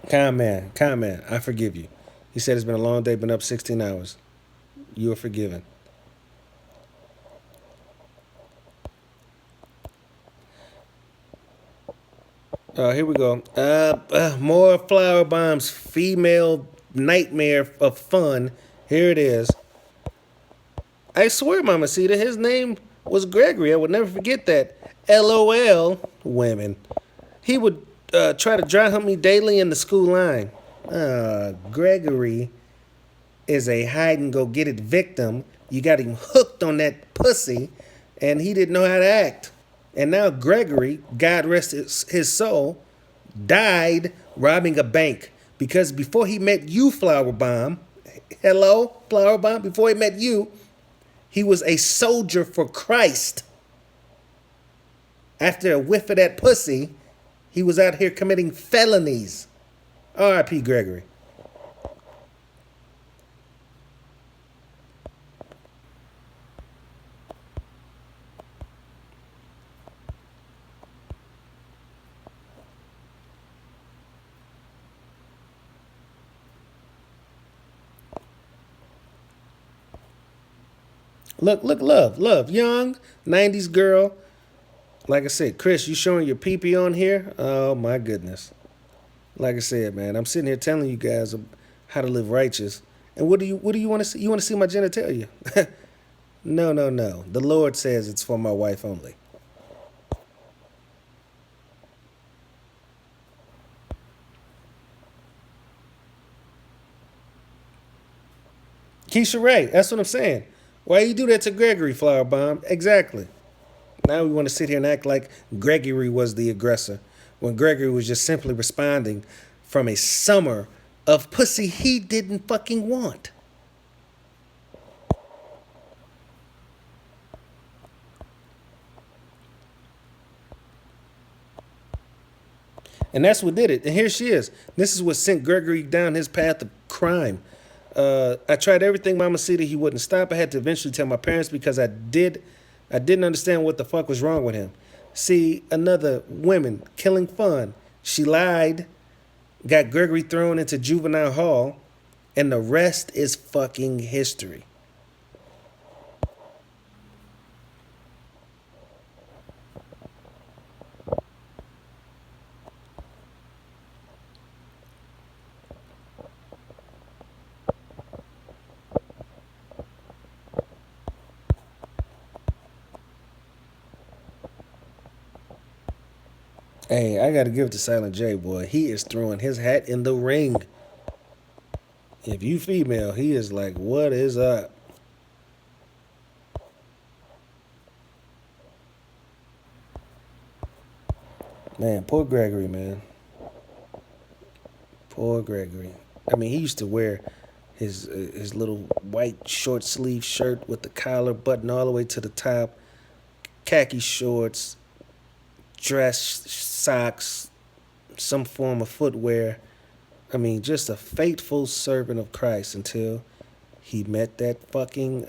Calm man, I forgive you. He said it's been a long day, been up 16 hours. You are forgiven. Here we go. More flower bombs. Female nightmare of fun. Here it is. I swear, Mama Cita, his name was Gregory. I would never forget that. LOL, women. He would try to dry hump me daily in the school line. Gregory is a hide and go get it victim. You got him hooked on that pussy, and he didn't know how to act. And now Gregory, God rest his soul, died robbing a bank because before he met you, Flower Bomb, hello, Flower Bomb, before he met you, he was a soldier for Christ. After a whiff of that pussy, he was out here committing felonies. R.I.P. Gregory. Look, love, young, 90s girl. Like I said, Chris, you showing your pee on here? Oh my goodness. Like I said, man, I'm sitting here telling you guys how to live righteous. And what do you want to see? You want to see my genitalia? No. The Lord says it's for my wife only. Keisha Ray, that's what I'm saying. Why you do that to Gregory, Flower Bomb? Exactly. Now we want to sit here and act like Gregory was the aggressor when Gregory was just simply responding from a summer of pussy he didn't fucking want. And that's what did it. And here she is. This is what sent Gregory down his path of crime. I tried everything Mama Cita, he wouldn't stop. I had to eventually tell my parents because I didn't understand what the fuck was wrong with him. See, another women killing fun. She lied, got Gregory thrown into juvenile hall, and the rest is fucking history. Hey, I gotta give it to Silent J, boy. He is throwing his hat in the ring. If you female, he is like, what is up? Man, poor Gregory, man. Poor Gregory. I mean, he used to wear his little white short sleeve shirt with the collar buttoned all the way to the top, khaki shorts, dress socks, some form of footwear. I mean, just a faithful servant of Christ until he met that fucking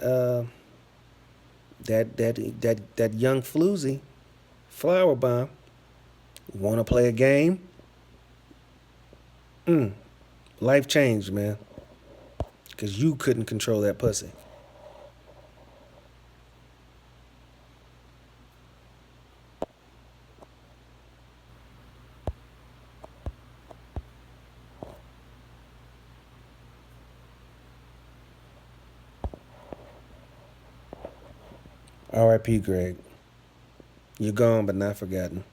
that young floozy flower bomb. Want to play a game? Life changed, man, because you couldn't control that pussy. R.I.P. Greg. You're gone but not forgotten.